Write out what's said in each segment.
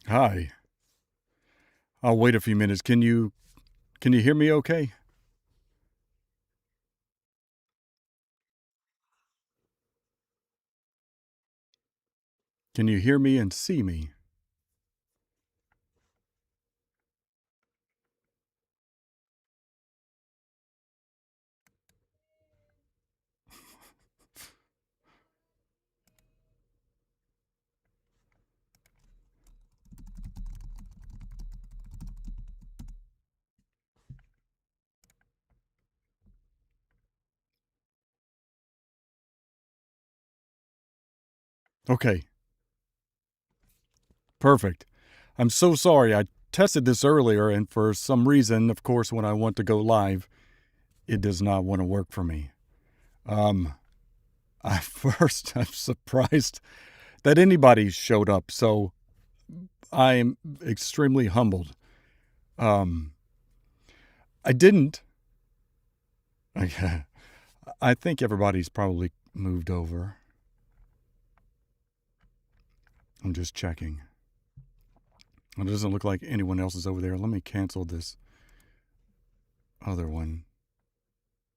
Hi. I'll wait a few minutes. Can you hear me okay? Can you hear me and see me? Okay. Perfect. I'm so sorry. I tested this earlier and for some reason, of course, when I want to go live, it does not want to work for me. Um I'm surprised that anybody showed up. So I am extremely humbled. Um I didn't I, I think everybody's probably moved over. I'm just checking. It doesn't look like anyone else is over there. Let me cancel this other one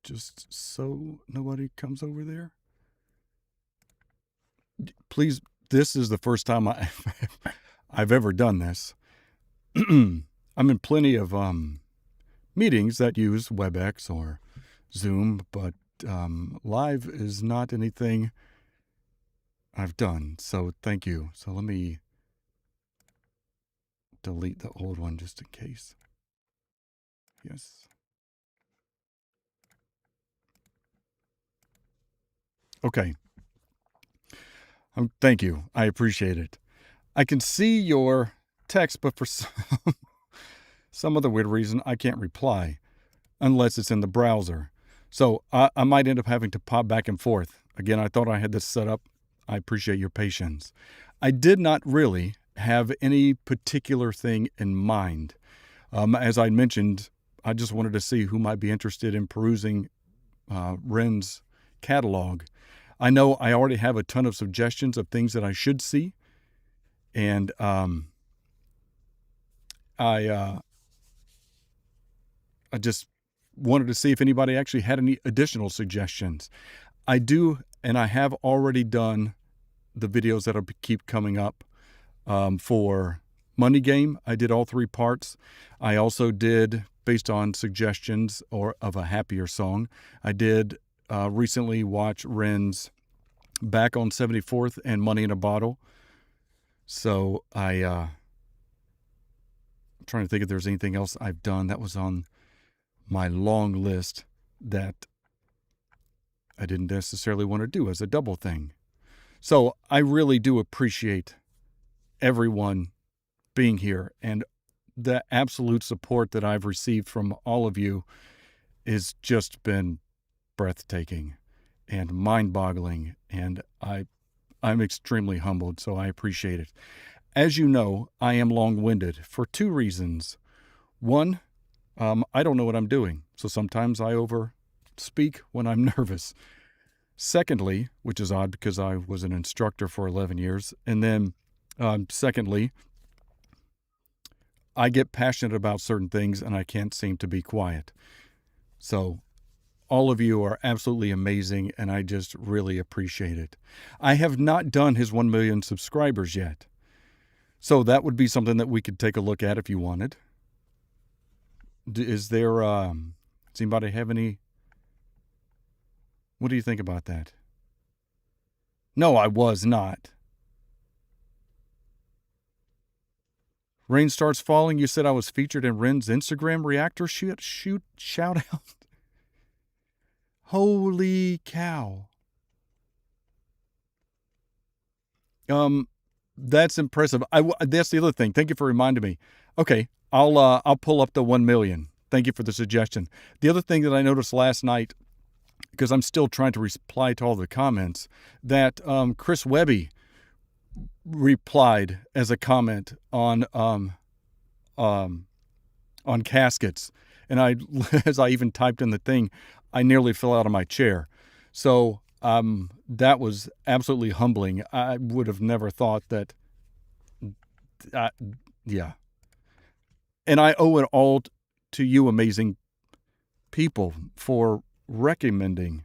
just so nobody comes over there. Please, this is the first time I've ever done this. I'm in plenty of meetings that use WebEx or Zoom, but live is not anything I've done. So thank you. So let me delete the old one just in case. Yes. Okay. Thank you. I appreciate it. I can see your text, but for some other weird reason, I can't reply unless it's in the browser. So I might end up having to pop back and forth. Again, I thought I had this set up. I appreciate your patience. I did not really have any particular thing in mind. As I mentioned, I just wanted to see who might be interested in perusing Ren's catalog. I know I already have a ton of suggestions of things that I should see, and I just wanted to see if anybody actually had any additional suggestions. I do, and I have already done the videos that'll keep coming up for Money Game. I did all 3 parts. I also did, based on suggestions or of a happier song, I did recently watch Ren's Back on 74th and Money in a Bottle. So I'm trying to think if there's anything else I've done that was on my long list that I didn't necessarily want to do as a double thing. So I really do appreciate everyone being here, and the absolute support that I've received from all of you has just been breathtaking and mind-boggling, and I'm extremely humbled, so I appreciate it. As you know, I am long-winded for 2 reasons. One, I don't know what I'm doing, so sometimes I overspeak when I'm nervous. Secondly, which is odd because I was an instructor for 11 years, and then secondly, I get passionate about certain things and I can't seem to be quiet. So all of you are absolutely amazing, and I just really appreciate it. I have not done his 1 million subscribers yet. So that would be something that we could take a look at if you wanted. Is there, does anybody have any, what do you think about that? No, I was not. Rain starts falling. You said I was featured in Ren's Instagram reactor shout out. Holy cow. That's impressive. That's the other thing. Thank you for reminding me. Okay, I'll pull up the 1 million. Thank you for the suggestion. The other thing that I noticed last night, because I'm still trying to reply to all the comments, that Chris Webby replied as a comment on caskets, and as I even typed in the thing, I nearly fell out of my chair. So that was absolutely humbling. I would have never thought that Yeah. And I owe it all to you amazing people for recommending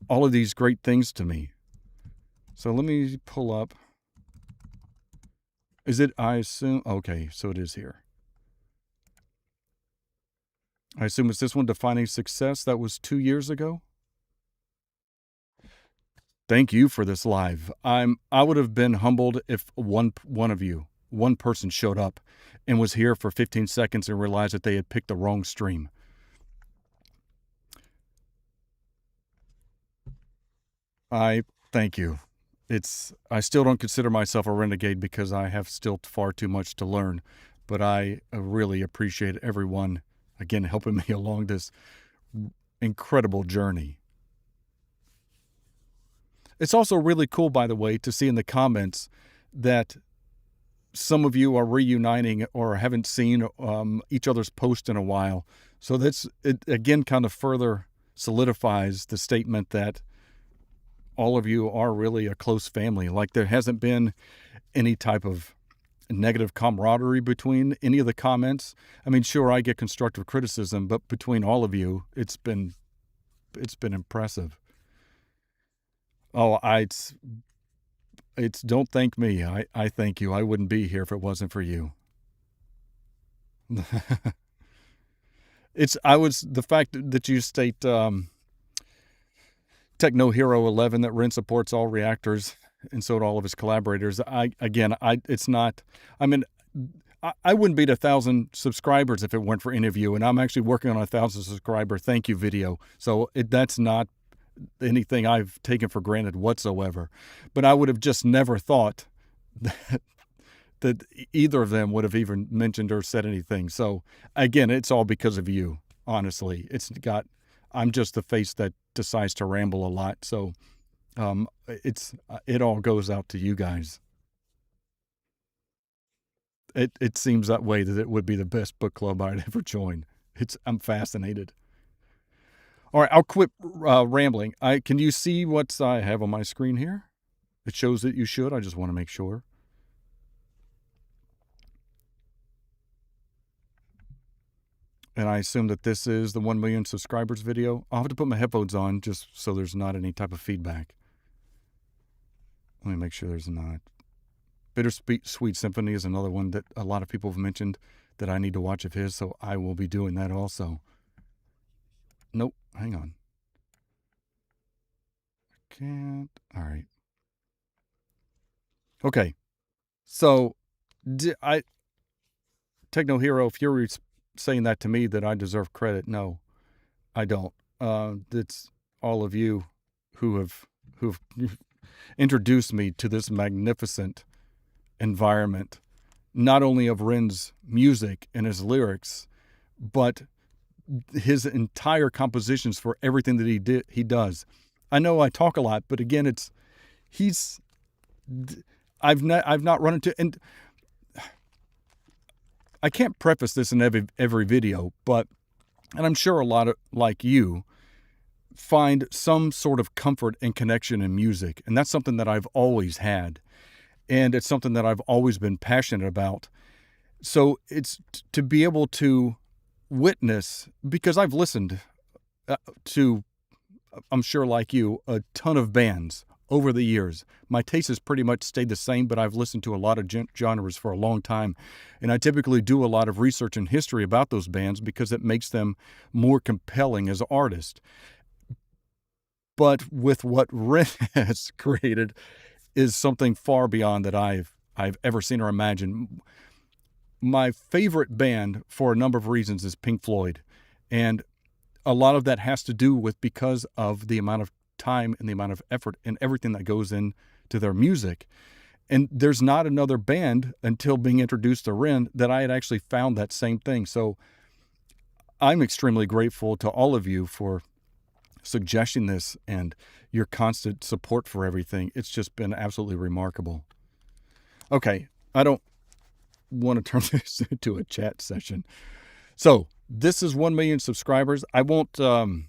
all of these great things to me. So let me pull up. Is it, I assume, okay, so it is here. I assume it's this one, Defining Success. That was 2 years ago. Thank you for this live. I would have been humbled if one of you, one person showed up and was here for 15 seconds and realized that they had picked the wrong stream. I thank you. I still don't consider myself a renegade because I have still far too much to learn, but I really appreciate everyone again helping me along this incredible journey. It's also really cool, by the way, to see in the comments that some of you are reuniting or haven't seen each other's post in a while. So it again kind of further solidifies the statement that all of you are really a close family. Like there hasn't been any type of negative camaraderie between any of the comments. I mean, sure, I get constructive criticism, but between all of you, it's been impressive. Oh, it's don't thank me. I thank you. I wouldn't be here if it wasn't for you. The fact that you state Techno Hero 11 that Ren supports all reactors and so do all of his collaborators. I wouldn't be at 1,000 subscribers if it weren't for any of you, and I'm actually working on a 1,000 subscriber thank you video. So that's not anything I've taken for granted whatsoever. But I would have just never thought that either of them would have even mentioned or said anything. So again, it's all because of you, honestly. I'm just the face that decides to ramble a lot. So it all goes out to you guys. It seems that way, that it would be the best book club I'd ever join. I'm fascinated. All right, I'll quit rambling. Can you see what I have on my screen here? It shows that you should. I just want to make sure. And I assume that this is the 1 million subscribers video. I'll have to put my headphones on just so there's not any type of feedback. Let me make sure there's not. Bittersweet Symphony is another one that a lot of people have mentioned that I need to watch of his, so I will be doing that also. Nope, hang on. I can't. All right. Okay. So, Techno Hero Fury's saying that to me that I deserve credit. No, I don't. It's all of you who've introduced me to this magnificent environment, not only of Ren's music and his lyrics, but his entire compositions for everything that he does. I know I talk a lot, but again, I've not run into, and I can't preface this in every video, and I'm sure a lot of, like you, find some sort of comfort and connection in music. And that's something that I've always had. And it's something that I've always been passionate about. So it's to be able to witness, because I've listened to, I'm sure like you, a ton of bands over the years. My taste has pretty much stayed the same, but I've listened to a lot of genres for a long time. And I typically do a lot of research and history about those bands because it makes them more compelling as artists. But with what Ren has created is something far beyond that I've ever seen or imagined. My favorite band, for a number of reasons, is Pink Floyd. And a lot of that has to do with because of the amount of time and the amount of effort and everything that goes into their music. And there's not another band until being introduced to Ren that I had actually found that same thing. So I'm extremely grateful to all of you for suggesting this and your constant support for everything. It's just been absolutely remarkable. Okay, I don't want to turn this into a chat session. So this is 1 million subscribers. I won't pause,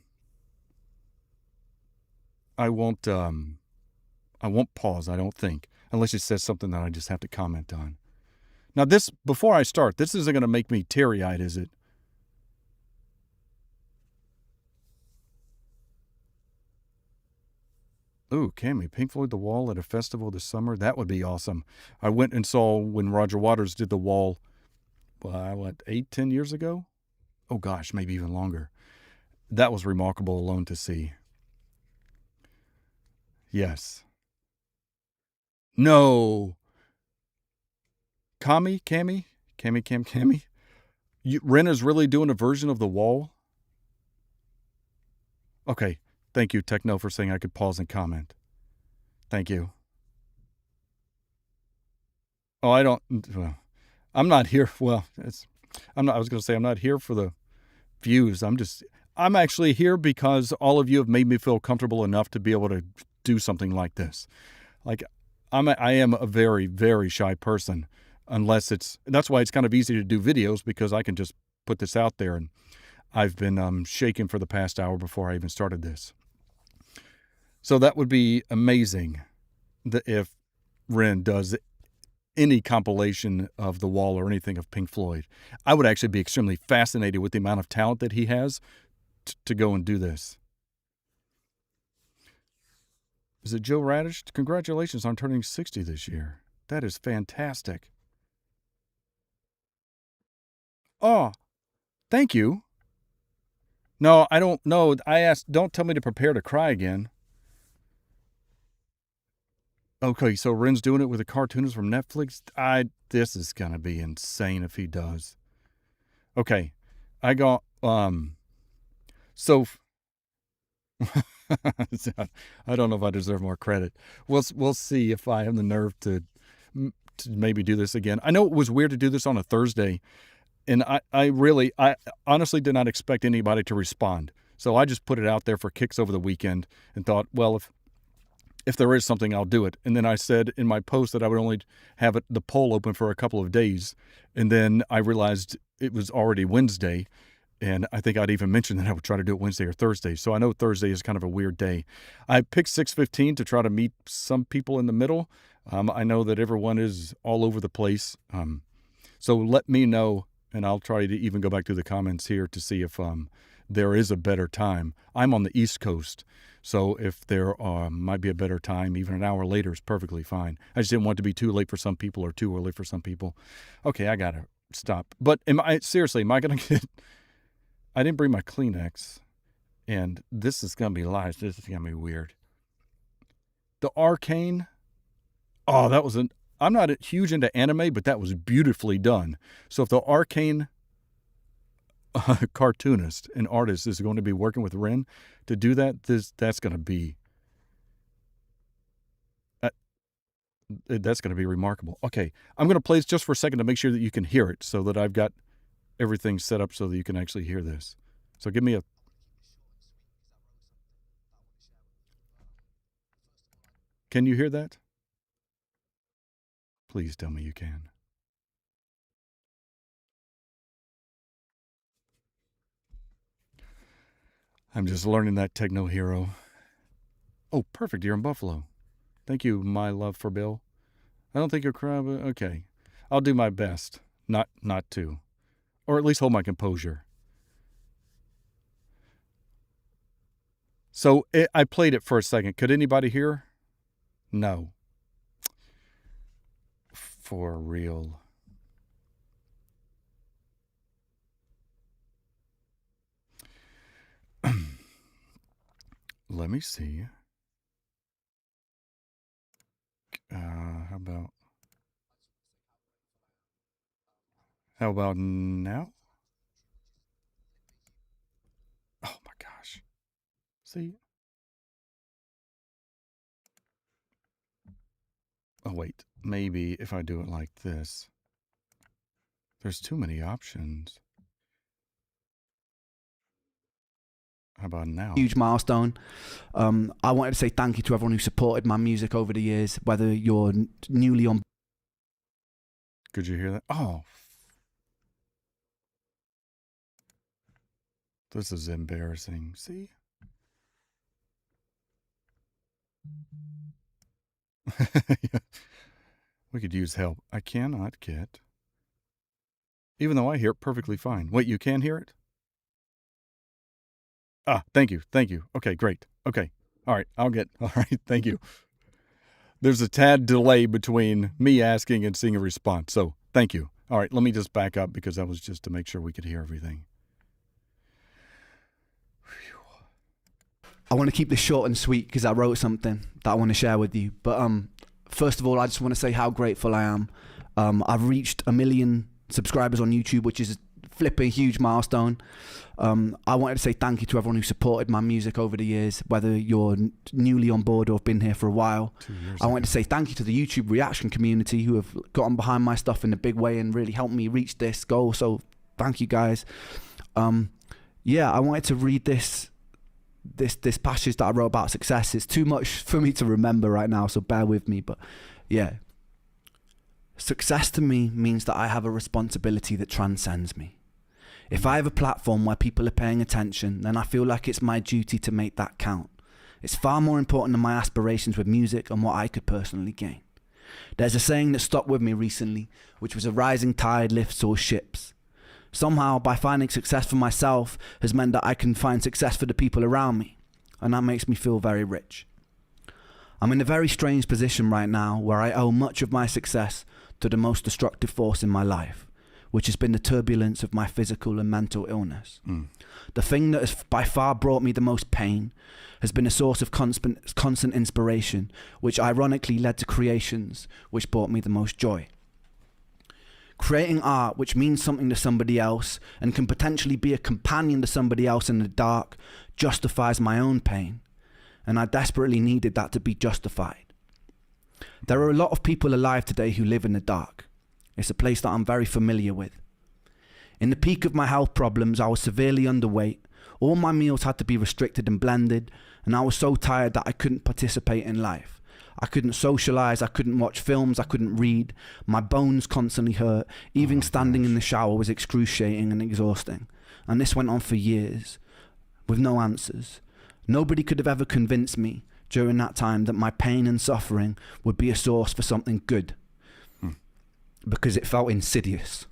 I don't think, unless it says something that I just have to comment on. Now this, before I start, this isn't going to make me teary-eyed, is it? Ooh, Cammy, Pink Floyd The Wall at a festival this summer? That would be awesome. I went and saw when Roger Waters did The Wall, what, 8, 10 years ago? Oh gosh, maybe even longer. That was remarkable alone to see. Yes. No. Cammy? Ren is really doing a version of The Wall? Okay. Thank you, Techno, for saying I could pause and comment. Thank you. Oh, I don't. Well, I'm not here. Well, I'm not. I was going to say I'm not here for the views. I'm actually here because all of you have made me feel comfortable enough to be able to do something like this. Like, I am a very, very shy person. That's why it's kind of easy to do videos, because I can just put this out there, and I've been shaking for the past hour before I even started this. So that would be amazing if Ren does any compilation of The Wall or anything of Pink Floyd. I would actually be extremely fascinated with the amount of talent that he has to go and do this. Is it Joe Radish? Congratulations on turning 60 this year. That is fantastic. Oh, thank you. No, I don't know. I asked, don't tell me to prepare to cry again. Okay, so Ren's doing it with a cartoonist from Netflix. This is gonna be insane if he does. Okay, I got so I don't know if I deserve more credit. We'll see if I have the nerve to maybe do this again. I know it was weird to do this on a Thursday, and I honestly did not expect anybody to respond. So I just put it out there for kicks over the weekend and thought, well, if there is something, I'll do it. And then I said in my post that I would only have the poll open for a couple of days. And then I realized it was already Wednesday. And I think I'd even mentioned that I would try to do it Wednesday or Thursday. So I know Thursday is kind of a weird day. I picked 6:15 to try to meet some people in the middle. I know that everyone is all over the place. So let me know, and I'll try to even go back through the comments here to see if there is a better time. I'm on the East Coast, so if there might be a better time, even an hour later is perfectly fine. I just didn't want it to be too late for some people or too early for some people. Okay, I gotta stop. But am I gonna get... I didn't bring my Kleenex, and this is gonna be live. This is gonna be weird. The Arcane. Oh, that was I'm not huge into anime, but that was beautifully done. So if the Arcane cartoonist and artist is going to be working with Ren to do that, that's going to be remarkable. Okay, I'm going to play this just for a second to make sure that you can hear it, so that I've got everything set up so that you can actually hear this. So give me a... Can you hear that? Please tell me you can. I'm just learning that techno hero. Oh, perfect. You're in Buffalo. Thank you, my love for Bill. I don't think you're crying, but okay. I'll do my best not to. Or at least hold my composure. So I played it for a second. Could anybody hear? No. For real. Let me see. How about now? Oh my gosh. See? Oh wait, maybe if I do it like this. There's too many options. How about now? Huge milestone. I wanted to say thank you to everyone who supported my music over the years, whether you're newly on... Could you hear that? Oh. This is embarrassing. See? We could use help. I cannot get... even though I hear it perfectly fine. Wait, you can hear it? Thank you. Okay, great. Okay. All right, all right, thank you. There's a tad delay between me asking and seeing a response, so thank you. All right, let me just back up because that was just to make sure we could hear everything. I want to keep this short and sweet because I wrote something that I want to share with you. But first of all, I just want to say how grateful I am. I've reached 1 million subscribers on YouTube, which is a flipping huge milestone. I wanted to say thank you to everyone who supported my music over the years, whether you're newly on board or have been here for a while. 2 years I wanted to say thank you to the YouTube reaction community who have gotten behind my stuff in a big way and really helped me reach this goal. So thank you guys. Yeah, I wanted to read this passage that I wrote about success. It's too much for me to remember right now, so bear with me. But yeah, success to me means that I have a responsibility that transcends me. If I have a platform where people are paying attention, then I feel like it's my duty to make that count. It's far more important than my aspirations with music and what I could personally gain. There's a saying that stuck with me recently, which was a rising tide lifts all ships. Somehow, by finding success for myself has meant that I can find success for the people around me, and that makes me feel very rich. I'm in a very strange position right now where I owe much of my success to the most destructive force in my life, which has been the turbulence of my physical and mental illness. The thing that has by far brought me the most pain has been a source of constant inspiration, which ironically led to creations which brought me the most joy. Creating art which means something to somebody else and can potentially be a companion to somebody else in the dark justifies my own pain, and I desperately needed that to be justified. There are a lot of people alive today who live in the dark. It's a place that I'm very familiar with. In the peak of my health problems, I was severely underweight. All my meals had to be restricted and blended, and I was so tired that I couldn't participate in life. I couldn't socialize, I couldn't watch films, I couldn't read. My bones constantly hurt. Even standing in the shower was excruciating and exhausting. And this went on for years, with no answers. Nobody could have ever convinced me during that time that my pain and suffering would be a source for something good, because it felt insidious.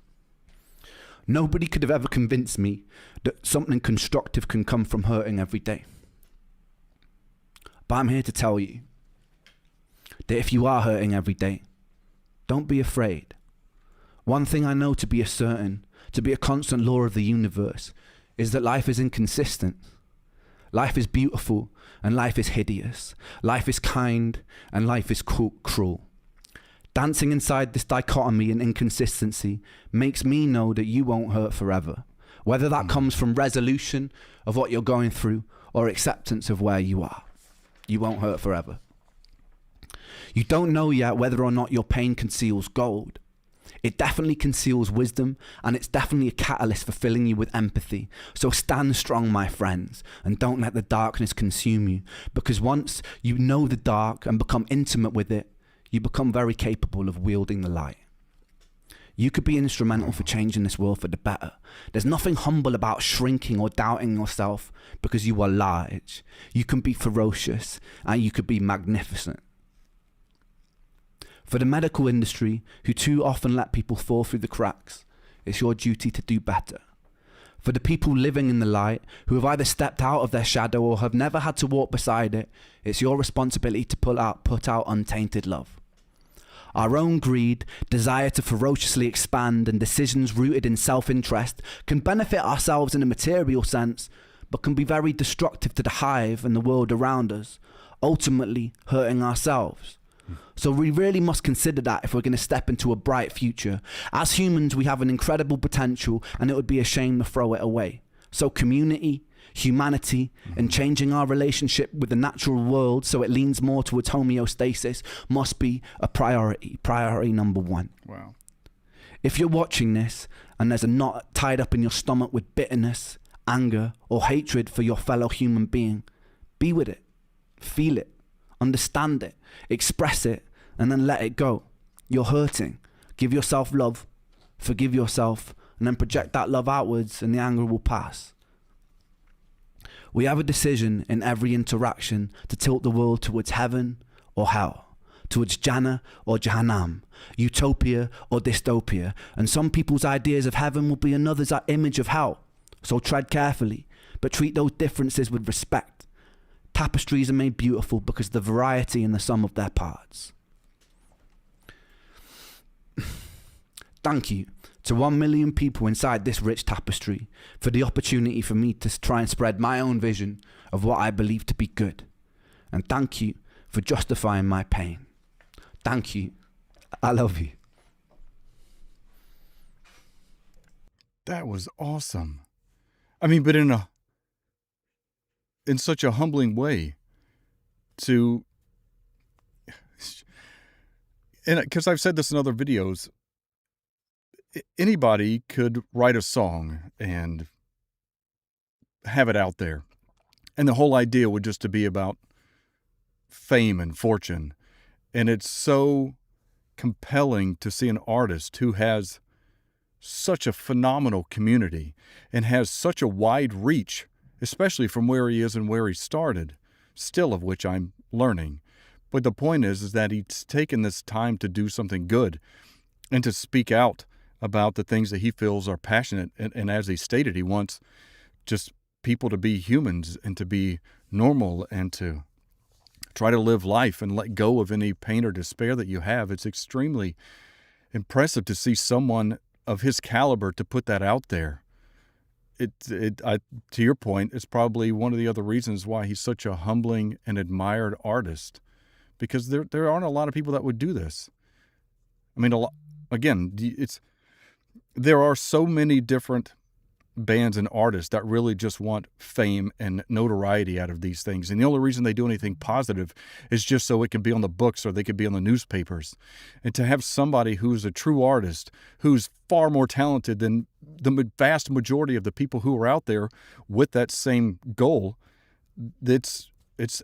Nobody could have ever convinced me that something constructive can come from hurting every day. But I'm here to tell you that if you are hurting every day, don't be afraid. One thing I know to be a certain, to be a constant law of the universe, is that life is inconsistent. Life is beautiful and life is hideous. Life is kind and life is cruel. Dancing inside this dichotomy and inconsistency makes me know that you won't hurt forever, whether that comes from resolution of what you're going through or acceptance of where you are. You won't hurt forever. You don't know yet whether or not your pain conceals gold. It definitely conceals wisdom, and it's definitely a catalyst for filling you with empathy. So stand strong, my friends, and don't let the darkness consume you, because once you know the dark and become intimate with it, you become very capable of wielding the light. You could be instrumental for changing this world for the better. There's nothing humble about shrinking or doubting yourself because you are large. You can be ferocious and you could be magnificent. For the medical industry, who too often let people fall through the cracks, it's your duty to do better. For the people living in the light, who have either stepped out of their shadow or have never had to walk beside it, it's your responsibility to put out untainted love. Our own greed, desire to ferociously expand, and decisions rooted in self-interest can benefit ourselves in a material sense, but can be very destructive to the hive and the world around us, ultimately hurting ourselves. So we really must consider that if we're going to step into a bright future. As humans, we have an incredible potential, and it would be a shame to throw it away. So community, humanity, and changing our relationship with the natural world so it leans more towards homeostasis must be a priority. Priority number one. Wow. If you're watching this and there's a knot tied up in your stomach with bitterness, anger, or hatred for your fellow human being, be with it. Feel it. Understand it. Express it. And then let it go. You're hurting. Give yourself love. Forgive yourself. And then project that love outwards, and the anger will pass. We have a decision in every interaction to tilt the world towards heaven or hell, towards Jannah or Jahannam, utopia or dystopia, and some people's ideas of heaven will be another's image of hell. So tread carefully, but treat those differences with respect. Tapestries are made beautiful because of the variety in the sum of their parts. Thank you to 1 million people inside this rich tapestry for the opportunity for me to try and spread my own vision of what I believe to be good. And thank you for justifying my pain. Thank you. I love you. That was awesome. I mean, but in such a humbling way to, and because I've said this in other videos, anybody could write a song and have it out there. And the whole idea would just to be about fame and fortune. And it's so compelling to see an artist who has such a phenomenal community and has such a wide reach, especially from where he is and where he started, still of which I'm learning. But the point is that he's taken this time to do something good and to speak out about the things that he feels are passionate. And as he stated, he wants just people to be humans and to be normal and to try to live life and let go of any pain or despair that you have. It's extremely impressive to see someone of his caliber to put that out there. To your point, it's probably one of the other reasons why he's such a humbling and admired artist, because there aren't a lot of people that would do this. I mean, there are so many different bands and artists that really just want fame and notoriety out of these things. And the only reason they do anything positive is just so it can be on the books or they could be on the newspapers. And to have somebody who's a true artist, who's far more talented than the vast majority of the people who are out there with that same goal, it's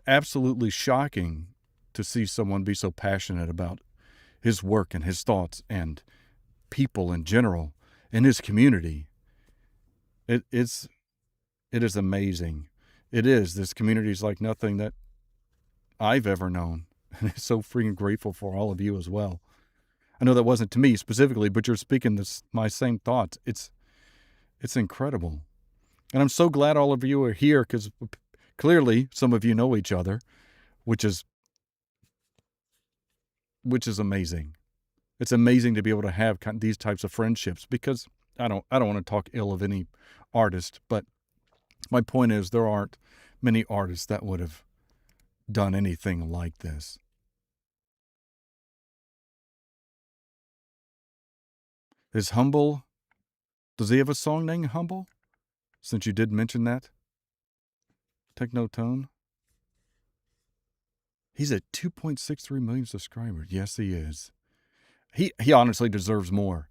absolutely shocking to see someone be so passionate about his work and his thoughts and people in general and his community. It is amazing. It is. This community is like nothing that I've ever known. And I'm so freaking grateful for all of you as well. I know that wasn't to me specifically, but you're speaking my same thoughts. It's incredible. And I'm so glad all of you are here, because clearly some of you know each other, which is amazing. It's amazing to be able to have these types of friendships, because I don't want to talk ill of any artist, but my point is there aren't many artists that would have done anything like this. Is Humble, does he have a song named Humble? Since you did mention that. Technotone. He's at 2.63 million subscribers. Yes, he is. He honestly deserves more.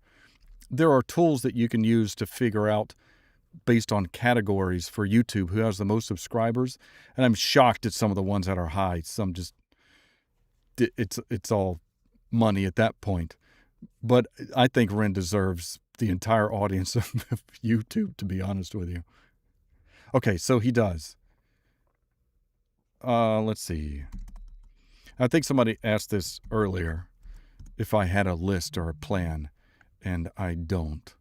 There are tools that you can use to figure out based on categories for YouTube who has the most subscribers, and I'm shocked at some of the ones that are high. Some just, it's all money at that point. But I think Ren deserves the entire audience of YouTube, to be honest with you. Okay, so he does. Let's see. I think somebody asked this earlier, if I had a list or a plan, and I don't.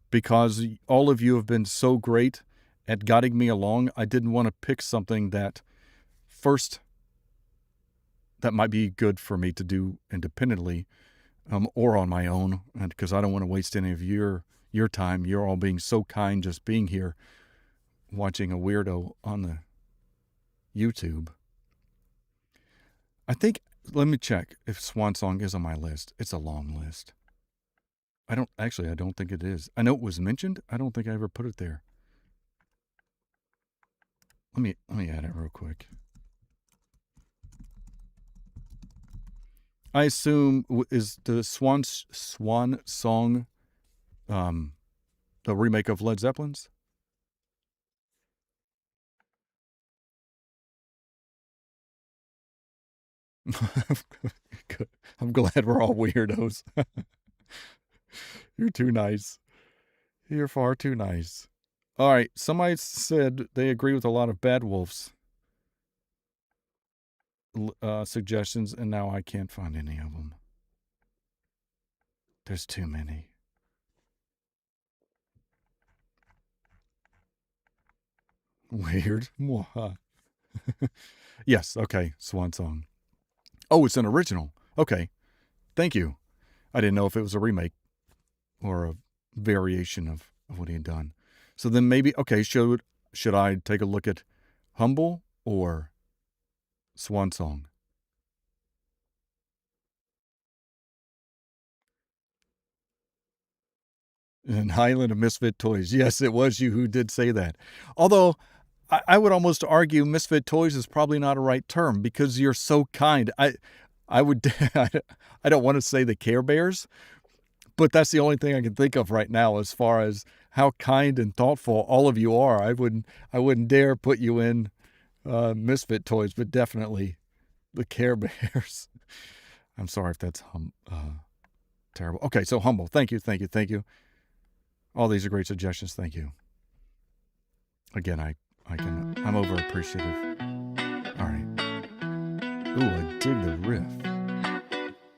Because all of you have been so great at guiding me along, I didn't want to pick something that might be good for me to do independently, or on my own, and because I don't want to waste any of your time. You're all being so kind just being here, watching a weirdo on the YouTube. I think, let me check if Swan Song is on my list. It's a long list. I don't think it is. I know it was mentioned. I don't think I ever put it there. Let me add it real quick. I assume, is the Swan Song the remake of Led Zeppelin's? Good. I'm glad we're all weirdos. You're too nice. You're far too nice. All right. Somebody said they agree with a lot of Bad Wolves. suggestions, and now I can't find any of them. There's too many. Weird. Yes, okay, Swan Song. Oh, it's an original. Okay, thank you. I didn't know if it was a remake or a variation of what he had done. So then maybe, okay, should I take a look at Humble or Swan Song? And Highland of Misfit Toys. Yes, it was you who did say that. Although, I would almost argue Misfit Toys is probably not a right term because you're so kind. I would, I don't want to say the Care Bears, but that's the only thing I can think of right now as far as how kind and thoughtful all of you are. I wouldn't dare put you in Misfit Toys, but definitely the Care Bears. I'm sorry if that's terrible. Okay, so Humble. Thank you. All these are great suggestions. Thank you. Again, I'm over appreciative. All right. Ooh, I dig the riff.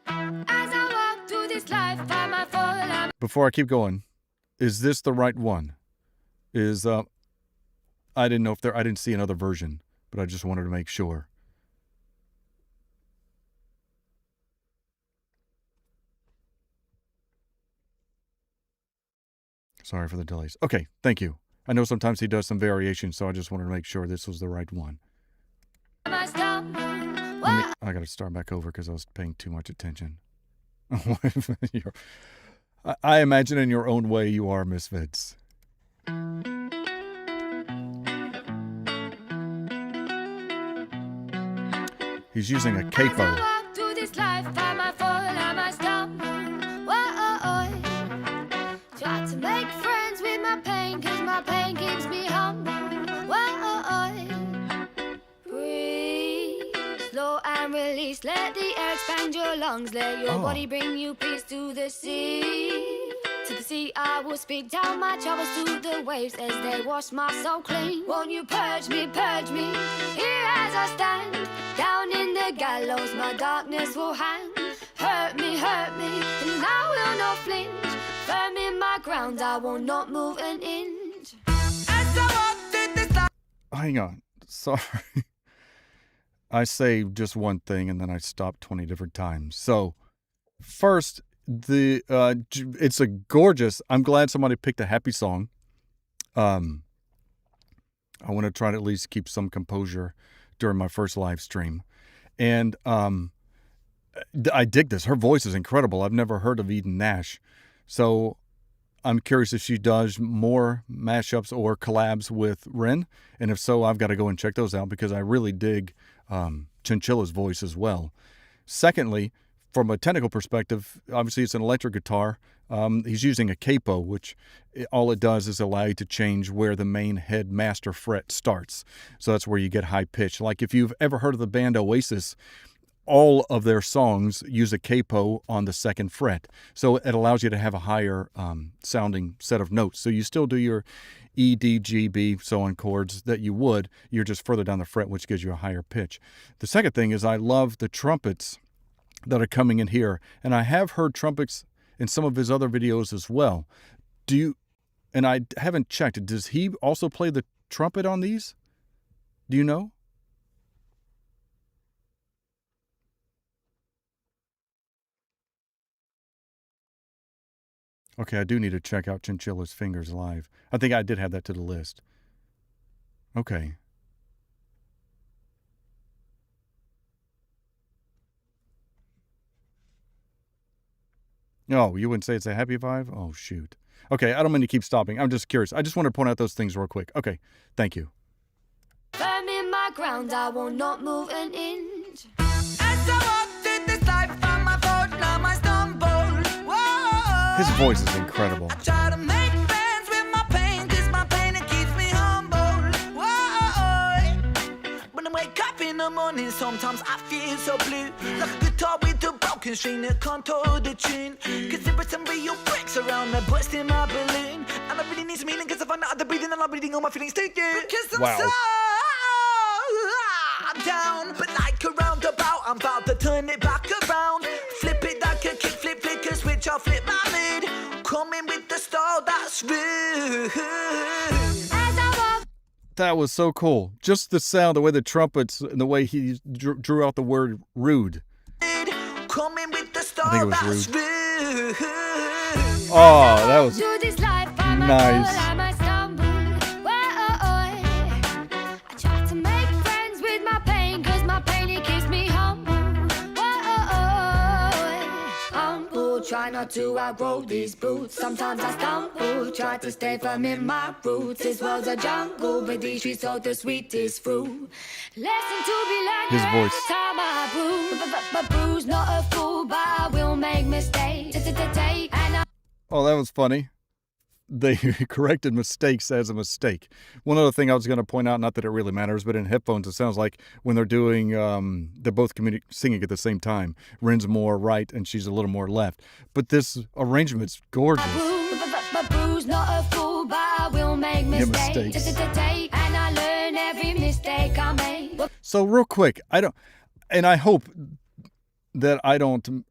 As I walk through this life, before I keep going, is this the right one? I didn't know if I didn't see another version, but I just wanted to make sure. Sorry for the delays. Okay, thank you. I know sometimes he does some variations, so I just wanted to make sure this was the right one. I got to start back over because I was paying too much attention. I imagine in your own way you are Misfits. He's using a capo. Try to make friends with my pain, cause my pain keeps me humble. Breathe, slow and release. Let the air expand your lungs. Let your body bring you peace to the sea. To the sea I will speak down my troubles to the waves as they wash my soul clean. Won't you purge me, here as I stand. Down in the gallows my darkness will hang. Hurt me, and I will not flinch. Firm in my ground, I will not move an inch. Hang on, sorry. I say just one thing and then I stop 20 different times. So, first, it's a gorgeous. I'm glad somebody picked a happy song. I want to try to at least keep some composure during my first live stream, and I dig this. Her voice is incredible. I've never heard of Eden Nash, so I'm curious if she does more mashups or collabs with Ren, and if so, I've got to go and check those out because I really dig Chinchilla's voice as well. Secondly, from a technical perspective, obviously it's an electric guitar. He's using a capo, which all it does is allow you to change where the main head master fret starts. So that's where you get high pitch. Like if you've ever heard of the band Oasis, all of their songs use a capo on the second fret. So it allows you to have a higher sounding set of notes. So you still do your E, D, G, B, so on chords that you would. You're just further down the fret, which gives you a higher pitch. The second thing is I love the trumpets that are coming in here. And I have heard trumpets in some of his other videos as well. And I haven't checked, does he also play the trumpet on these? Do you know? Okay, I do need to check out Chinchilla's Fingers live. I think I did have that to the list. Okay. Oh, you wouldn't say it's a happy vibe? Oh, shoot. Okay, I don't mean to keep stopping. I'm just curious. I just want to point out those things real quick. Okay, thank you. Firm in my ground, I will not move an inch. His voice is incredible. I try to make friends with my pain, cause my pain it keeps me humble. When I wake up in the morning, sometimes I feel so blue. Like a guitar with a broken string that can't hold the tune. Cause there are some real bricks around me, bursting my balloon. And I really need some healing cause I find out the breathing and I'm breathing all my feelings to you. Because I'm so down, but like around the I'm about to turn it back around. Flip it like a kick, flip, flicker, switch, I'll flip my lid. Coming with the style that's rude. That was so cool. Just the sound, the way the trumpets, and the way he drew out the word rude. Coming with the style I think it was that's rude. rude. Oh, that was nice. I try to make friends with my pain, cause my pain, it keeps me humble. Humble, try not to outgrow these boots. Sometimes I stumble, try to stay firm in my roots. This world's a jungle, but these streets hold the sweetest fruit. Lesson to be learned. His voice. Time I bruise, not a fool, but I will make mistakes. Oh, that was funny. They corrected mistakes as a mistake. One other thing I was going to point out, not that it really matters, but in headphones, it sounds like when they're doing, they're both singing at the same time. Ren's more right and she's a little more left. But this arrangement's gorgeous. Bruise, not a fool, but I will make mistakes. mistakes. And I learn every mistake I make. So real quick, I hope that I don't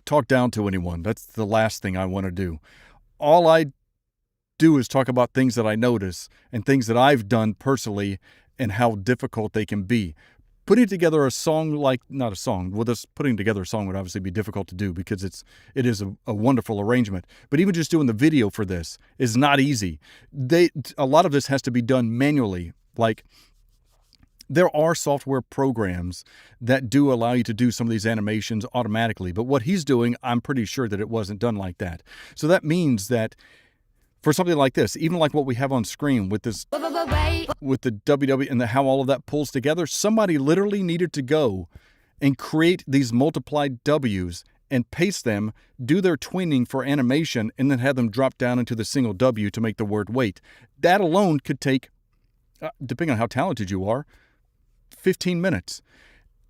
talk down to anyone. That's the last thing I want to do. All I do is talk about things that I notice and things that I've done personally and how difficult they can be. Putting together a song putting together a song would obviously be difficult to do because it is a wonderful arrangement. But even just doing the video for this is not easy. A lot of this has to be done manually. Like, there are software programs that do allow you to do some of these animations automatically, but what he's doing, I'm pretty sure that it wasn't done like that. So that means that for something like this, even like what we have on screen with this, with the WW and how all of that pulls together, somebody literally needed to go and create these multiplied W's and paste them, do their tweening for animation, and then have them drop down into the single W to make the word wait. That alone could take, depending on how talented you are, 15 minutes.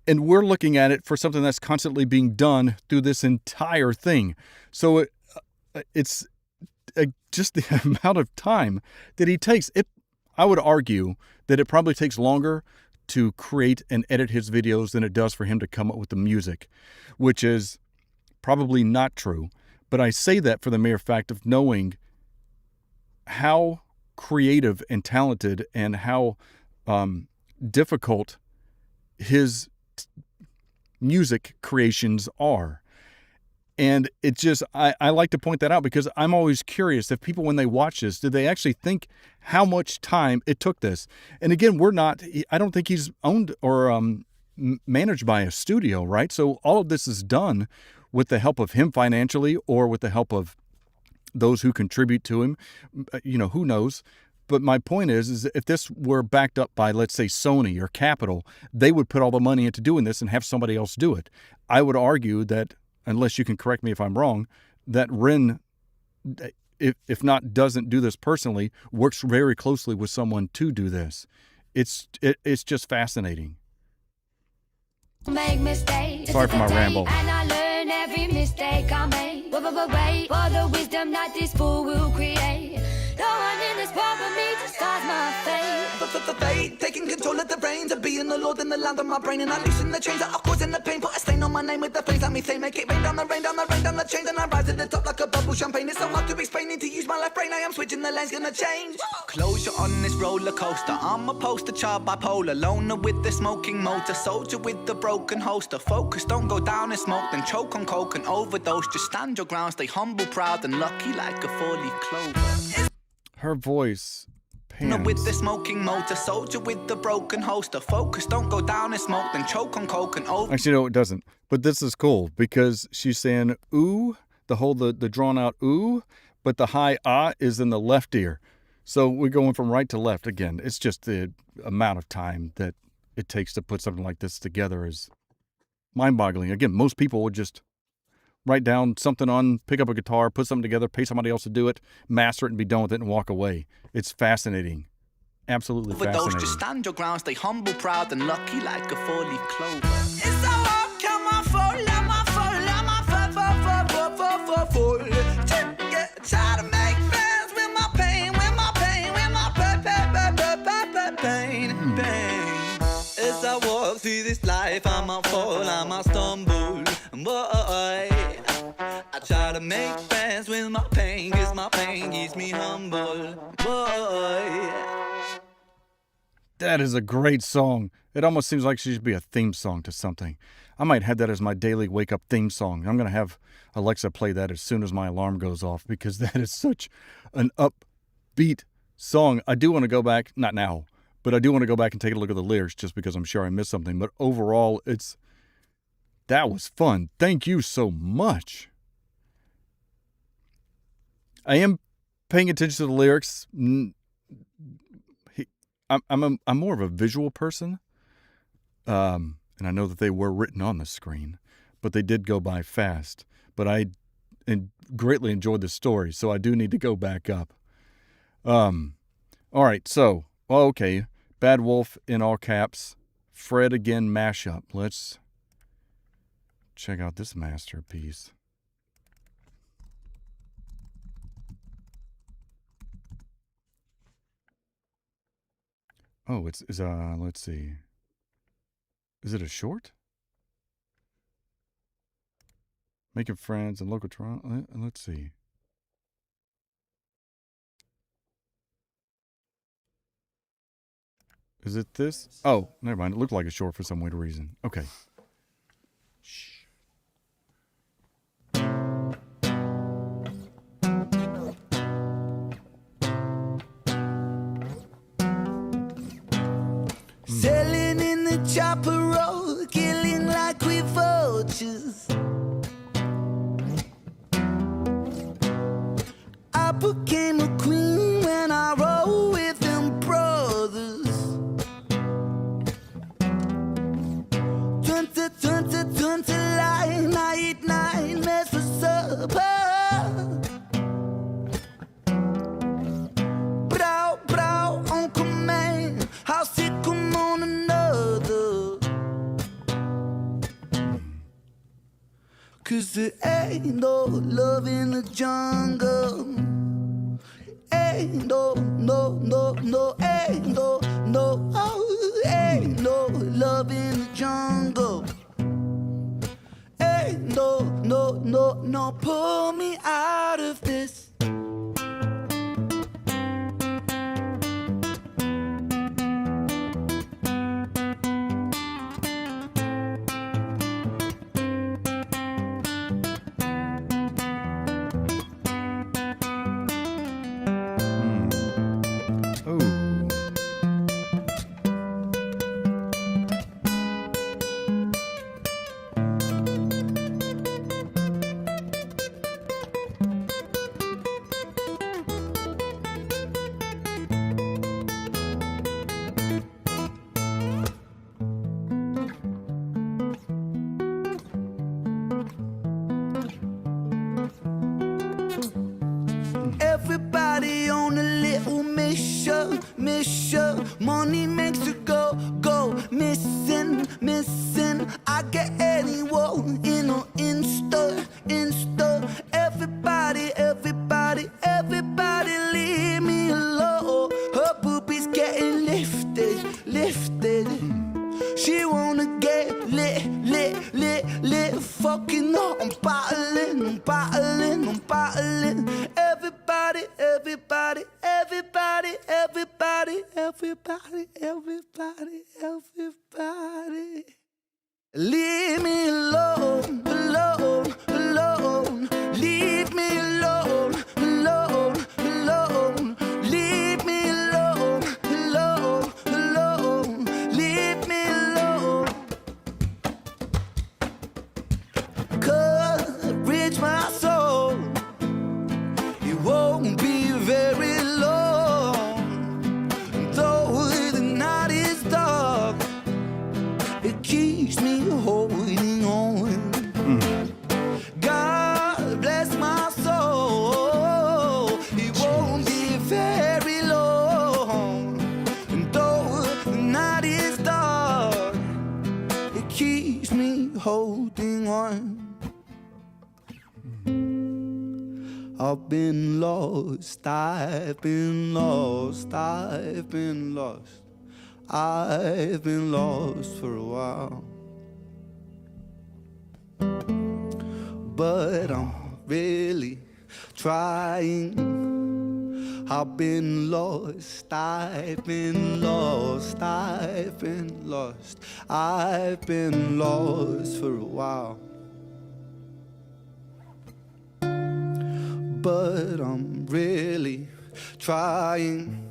And we're looking at it for something that's constantly being done through this entire thing. So it's just the amount of time that he takes. I would argue that it probably takes longer to create and edit his videos than it does for him to come up with the music, which is probably not true. But I say that for the mere fact of knowing how creative and talented and how difficult his music creations are. And it just, I like to point that out because I'm always curious if people, when they watch this, did they actually think how much time it took this? And again, I don't think he's owned or managed by a studio, right? So all of this is done with the help of him financially or with the help of those who contribute to him. Who knows? But my point is if this were backed up by, let's say, Sony or Capitol, they would put all the money into doing this and have somebody else do it. I would argue that, unless you can correct me if I'm wrong, that Ren, if not doesn't do this personally, works very closely with someone to do this. It's just fascinating. Make mistakes. Sorry for my ramble. And I learn every mistake I make. Wait for the wisdom that this fool will create. No one in this world but me to start my fate. Fate, taking control of the reins of being the Lord in the land of my brain, and I loosen the chains that are causing the pain. Put a stain on my name with the flames. Let me say, make it rain down the rain, down the rain, down the chains, and I rise to the top like a bubble champagne. It's so hard to explain. Need to use my left brain. I am switching the lanes, gonna change. Closure on this roller coaster. I'm a poster child, bipolar, loner with the smoking motor, soldier with the broken holster. Focus, don't go down in smoke, then choke on coke and overdose. Just stand your ground, stay humble, proud, and lucky like a four-leaf clover. Her voice pans. With the smoking motor, soldier with the broken holster. Focus, don't go down in smoke, then choke on coke and over. Actually, no, it doesn't. But this is cool because she's saying ooh, the drawn out ooh, but the high ah is in the left ear. So we're going from right to left again. It's just the amount of time that it takes to put something like this together is mind-boggling. Again, most people would just write down something pick up a guitar, put something together, pay somebody else to do it, master it, and be done with it and walk away. It's fascinating. Absolutely fascinating. Just stand your ground, stay humble, proud, and lucky like a four-leaf clover. It's so hard, come on, fall. Try to make friends with my pain, pain. As I walk through this life, life. I might fall, I might stumble, boy. I try to make friends with my pain, 'cause my pain keeps me humble, boy. That is a great song. It almost seems like she should be a theme song to something. I might have that as my daily wake-up theme song. I'm going to have Alexa play that as soon as my alarm goes off, because that is such an upbeat song. I do want to go back, not now, but I do want to go back and take a look at the lyrics, just because I'm sure I missed something. But overall, that was fun. Thank you so much. I am paying attention to the lyrics. I'm more of a visual person, and I know that they were written on the screen, but they did go by fast. But I greatly enjoyed the story, so I do need to go back up. All right, so okay, Bad Wolf in all caps, Fred again mashup. Let's check out this masterpiece. Oh, let's see. Is it a short? Making friends in local Toronto. Let's see. Is it this? Oh, never mind. It looked like a short for some weird reason. Okay. Shh. Sailing in the chopper road, killing like we vultures. I became a queen when I rode with them brothers. 20 line, I eat 9 mess for supper. Brow on command, how sick come on another. 'Cause there ain't no love in the jungle. Ain't no, ain't no love in the jungle. Ain't no, pull me out of this. Everybody on a little mission. Money makes you go missing. I get anyone in or Insta. Everybody leave me alone. Her boobies getting lifted. She wanna get lit. Fucking up, I'm bottling. Everybody. Leave me alone. Leave me alone. Leave me alone. Leave me alone. Courage, my soul. It won't be very long. Though the night is dark, it keeps me holding on. God bless my soul. It won't be very long. And though the night is dark, it keeps me holding on. I've been lost. I've been lost for a while. but I'm really trying. I've been lost, I've been lost, I've been lost, I've been lost for a while. But I'm really trying.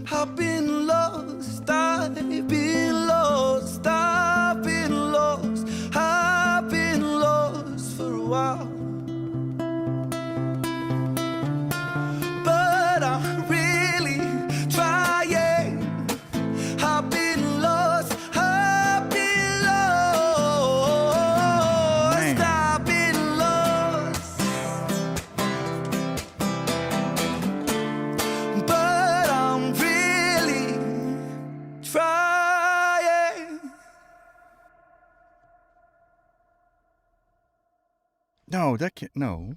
I've been lost, I've been lost, I've been lost, I've been lost for a while. But I'm really trying. I've been lost, I've been lost, Man. I've been lost. But I'm really trying. No, that can't. No.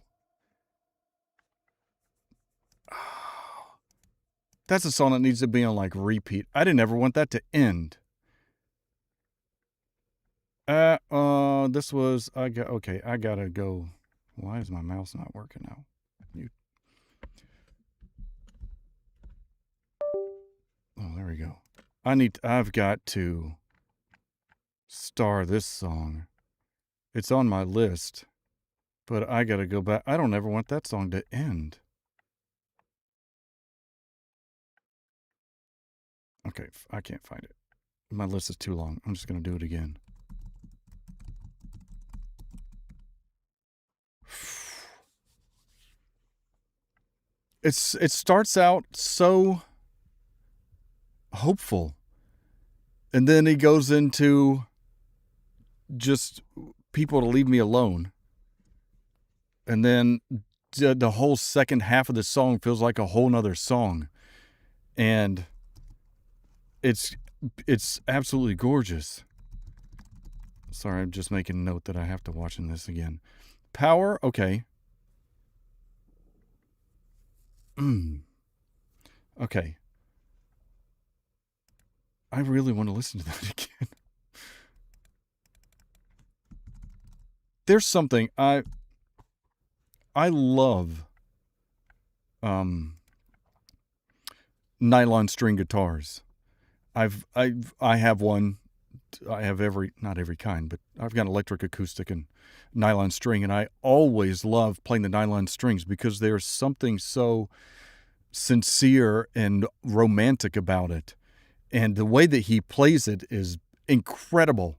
That's a song that needs to be on like repeat. I didn't ever want that to end. This was I gotta go. Why is my mouse not working now? Oh, there we go. I've got to star this song. It's on my list, but I gotta go back. I don't ever want that song to end. Okay, I can't find it. My list is too long. I'm just gonna do it again. It starts out so hopeful, and then he goes into just people to leave me alone, and then the whole second half of the song feels like a whole nother song, and it's absolutely gorgeous. Sorry, I'm just making a note that I have to watch this again. Power, okay. Okay. I really want to listen to that again. There's something I love nylon string guitars. I have one. I have not every kind, but I've got electric, acoustic, and nylon string, and I always love playing the nylon strings because there's something so sincere and romantic about it. And the way that he plays it is incredible.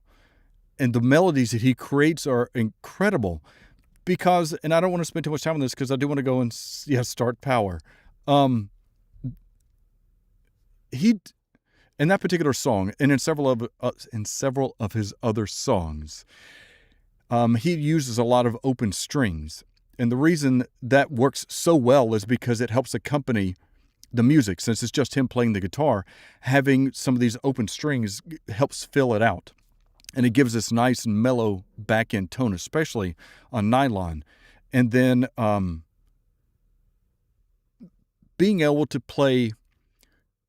And the melodies that he creates are incredible. Because, and I don't want to spend too much time on this because I do want to go and start Power. He, in that particular song, and in several of his other songs, he uses a lot of open strings. And the reason that works so well is because it helps accompany the music. Since it's just him playing the guitar, having some of these open strings helps fill it out. And it gives this nice mellow back-end tone, especially on nylon. And then being able to play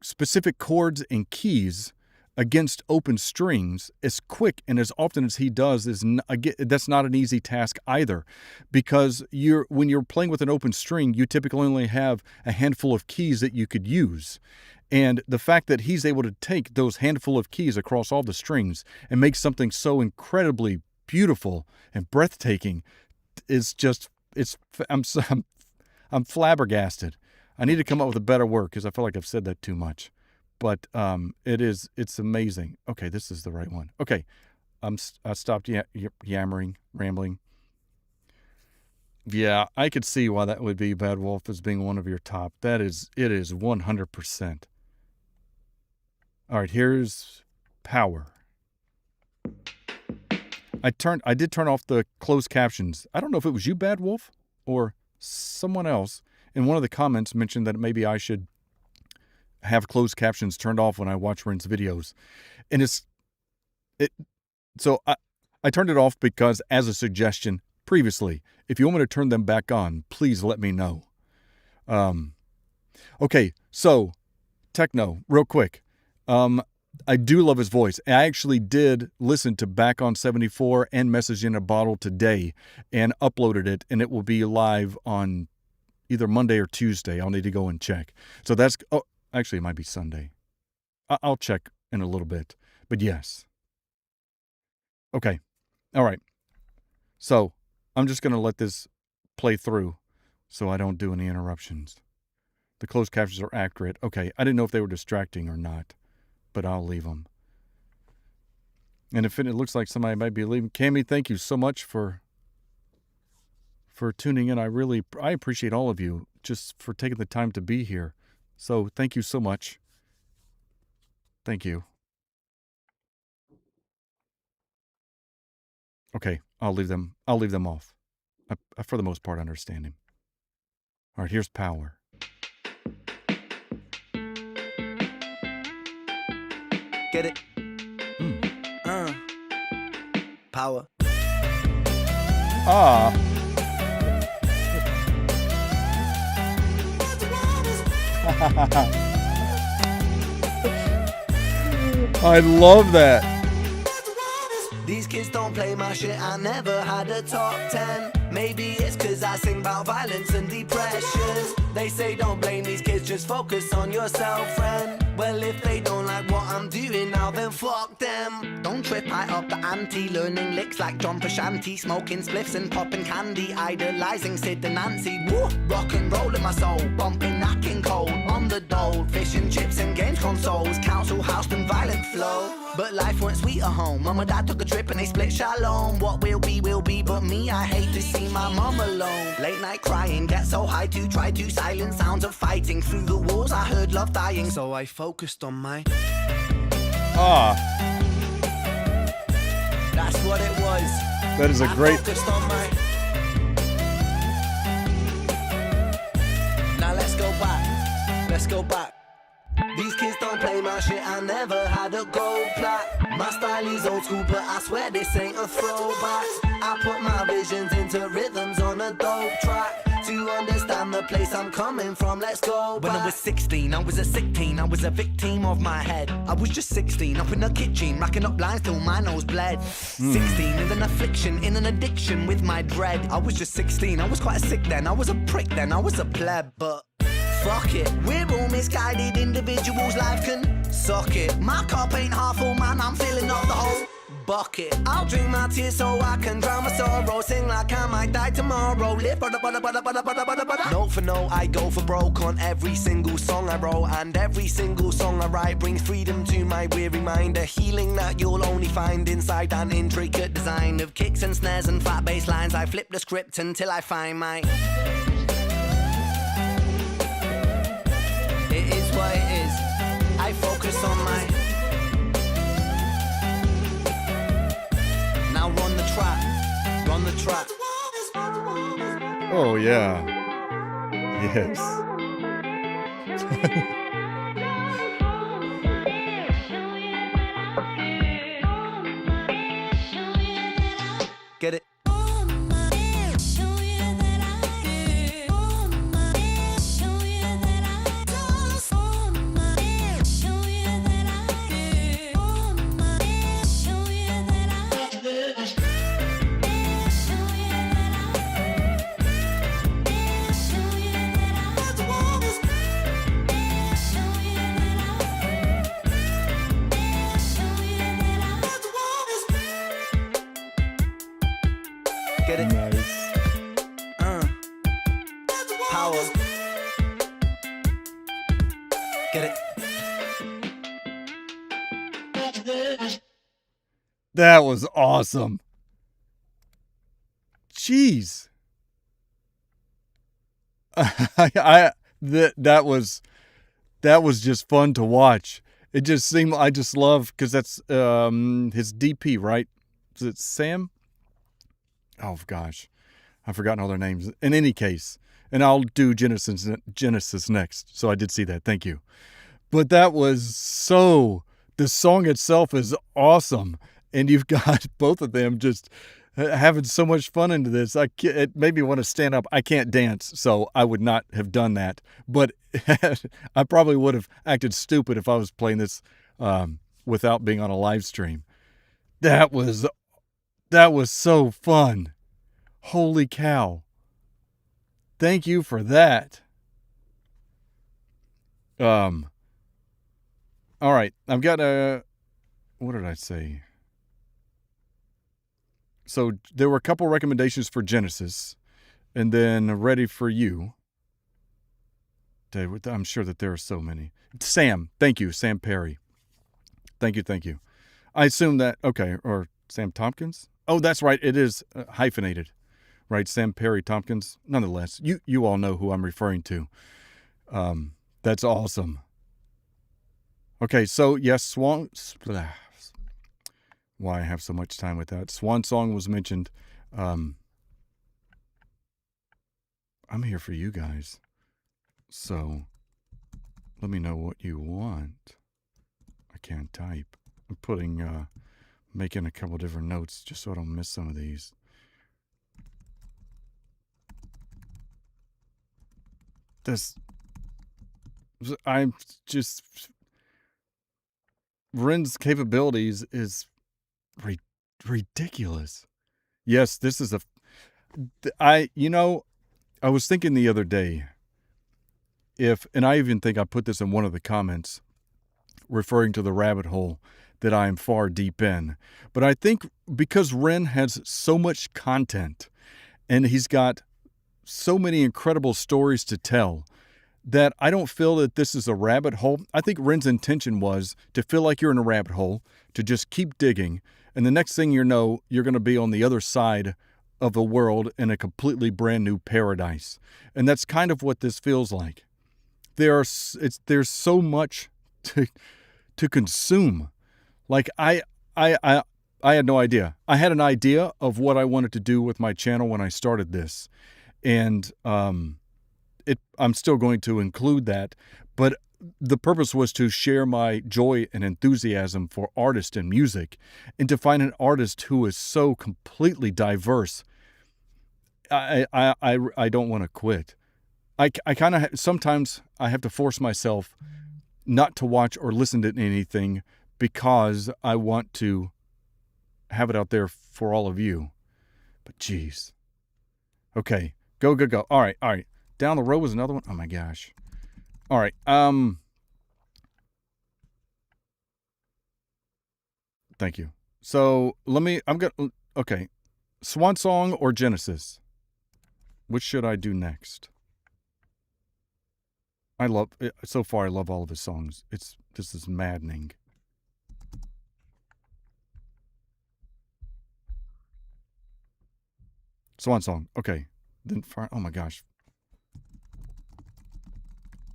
specific chords and keys against open strings as quick and as often as he does that's not an easy task either, because when you're playing with an open string, you typically only have a handful of keys that you could use. And the fact that he's able to take those handful of keys across all the strings and make something so incredibly beautiful and breathtaking is just, I'm flabbergasted. I need to come up with a better word because I feel like I've said that too much. But it's amazing. Okay, this is the right one. Okay, I stopped yammering, rambling. Yeah, I could see why that would be Bad Wolf as being one of your top. It is 100%. All right, here's Power. I did turn off the closed captions. I don't know if it was you, Bad Wolf, or someone else. In one of the comments mentioned that maybe I should have closed captions turned off when I watch Ren's videos. And so I turned it off because, as a suggestion previously, if you want me to turn them back on, please let me know. Okay, so techno, real quick. I do love his voice. I actually did listen to Back on 74 and Message in a Bottle today and uploaded it, and it will be live on either Monday or Tuesday. I'll need to go and check. So that's, actually it might be Sunday. I'll check in a little bit, but yes. Okay. All right. So I'm just going to let this play through so I don't do any interruptions. The closed captions are accurate. Okay. I didn't know if they were distracting or not, but I'll leave them. And if it looks like somebody might be leaving, Cammie, thank you so much for tuning in. I appreciate all of you just for taking the time to be here. So thank you so much. Thank you. Okay, I'll leave them off. I for the most part, understand him. All right, here's Power. Get it? Power. Ah. I love that. These kids don't play my shit, I never had a top 10. Maybe it's cause I sing about violence and depressions. They say don't blame these kids, just focus on yourself, friend. Well, if they don't like what I'm doing now, then fuck them. Don't trip, I up the ante, learning licks like John Frusciante, smoking spliffs and popping candy, idolizing Sid and Nancy. Woo! Rock and roll in my soul, bumping that King Cole on the dole, fish and chips and games consoles, council house and violent flow. But life weren't sweet at home. Mum and dad took a trip and they split shalom. What will be, but me, I hate to see my mum alone. Late night crying, get so high to try to silence sounds of fighting. Through the walls I heard love dying, so I focused on my... That's what it was. That is a great... Focused on my... Now let's go back. These kids don't play my shit, I never had a gold plaque. My style is old school, but I swear this ain't a throwback. I put my visions into rhythms on a dope track. To understand the place I'm coming from, let's go back. When I was 16, I was a sick teen, I was a victim of my head. I was just 16, up in the kitchen, racking up lines till my nose bled. 16, in an affliction, in an addiction with my dread. I was just 16, I was quite sick then, I was a prick then, I was a pleb, but... fuck it, we're all misguided individuals, life can suck it. My cup ain't half full, man, I'm filling up the whole bucket. I'll drink my tears so I can drown my sorrow. Sing like I might die tomorrow. Live note for note, I go for broke on every single song I wrote. And every single song I write brings freedom to my weary mind. A healing that you'll only find inside an intricate design of kicks and snares and fat bass lines. I flip the script until I find my... It is what it is. I focus on my... Now run the track. Oh, yeah. Yes. Get it? Get it? Nice. Power. Get it? That was awesome. Jeez. That was just fun to watch. It just seemed, I just love, because that's his DP, right? Is it Sam? Oh gosh, I've forgotten all their names. In any case, and I'll do Genesis next. So I did see that. Thank you. But that was so. The song itself is awesome, and you've got both of them just having so much fun into this. It made me want to stand up. I can't dance, so I would not have done that. But I probably would have acted stupid if I was playing this without being on a live stream. That was so fun. Holy cow. Thank you for that. All right. I've got what did I say? So there were a couple recommendations for Genesis, and then Ready for You. I'm sure that there are so many. Sam, thank you, Sam Perry. Thank you. I assume that, okay, or Sam Tompkins? Oh, that's right, it is hyphenated, right? Sam Perry Tompkins. Nonetheless, you all know who I'm referring to. That's awesome. Okay, so yes, Swan. Why I have so much time with that. Swan Song was mentioned. I'm here for you guys. So let me know what you want. I can't type. I'm putting, making a couple different notes just so I don't miss some of these. I'm just, Ren's capabilities is ridiculous. Yes, this is I was thinking the other day, and I even think I put this in one of the comments, referring to the rabbit hole that I am far deep in. But I think because Ren has so much content and he's got so many incredible stories to tell, that I don't feel that this is a rabbit hole. I think Ren's intention was to feel like you're in a rabbit hole, to just keep digging, and the next thing you know, you're going to be on the other side of the world in a completely brand new paradise. And that's kind of what this feels like. There's so much to consume. Like I had no idea. I had an idea of what I wanted to do with my channel when I started this, and I'm still going to include that, but the purpose was to share my joy and enthusiasm for artists and music, and to find an artist who is so completely diverse. I don't want to quit. I kind of sometimes I have to force myself not to watch or listen to anything because I want to have it out there for all of you. But geez. Okay, go. All right. Down the road was another one. Oh my gosh. All right. Thank you. So okay. Swan Song or Genesis? Which should I do next? So far I love all of his songs. This is maddening. Swan Song. Okay. Then oh my gosh.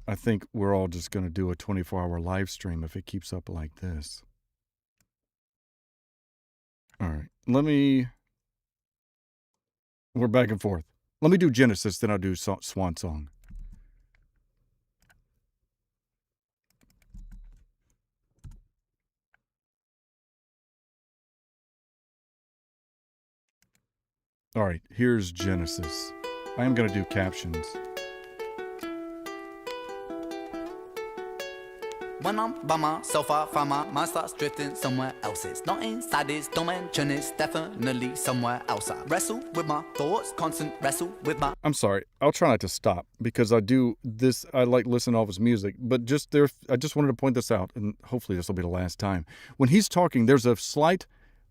I think we're all just going to do a 24-hour live stream if it keeps up like this. All right. We're back and forth. Let me do Genesis, then I'll do Swan Song. All right, here's Genesis. I am going to do captions. When I'm by myself, I find my mind starts drifting somewhere else. It's not inside this dimension, it's definitely somewhere else. I wrestle with my thoughts, constant wrestle with my... I'm sorry, I'll try not to stop, because I do this, I like listening to all of his music, but I just wanted to point this out, and hopefully this will be the last time. When he's talking, there's a slight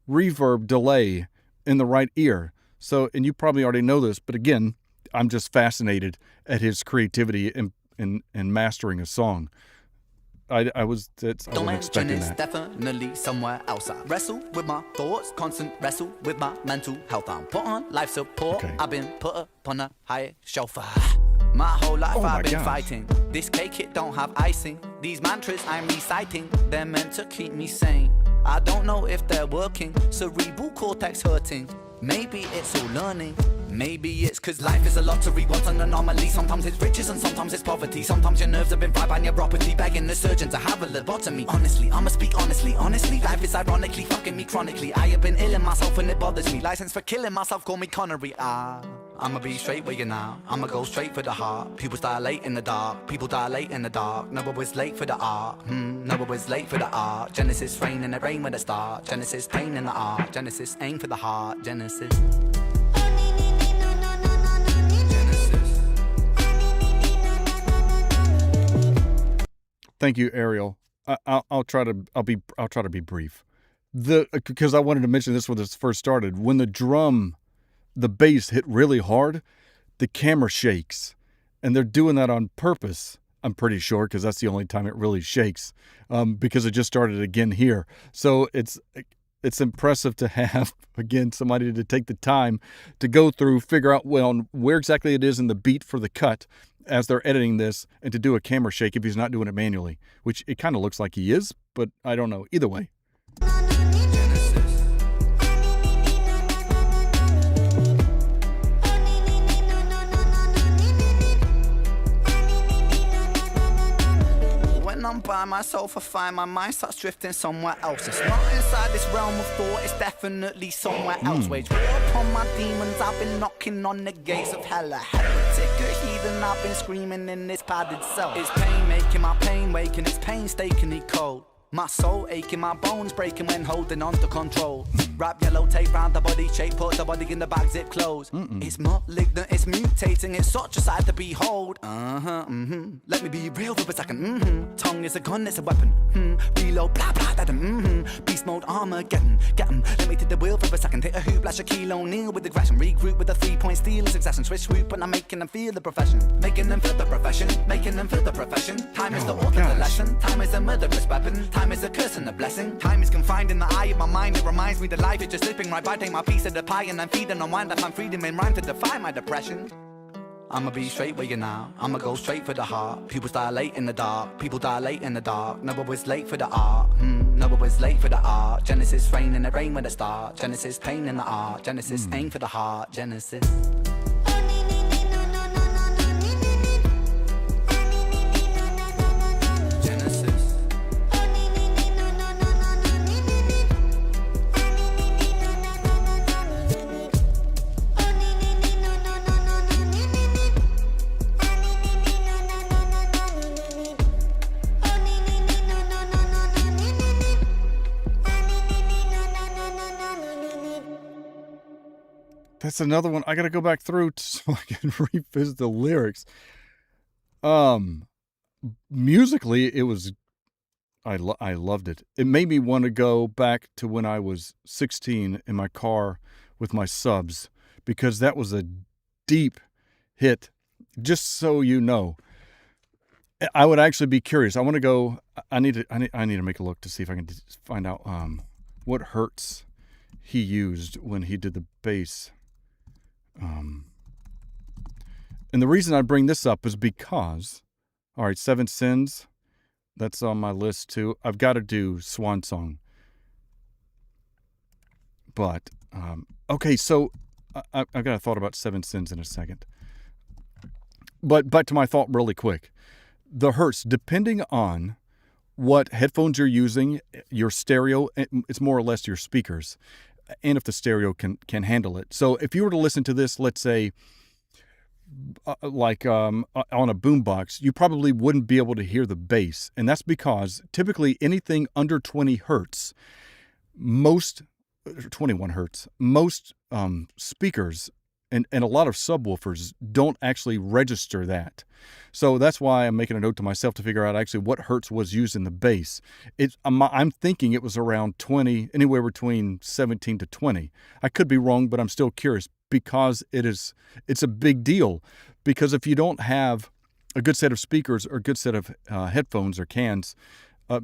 reverb delay in the right ear. So, and you probably already know this, but again, I'm just fascinated at his creativity in mastering a song. I wasn't expecting that. Definitely somewhere else. I wrestle with my thoughts, constant wrestle with my mental health. I'm put on life support. Okay. I've been put upon a higher shelf. My whole life I've been fighting. This cake, it don't have icing. These mantras I'm reciting, they're meant to keep me sane. I don't know if they're working. Cerebral cortex hurting. Maybe it's all learning. Maybe it's cause life is a lottery, what's an anomaly? Sometimes it's riches and sometimes it's poverty. Sometimes your nerves have been fried by neuropathy, begging the surgeon to have a lobotomy. Honestly, I'ma speak honestly, life is ironically fucking me chronically. I have been ill in myself and it bothers me. License for killing myself, call me Connery. I'ma be straight with you now. I'ma go straight for the heart. People dilate in the dark. People dilate in the dark. No, I was late for the art. No, I was late for the art. Genesis rain in the rain with a start. Genesis pain in the art. Genesis aim for the heart. Genesis. Thank you, Ariel. I'll try to be brief. Because I wanted to mention this when this first started. When the bass hit really hard, the camera shakes, and they're doing that on purpose. I'm pretty sure, because that's the only time it really shakes. Because it just started again here, so it's impressive to have again somebody to take the time to go through, figure out where exactly it is in the beat for the cut as they're editing this, and to do a camera shake if he's not doing it manually, which it kind of looks like he is, but I don't know. Either way. When I'm by myself, I find my mind starts drifting somewhere else. It's not inside this realm of thought, it's definitely somewhere else. Wage war upon my demons, I've been knocking on the gates of hell. A heretic, a heathen, I've been screaming in this padded cell. It's pain making my pain waking, it's painstakingly cold. My soul aching, my bones breaking when holding on to control. Wrap yellow tape round the body shape, put the body in the bag, zip closed. It's malignant, it's mutating, it's such a sight to behold. Let me be real for a second. Tongue is a gun, it's a weapon. Reload, blah blah, that beast mode, Armageddon. Get 'em, let me take the wheel for a second. Hit a hoop, like Shaquille O'Neal with aggression. Regroup with a 3-point steal in succession. Switch swoop, and I'm making them feel the profession. Making them feel the profession, making them feel the profession. Time is the author, the lesson. Time is a murderous weapon. Time is a curse and a blessing. Time is confined in the eye of my mind. It reminds me that life is just slipping right by. Take my piece of the pie and I'm feeding on wine. That I'm freedom in rhyme to defy my depression. I'ma be straight with you now. I'ma go straight for the heart. People dilate in the dark. People dilate in the dark. No, I was late for the art. No, I was late for the art. Genesis rain in the rain with a start. Genesis pain in the art. Genesis aim for the heart. Genesis. That's another one I got to go back through so I can revisit the lyrics. Musically, it was, I loved it. It made me want to go back to when I was 16 in my car with my subs, because that was a deep hit. Just so you know, I would actually be curious. I want to go. I need to make a look to see if I can find out what hertz he used when he did the bass. And the reason I bring this up is because, all right, Seven Sins, that's on my list too. I've got to do Swan Song. But, okay, so I've got a thought about Seven Sins in a second. But back to my thought really quick. The hertz, depending on what headphones you're using, your stereo, it's more or less your speakers, and if the stereo can handle it. So if you were to listen to this, let's say, on a boombox, you probably wouldn't be able to hear the bass. And that's because typically anything under 20 hertz, 21 hertz, most speakers and a lot of subwoofers don't actually register that. So that's why I'm making a note to myself to figure out actually what hertz was used in the bass. I'm thinking it was around 20, anywhere between 17 to 20. I could be wrong, but I'm still curious, because it's a big deal. Because if you don't have a good set of speakers or a good set of headphones or cans,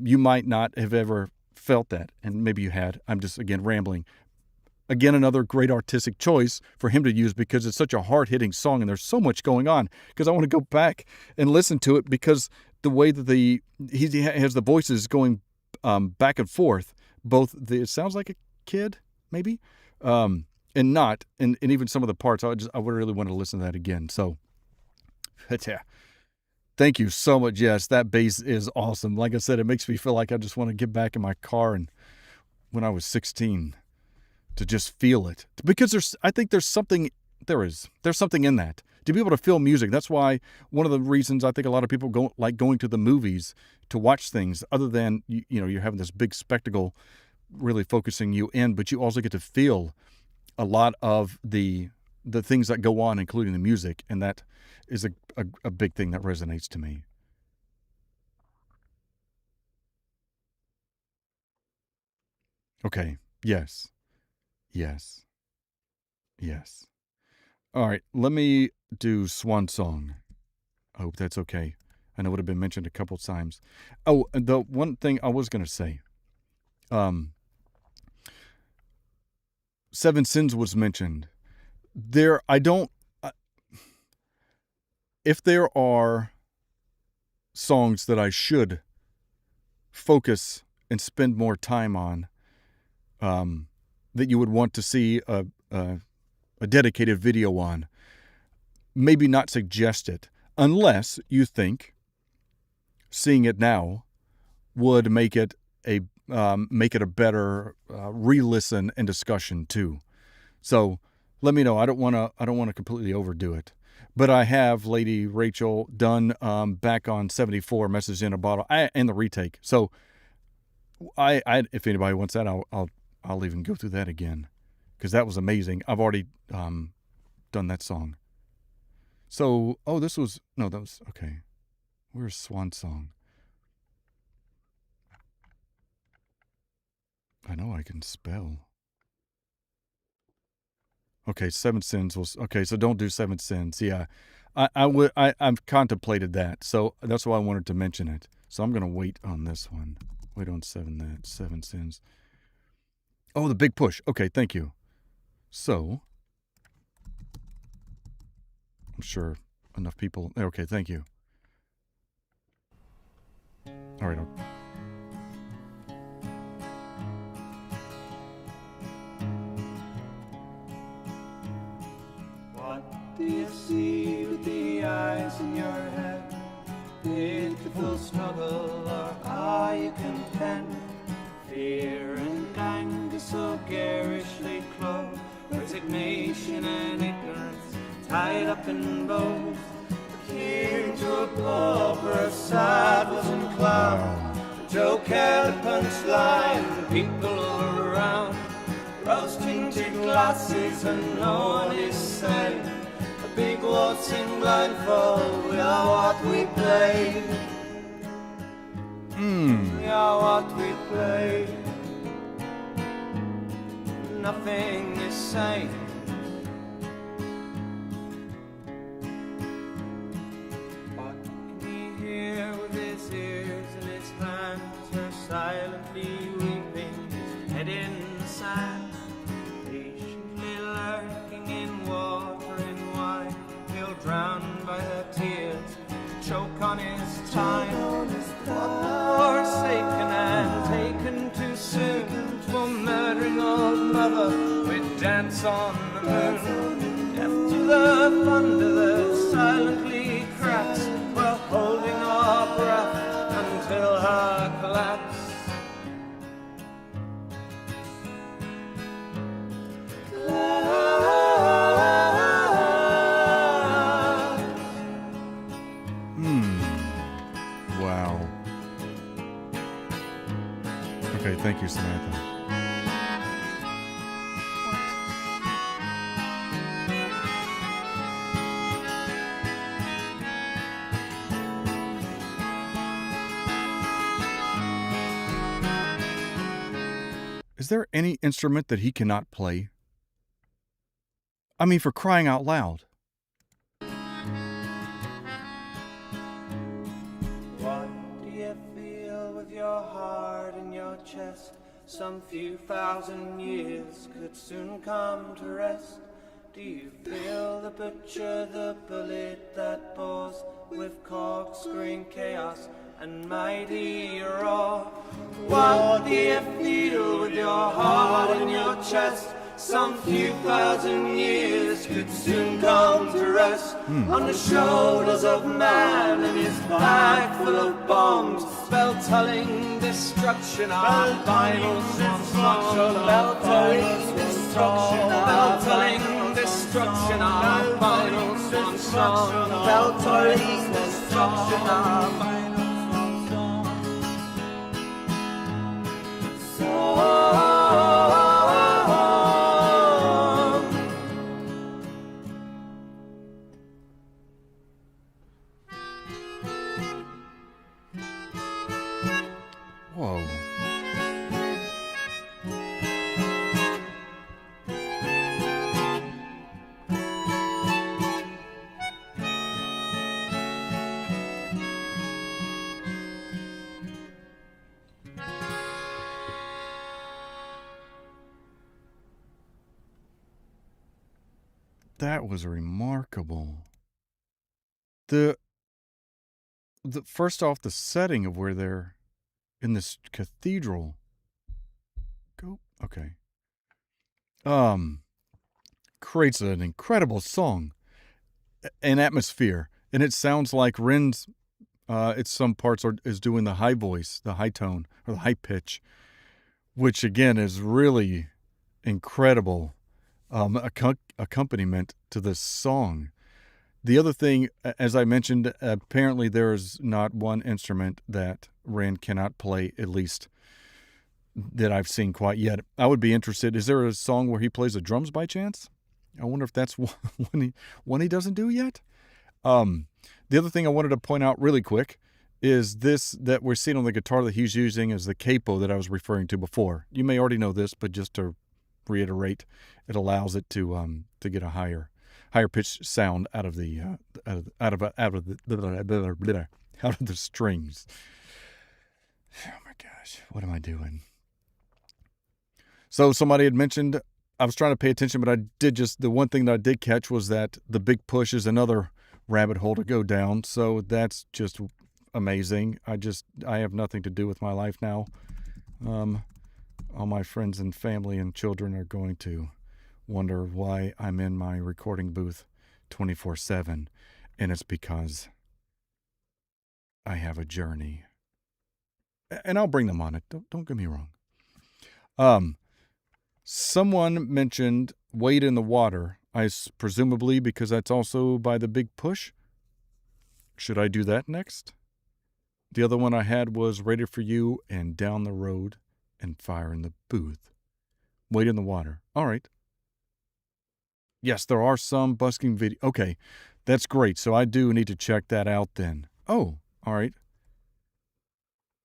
you might not have ever felt that. And maybe you had. I'm just, again, rambling. Again, another great artistic choice for him to use, because it's such a hard-hitting song and there's so much going on. Because I want to go back and listen to it, because the way that he has the voices going back and forth, it sounds like a kid, maybe, and not, and even some of the parts, I would really want to listen to that again. So, yeah. Thank you so much. Yes, that bass is awesome. Like I said, it makes me feel like I just want to get back in my car and when I was 16. To just feel it, because I think there's something There's something in that. To be able to feel music. That's why one of the reasons I think a lot of people like going to the movies to watch things, other than, you're having this big spectacle really focusing you in, but you also get to feel a lot of the things that go on, including the music. And that is a big thing that resonates to me. Okay. Yes. Yes. Yes. All right. Let me do Swan Song. I hope that's okay. I know it would have been mentioned a couple times. Oh, the one thing I was going to say, Seven Sins was mentioned. If there are songs that I should focus and spend more time on, that you would want to see a dedicated video on, maybe not suggest it, unless you think seeing it now would make it a better re-listen and discussion too. So let me know. I don't want to completely overdo it, but I have Lady Rachel done back on 74 Message in a Bottle and the retake. So I if anybody wants that, I'll even go through that again, because that was amazing. I've already done that song. So that was okay. Where's Swan Song? I know I can spell. Okay, Seven Sins was okay. So don't do Seven Sins. Yeah, I've contemplated that. So that's why I wanted to mention it. So I'm gonna wait on this one. Wait on Seven Sins. Oh, the Big Push. Okay, thank you. So I'm sure enough people. Okay, thank you. All right. What do you see with the eyes in your head? Pitiful struggle, or are you content? Fear and anger so garishly close, resignation and ignorance tied up in bows. King to a pauper, saddles and clown, a joke had a punchline, people all around, roasting to glasses and no one is saying, a big waltzing blindfold, we are what we play. We are what we play. Nothing is safe. What can he hear with his ears and his hands? Her silently weeping, his head in the sand, patiently lurking in water and wine, he'll drown by her tears, choke on his time. Forsaken and taken too soon, for murdering old mother, we dance on the moon. Deaf to the thunder that silently cracks, we're holding our breath until her collapse. Wow. Okay, thank you, Samantha. Is there any instrument that he cannot play? I mean, for crying out loud. What do you feel with your heart in your chest? Some few thousand years could soon come to rest. Do you feel the butcher, the bullet that bores with corkscrewing chaos and mighty roar? What do you feel with your heart in your chest? Some few thousand years could soon come to rest on the shoulders of man and his bag full of bombs, bell-tolling destruction, our final song, bell-tolling destruction, bell-tolling destruction. destruction, our final swan song. Felt our least destruction, our final swan song. Whoa. That was remarkable. The first off, the setting of where they're in this cathedral. Go. Okay. Creates an incredible song, an atmosphere, and it sounds like Ren's. It's some parts is doing the high voice, the high tone, or the high pitch, which again is really incredible accompaniment to this song. The other thing, as I mentioned, apparently there is not one instrument that Ren cannot play, at least that I've seen quite yet. I would be interested. Is there a song where he plays the drums by chance? I wonder if that's one he doesn't do yet. The other thing I wanted to point out really quick is this that we're seeing on the guitar that he's using is the capo that I was referring to before. You may already know this, but just to reiterate, it allows it to get a higher pitched sound out of the strings. Oh my gosh, what am I doing? So somebody had mentioned, I was trying to pay attention, but the one thing that I did catch was that the big push is another rabbit hole to go down. So that's just amazing. I have nothing to do with my life now. All my friends and family and children are going to wonder why I'm in my recording booth 24/7, and it's because I have a journey. And I'll bring them on it. Don't get me wrong. Someone mentioned Wade in the Water. Presumably because that's also by the Big Push. Should I do that next? The other one I had was Ready for You and Down the Road and Fire in the Booth. Wade in the Water. All right. Yes, there are some busking video. Okay, that's great. So I do need to check that out then. Oh, all right.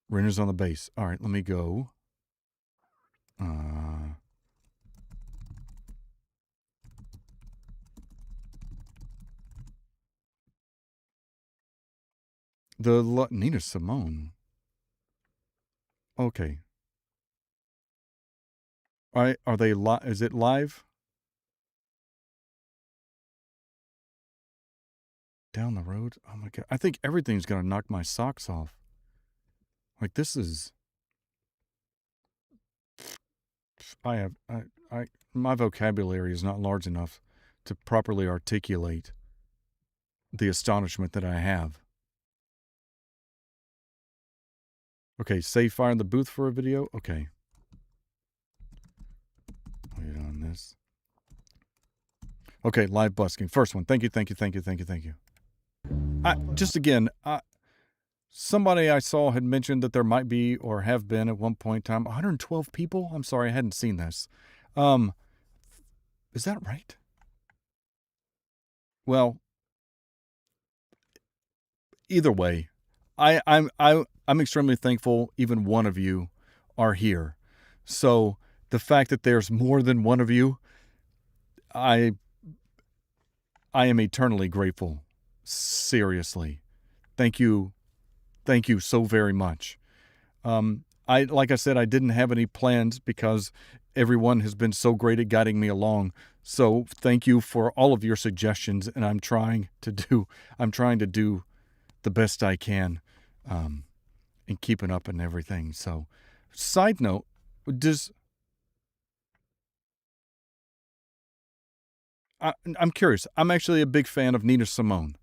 Renner's on the bass. All right, let me go. Nina Simone. Okay. All right, are they live? Is it live? Down the road? Oh my God. I think everything's going to knock my socks off. Like this is... my vocabulary is not large enough to properly articulate the astonishment that I have. Okay, save Fire in the Booth for a video? Okay. Wait on this. Okay, live busking. First one. Thank you. Just again, somebody I saw had mentioned that there might be or have been at one point in time 112 people. I'm sorry, I hadn't seen this. Is that right? Well, either way, I'm extremely thankful even one of you are here. So the fact that there's more than one of you, I am eternally grateful. Seriously. Thank you so very much. Like I said, I didn't have any plans because everyone has been so great at guiding me along. So thank you for all of your suggestions, and I'm trying to do the best I can in keeping up and everything. So, side note, I'm curious. I'm actually a big fan of Nina Simone.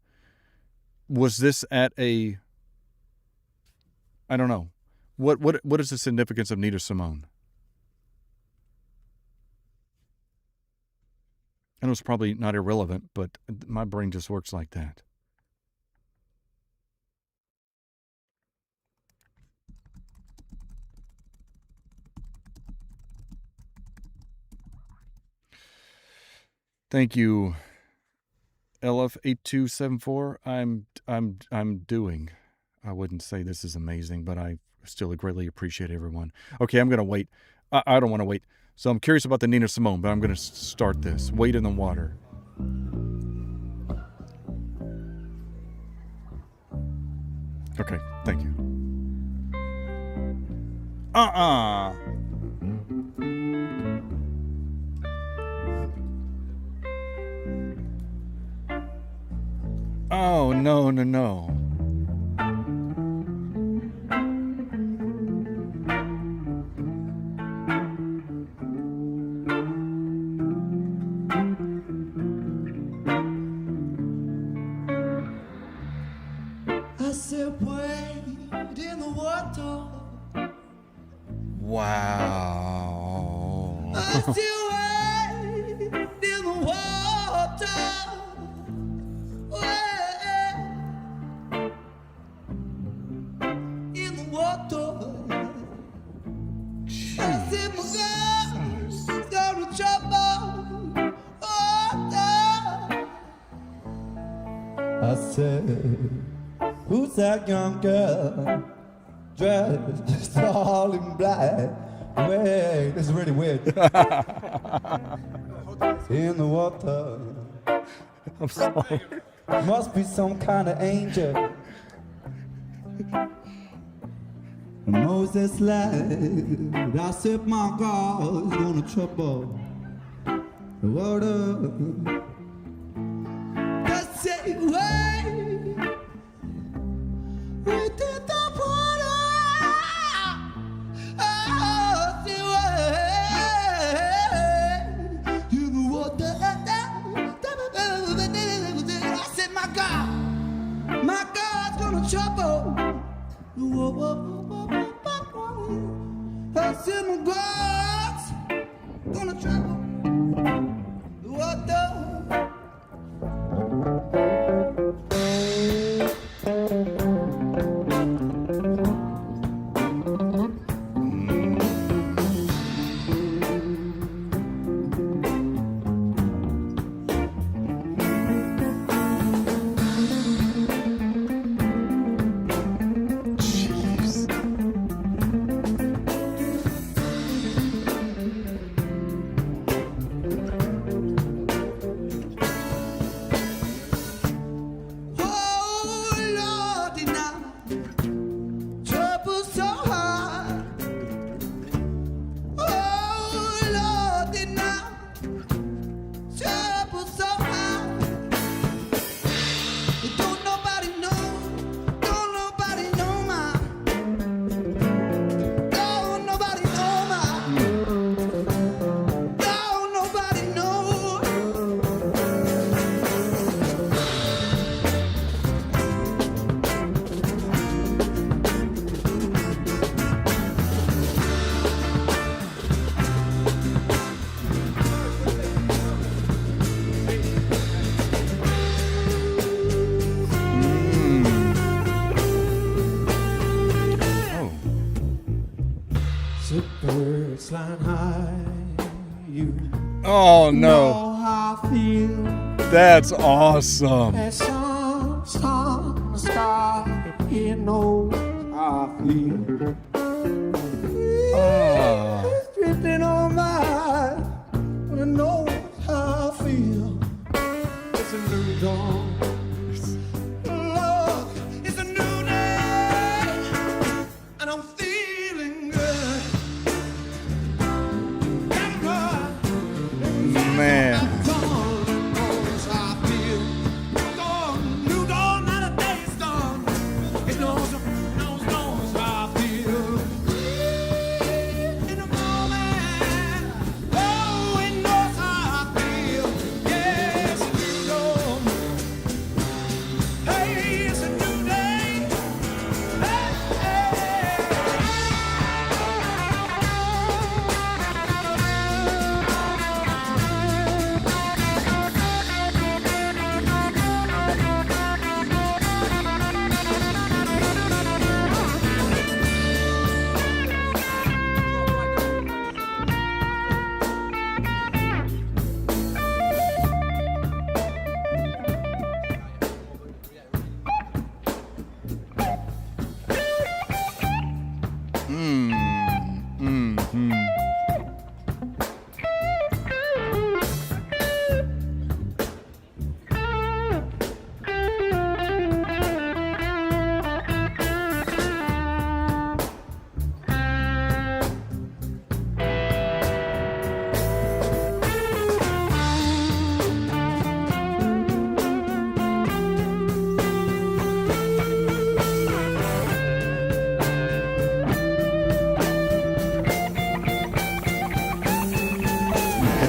Was this at a... I don't know. What is the significance of Nina Simone? I know it's probably not irrelevant, but my brain just works like that. Thank you, LF8274. I'm doing. I wouldn't say this is amazing, but I still greatly appreciate everyone. Okay, I'm gonna wait. I don't want to wait. So I'm curious about the Nina Simone, but I'm gonna start this. Wait in the Water. Okay, thank you. Oh, no, no, no. I said, wait in the water. Wow. I still wait in the water. Wait in the water. I said, my girl's gonna trouble. I said, who's that young girl dressed all in black? Wait, this is really weird. In the water. I'm sorry. Must be some kind of angel. Moses lied. I said my God is gonna trouble the water. Just say wait. Wait in the water. Oh, say wait in the water. I said my God's gonna trouble. I said my God's gonna trouble the water. Birds flying high, you Oh, no. know how I feel. That's awesome. That sun on the sky, it knows how I feel. It's drifting on by, but it knows how I feel. It's a new dawn. Look, it's a new day, and I'm feeling good. Man.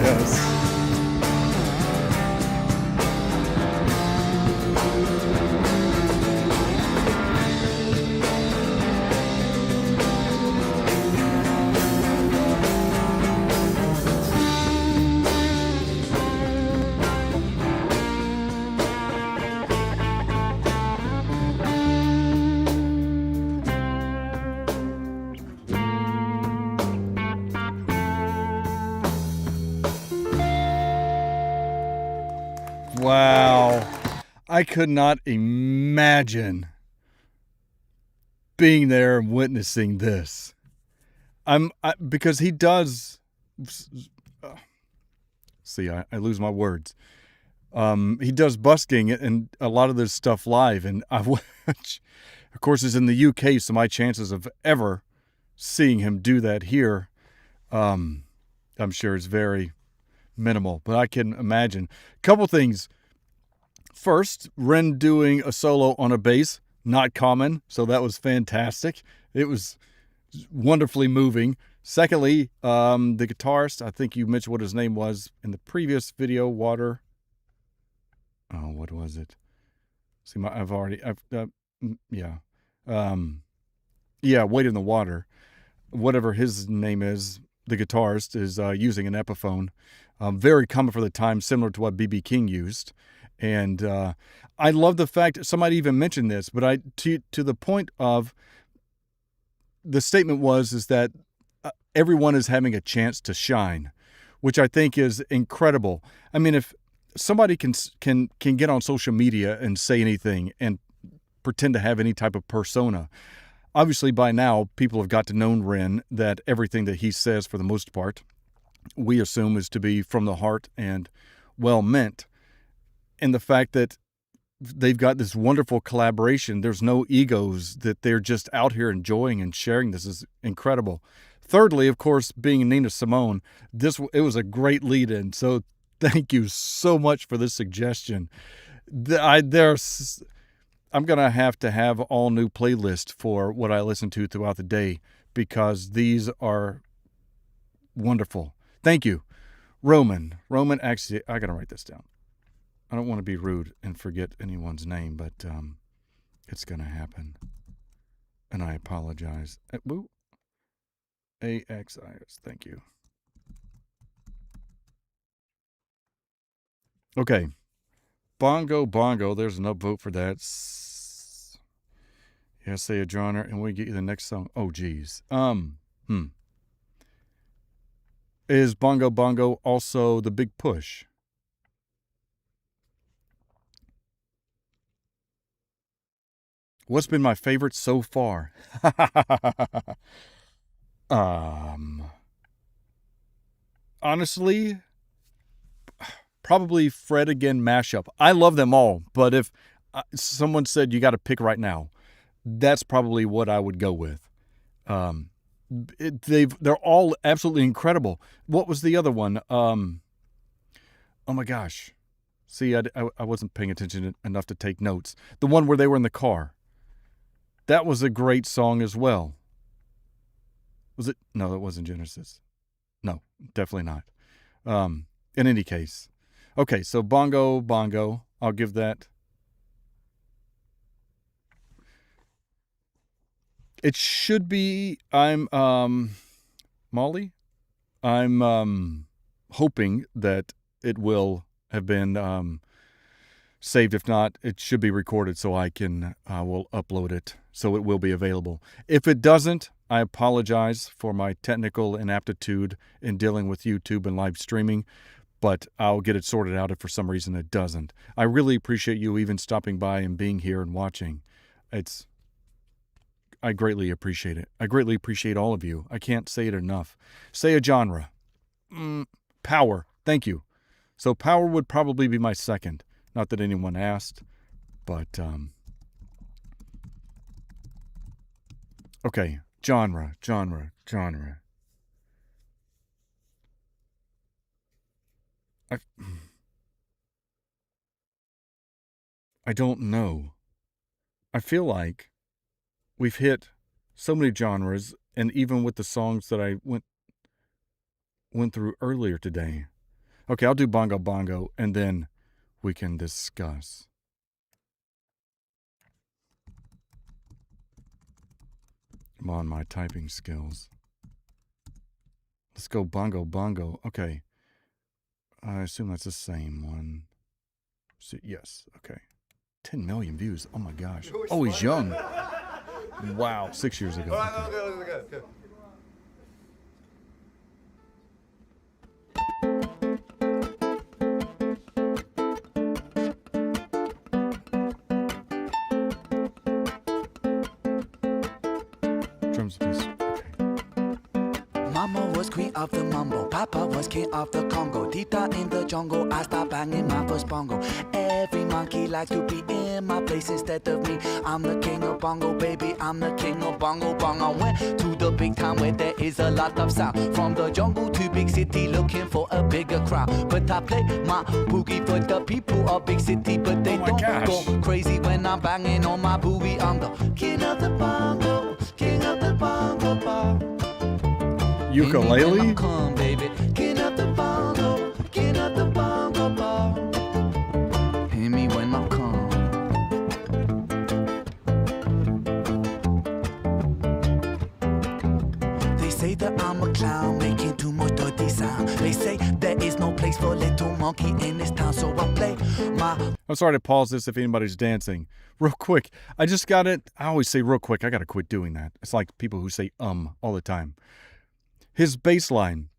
Yes. Wow. I could not imagine being there and witnessing this. Because he does. See, I lose my words. He does busking and a lot of this stuff live, and I watch. Of course, it's in the UK, so my chances of ever seeing him do that here, I'm sure is very minimal. But I can imagine. Couple things. First, Ren doing a solo on a bass, not common, so that was fantastic. It was wonderfully moving. Secondly, the guitarist, I think you mentioned what his name was in the previous video, Water. Oh, what was it? See, Wait in the Water. Whatever his name is, the guitarist is using an Epiphone. Very common for the time, similar to what B.B. King used. And I love the fact, somebody even mentioned this, but to the point of, the statement is that everyone is having a chance to shine, which I think is incredible. I mean, if somebody can get on social media and say anything and pretend to have any type of persona, obviously by now people have got to know Ren, that everything that he says, for the most part, we assume is to be from the heart and well meant. And the fact that they've got this wonderful collaboration, there's no egos, that they're just out here enjoying and sharing this is incredible. Thirdly, of course, being Nina Simone, it was a great lead-in. So thank you so much for this suggestion. I'm going to have all new playlist for what I listen to throughout the day, because these are wonderful. Thank you. Roman, actually, I got to write this down. I don't want to be rude and forget anyone's name, but it's going to happen. And I apologize. AXIS, thank you. Okay. Bongo, there's an upvote for that. Yeah, say a genre, and we get you the next song. Oh, geez. Is Bongo also the Big Push? What's been my favorite so far? Honestly, probably Fred Again mashup. I love them all, but if someone said you got to pick right now, that's probably what I would go with. They're all absolutely incredible. What was the other one? Oh my gosh. See, I wasn't paying attention enough to take notes. The one where they were in the car. That was a great song as well. Was it? No, it wasn't Genesis. No, definitely not. In any case. Okay, so Bongo. I'll give that. It should be, Molly, I'm hoping that it will have been saved. If not, it should be recorded so I will upload it, so it will be available. If it doesn't, I apologize for my technical inaptitude in dealing with YouTube and live streaming, but I'll get it sorted out if for some reason it doesn't. I really appreciate you even stopping by and being here and watching. It's I greatly appreciate it. I greatly appreciate all of you. I can't say it enough. Say a genre. Power. Thank you. So power would probably be my second. Not that anyone asked, but okay. Genre. I don't know. I feel like we've hit so many genres, and even with the songs that I went through earlier today. Okay, I'll do Bongo Bongo, and then we can discuss. I'm on my typing skills. Let's go Bongo Bongo. Okay. I assume that's the same one. So, yes, okay. 10 million views. Oh my gosh. Oh, he's young. Wow, 6 years ago. Okay. Drums, please. Mama was queen of the mambo, Papa was king of the Congo. Tita in the jungle, I start banging my first bongo. Every monkey likes to be in my place instead of me. I'm the king of bongo, baby, I'm the king of bongo bong. I went to the big town where there is a lot of sound. From the jungle to big city, looking for a bigger crowd. But I play my boogie for the people of big city, but they don't go crazy when I'm banging on my boogie. I'm the king of the bongo, king of the bongo bong. Ukulele? Come, baby. King of the bongo, king of the bongo bong. Hear me when I come. They say that I'm a clown, making too much dirty sound. They say there is no place for little monkey in this town, so I play my... I'm sorry to pause this if anybody's dancing. Real quick. I just got it. I always say real quick. I got to quit doing that. It's like people who say all the time. His bass line,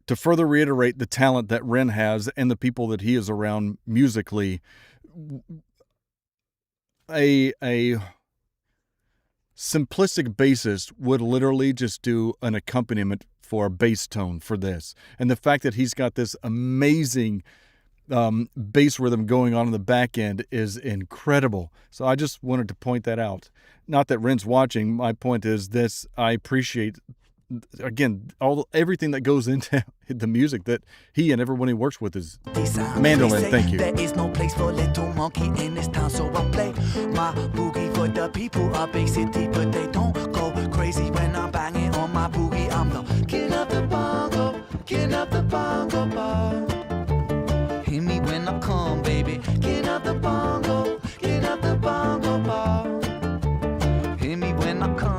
to further reiterate the talent that Ren has and the people that he is around musically, a simplistic bassist would literally just do an accompaniment for a bass tone for this. And the fact that he's got this amazing bass rhythm going on in the back end is incredible. So I just wanted to point that out. Not that Ren's watching. My point is this: I appreciate, again, everything that goes into the music that he and everyone he works with is mandolin. Thank you. There is no place for little monkey in this town, so I play my boogie for the people of big city, but they don't go crazy when I'm banging on my boogie. I'm the king of the bongo, king of the bongo bar. Hear me when I come, baby. King of the bongo, king of the bongo bar. Hear me when I come.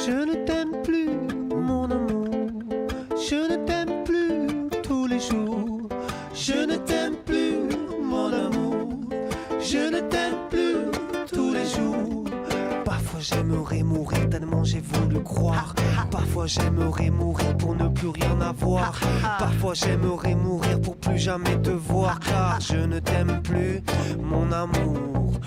Je ne t'aime plus, mon amour. Je ne t'aime plus tous les jours. Je ne t'aime plus, mon amour. Je ne t'aime plus tous les jours. Parfois j'aimerais mourir tellement j'ai voulu croire. Parfois j'aimerais mourir pour ne plus rien avoir. Parfois j'aimerais mourir pour plus jamais te voir. Car je ne t'aime plus, mon amour.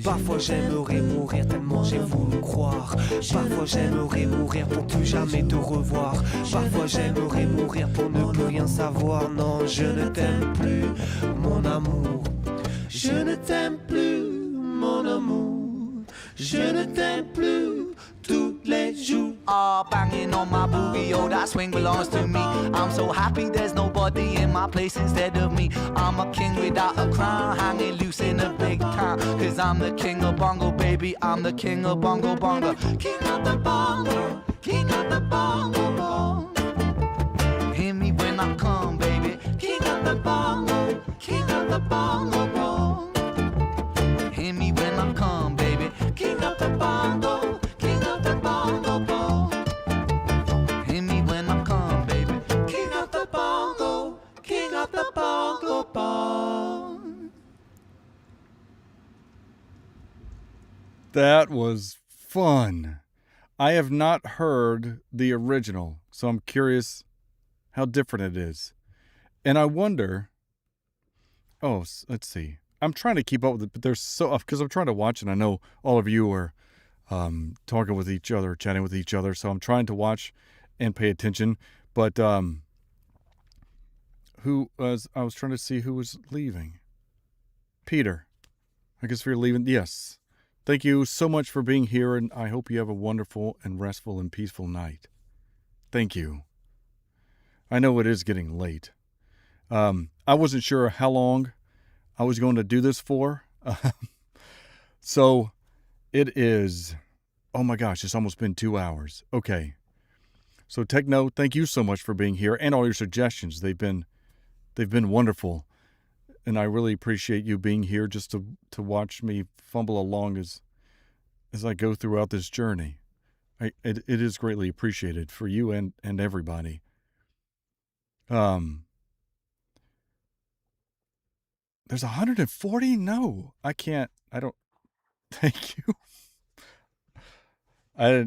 Parfois j'aimerais mourir tellement j'ai voulu croire. Parfois j'aimerais mourir pour plus jamais te revoir. Parfois j'aimerais mourir pour ne plus rien savoir. Non, je ne t'aime plus, mon amour. Je ne t'aime plus, mon amour. Je ne t'aime plus tous les jours. Oh, banging on my boogie, oh, that swing belongs to me. I'm so happy there's nobody in my place instead of me. I'm a king without a crown, hanging loose in a big town. Cause I'm the king of bongo, baby, I'm the king of bongo bongo. King of the bongo, king of the bongo bong. Hear me when I come, baby, king of the bongo, king of the bongo bong. Hear me when I come, baby, king of the bongo, king of the bongo bong. Hear me when I come, baby, king of the bongo, king of the bongo bong. That was fun. I have not heard the original, so I'm curious how different it is. And I wonder, let's see. I'm trying to keep up with it, but there's because I'm trying to watch, and I know all of you are talking with each other, chatting with each other, so I'm trying to watch and pay attention. But I was trying to see who was leaving. Peter, I guess you're leaving. Yes. Thank you so much for being here, and I hope you have a wonderful and restful and peaceful night. Thank you. I know it is getting late. I wasn't sure how long I was going to do this for. So it is, oh my gosh, it's almost been 2 hours. Okay. So Techno, thank you so much for being here and all your suggestions. They've been wonderful. And I really appreciate you being here just to watch me fumble along as I go throughout this journey. It is greatly appreciated for you and everybody. There's 140? No, I can't. I don't. Thank you.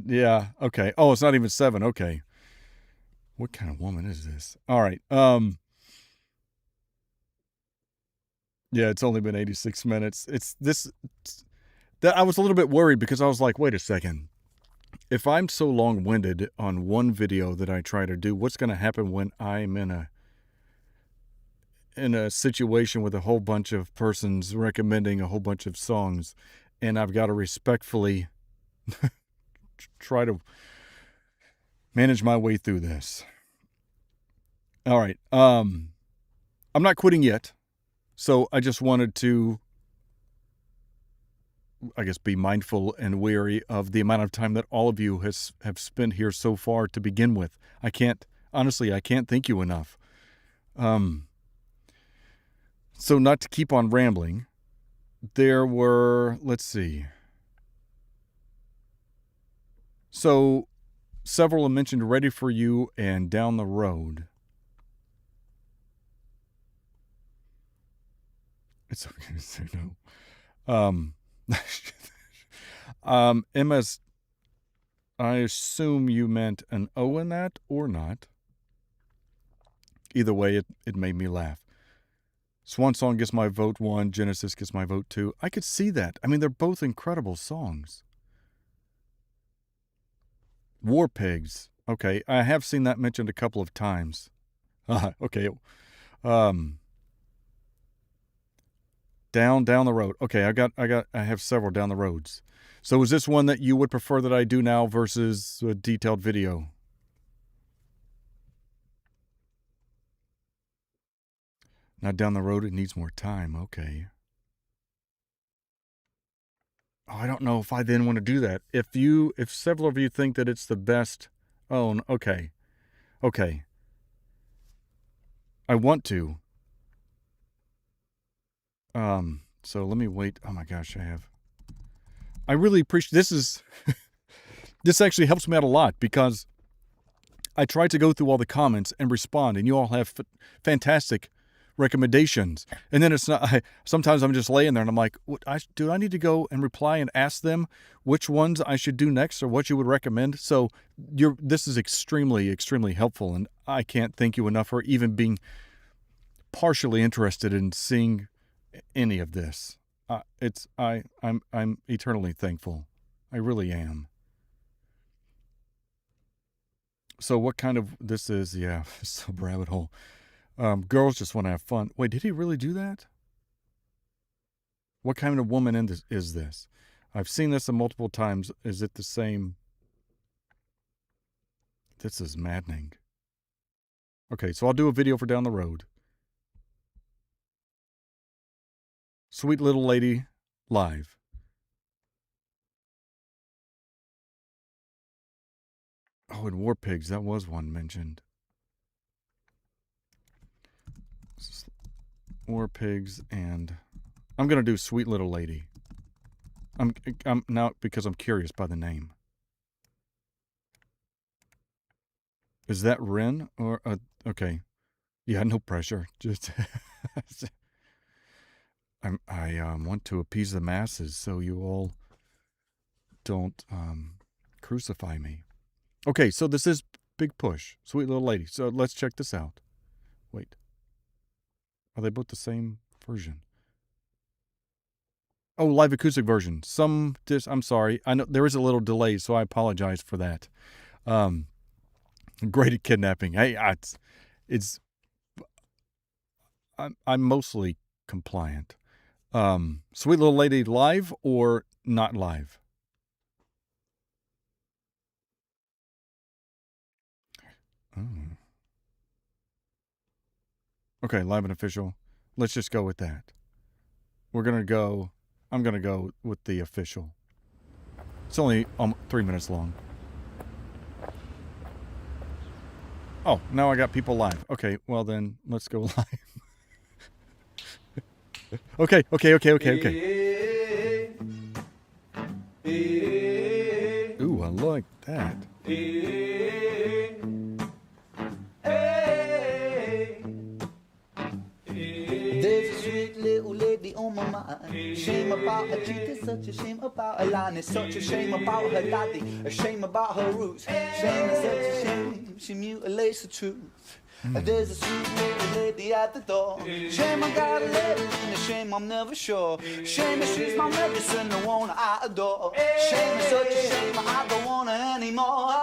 Yeah. Okay. Oh, it's not even 7. Okay. What kind of woman is this? All right. Yeah, it's only been 86 minutes. That I was a little bit worried because I was like, wait a second. If I'm so long-winded on one video that I try to do, what's going to happen when I'm in a situation with a whole bunch of persons recommending a whole bunch of songs, and I've got to respectfully try to manage my way through this. All right. I'm not quitting yet. So I just wanted to, I guess, be mindful and wary of the amount of time that all of you have spent here so far to begin with. I can't thank you enough. So not to keep on rambling, there were, let's see. So several have mentioned Ready for You and Down the Road. It's okay to say no. MS, I assume you meant an O in that or not. Either way, it made me laugh. Swan Song gets my vote 1. Genesis gets my vote 2. I could see that. I mean, they're both incredible songs. War Pigs. Okay, I have seen that mentioned a couple of times. Okay. Down the road. Okay, I have several down the roads. So is this one that you would prefer that I do now versus a detailed video? Not down the road, it needs more time. Okay. Oh, I don't know if I then want to do that. If several of you think that it's the best, okay. Okay. I want to. So let me wait. Oh my gosh, I really appreciate this. This actually helps me out a lot because I try to go through all the comments and respond, and you all have fantastic recommendations. And then it's not. Sometimes I'm just laying there and I'm like, do I need to go and reply and ask them which ones I should do next or what you would recommend? So this is extremely, extremely helpful, and I can't thank you enough for even being partially interested in seeing any of this. I'm eternally thankful. I really am. So what kind of this is? Yeah, sub rabbit hole. Girls just want to have fun. Wait, did he really do that? What kind of woman is this? I've seen this multiple times. Is it the same? This is maddening. Okay, so I'll do a video for down the road. Sweet Little Lady live. Oh, and War Pigs, that was one mentioned. War Pigs, and I'm gonna do Sweet Little Lady. I'm now because I'm curious by the name. Is that Ren or okay? Yeah, no pressure. Just I want to appease the masses, so you all don't crucify me. Okay, so this is Big Push, Sweet Little Lady. So let's check this out. Wait, are they both the same version? Oh, live acoustic version. I'm sorry. I know there is a little delay, so I apologize for that. Great at kidnapping. Hey, I'm mostly compliant. Sweet Little Lady live or not live? Oh. Okay, live and official. Let's just go with that. I'm going to go with the official. It's only 3 minutes long. Oh, now I got people live. Okay, well then, let's go live. Okay. Ooh, I like that. There's a sweet little lady on my mind. Shame about her teeth, it's such a shame about her line. It's such a shame about her daddy, a shame about her roots. Shame is such a shame, she mutilates the truth. There's a sweet little lady at the door. Shame I gotta let her in, a shame I'm never sure. Shame that she's my medicine, the one I adore. Shame is such a shame, I don't want her anymore.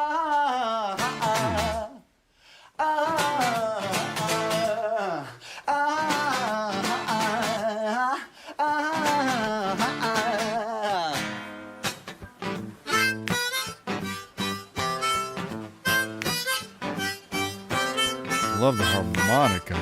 Love the harmonica.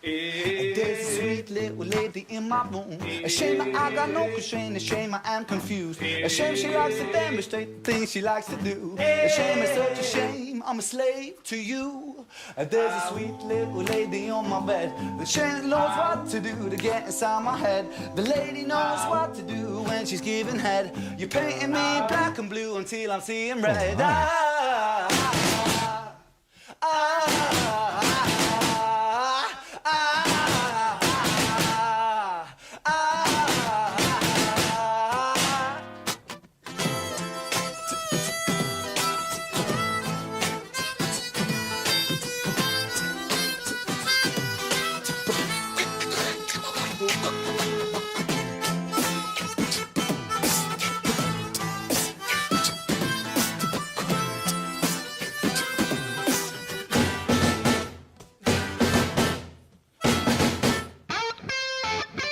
There's a sweet little lady in my room. A shame that I got no shame, a shame I am confused. A shame she likes to demonstrate the things she likes to do. A shame is such a shame, I'm a slave to you. There's a sweet little lady on my bed. The shame knows what to do to get inside my head. The lady knows what to do when she's giving head. You're painting me black and blue until I'm seeing red.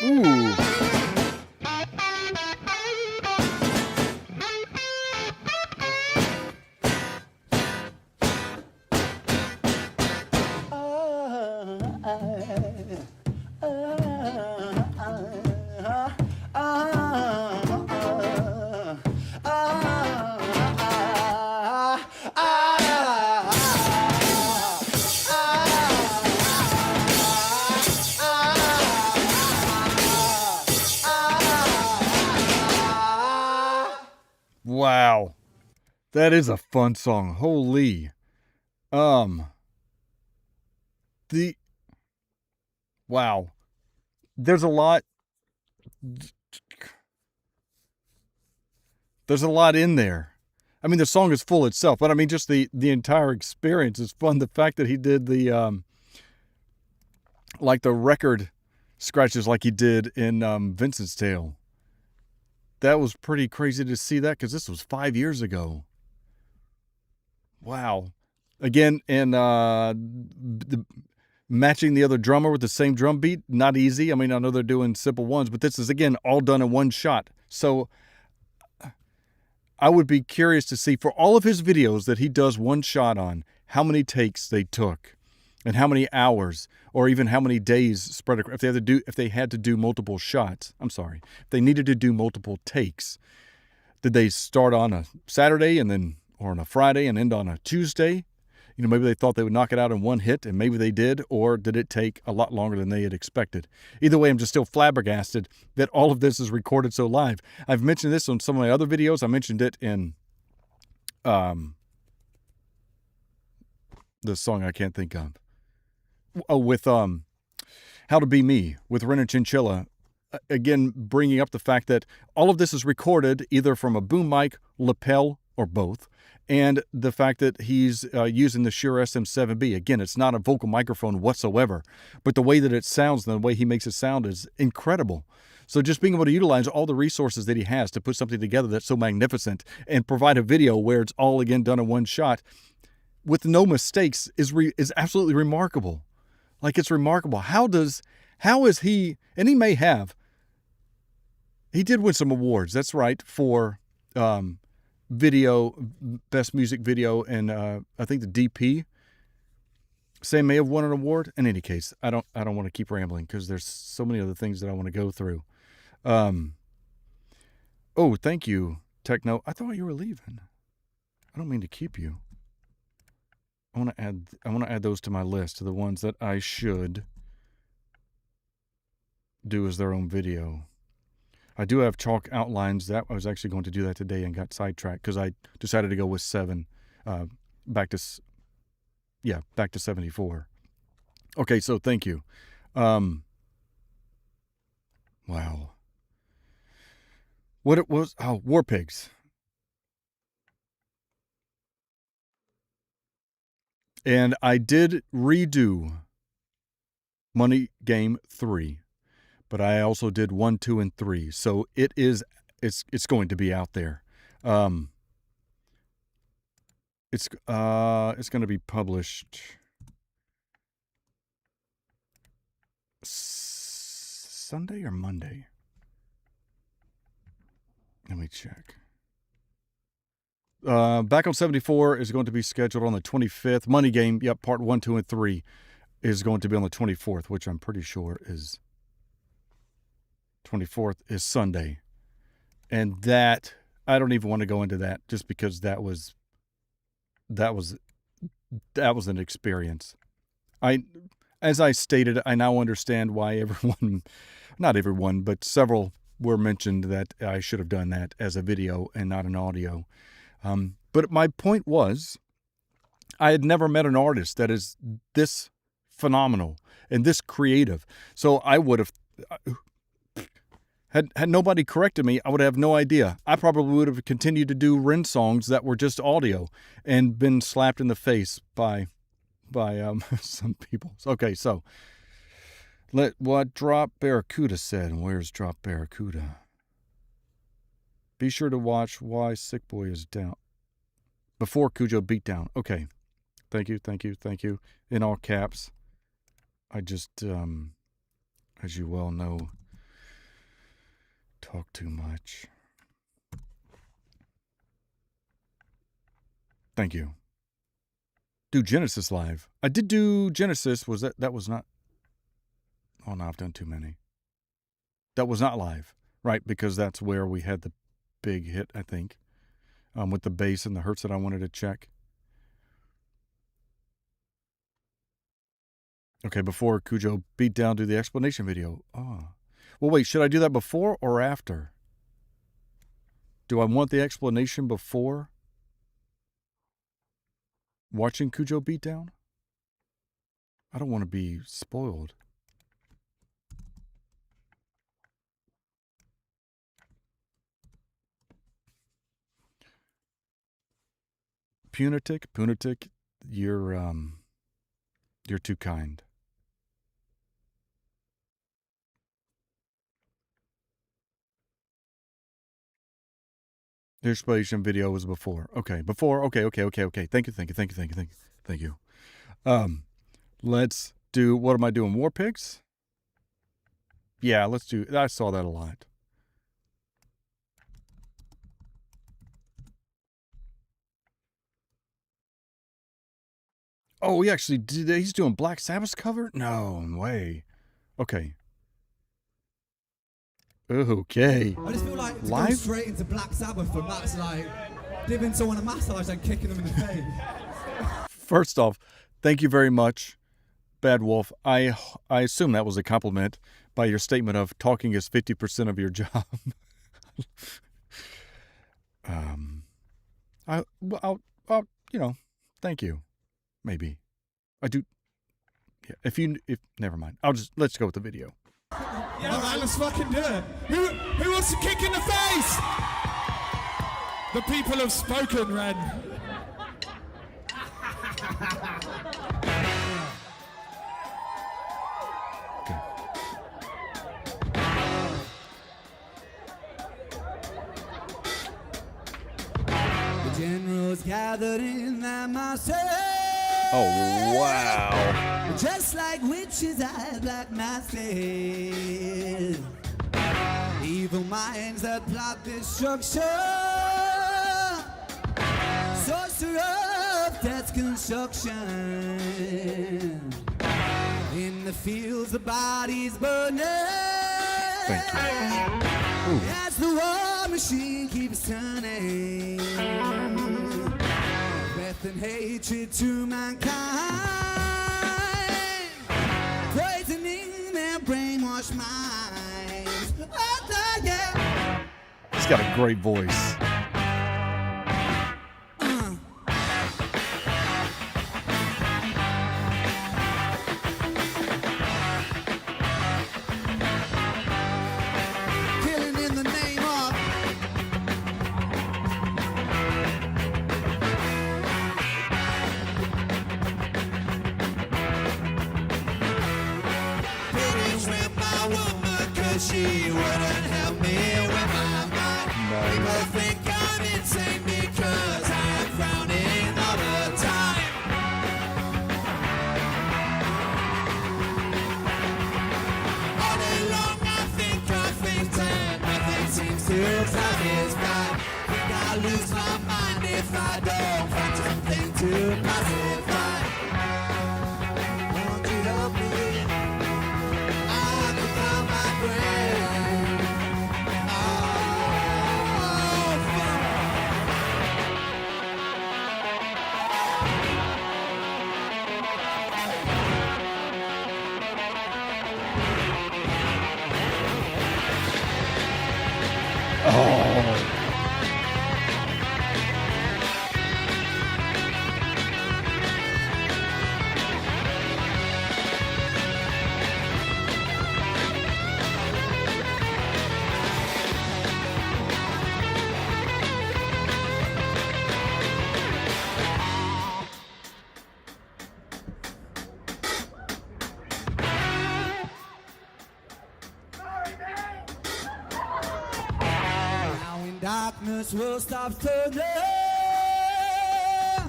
Ooh. Wow. That is a fun song. Holy. Wow. There's a lot in there. I mean, the song is full itself, but I mean, just the entire experience is fun. The fact that he did the like the record scratches like he did in Vincent's Tale. That was pretty crazy to see that because this was 5 years ago. Wow. Again, and matching the other drummer with the same drum beat, not easy. I mean, I know they're doing simple ones, but this is, again, all done in one shot. So I would be curious to see, for all of his videos that he does one shot on, how many takes they took and how many hours or even how many days spread across. If they had to do multiple shots, I'm sorry, if they needed to do multiple takes, Did they start on a Saturday and then, or on a Friday and end on a Tuesday? You know, maybe they thought they would knock it out in one hit, and maybe they did, or did it take a lot longer than they had expected? Either way, I'm just still flabbergasted that all of this is recorded so live. I've mentioned this on some of my other videos. I mentioned it in the song I can't think of. Oh, with How to Be Me, with Renner Chinchilla. Again, bringing up the fact that all of this is recorded either from a boom mic, lapel, or both. And the fact that he's using the Shure SM7B. Again, it's not a vocal microphone whatsoever, but the way that it sounds and the way he makes it sound is incredible. So just being able to utilize all the resources that he has to put something together that's so magnificent and provide a video where it's all, again, done in one shot with no mistakes is absolutely remarkable. Like, it's remarkable. How is he, and he may have, he did win some awards, that's right, for video, best music video, and I think the DP. Sam may have won an award. In any case, I don't want to keep rambling because there's so many other things that I want to go through. Oh, thank you, Techno. I thought you were leaving. I don't mean to keep you. I want to add those to my list, to the ones that I should do as their own video. I do have chalk outlines. That I was actually going to do that today and got sidetracked because I decided to go with 7, back to 74. Okay, so thank you. Wow. What it was? Oh, War Pigs. And I did redo Money Game 3. But I also did 1, 2, and 3. So it's going to be out there. It's going to be published Sunday or Monday. Let me check. Back on 74 is going to be scheduled on the 25th. Money Game, yep, part 1, 2, and 3 is going to be on the 24th, which I'm pretty sure is 24th is Sunday. And that, I don't even want to go into that just because that was an experience. As I stated, I now understand why not everyone, but several were mentioned that I should have done that as a video and not an audio. But my point was, I had never met an artist that is this phenomenal and this creative. So I would have, had nobody corrected me, I would have no idea. I probably would have continued to do Ren songs that were just audio and been slapped in the face by some people. Okay, so what Drop Barracuda said. And where's Drop Barracuda? Be sure to watch Why Sick Boy is Down. Before Cujo Beatdown. Okay. Thank you. In all caps. I just, as you well know, talk too much. Thank you. Do Genesis live. I did do Genesis. That was not... Oh, no, I've done too many. That was not live. Right, because that's where we had the big hit, I think. With the bass and the hertz that I wanted to check. Okay, before Cujo beat down, do the explanation video. Oh. Well, wait, should I do that before or after? Do I want the explanation before watching Cujo beat down? I don't want to be spoiled. Punitic, you're too kind. The explanation video was before. Okay, before. Okay. Thank you. Let's do, what am I doing? War Pigs? Yeah, let's do, I saw that a lot. Oh, he actually did, he's doing Black Sabbath's cover? No way. Okay. Okay. I just feel like to Live? go straight into Black Sabbath from that's like giving someone a massage and kicking them in the face. First off, thank you very much, Bad Wolf. I assume that was a compliment by your statement of talking is 50% of your job. I'll thank you. Maybe. I do. Yeah, if never mind. Let's go with the video. Yeah, man, let's fucking do it. Who wants to kick in the face? The people have spoken, Ren. Okay. The generals gathered in their masses. Oh, wow. Just like witches had black masses. Evil minds that plot destruction. Sorcerer of death's construction. In the fields the bodies burning. Thank you. As the war machine keeps turning. Death and hatred to mankind. Poisoning their brainwashed minds. Oh, yeah. He's got a great voice. Killing in the name of. Finished with my woman, 'cause she wouldn't help me with my mind. People think I'm insane because I'm frowning all the time. All day long I think and nothing seems to satisfy. Think I'll lose my mind if I don't find something to pacify. Won't you help me? I can find my brain. Oh, fuck. Now when darkness will stop turning,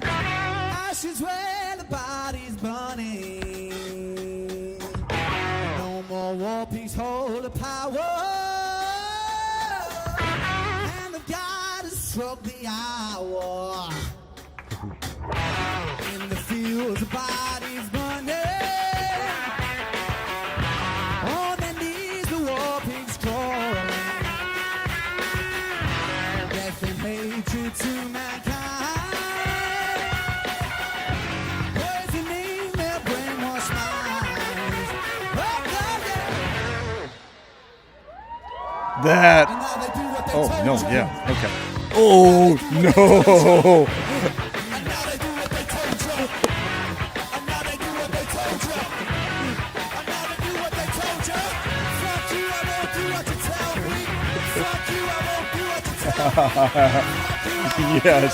ashes where the body's burning. No more war, peace, hold the power. And of God has struck the hour. In the fields, the body's burning. On their knees, the war pigs crawling. Death and hatred to mankind. Poisoning their brainwashed minds. Oh, God, yeah. That. And now they do what they Oh, told no, you. yeah. Okay. Oh, no. And now they do what they told you. And now they do what they told you. And now they do what they told you. Fuck you, I won't do what you tell me. Fuck you, I won't do what you tell me. Yes.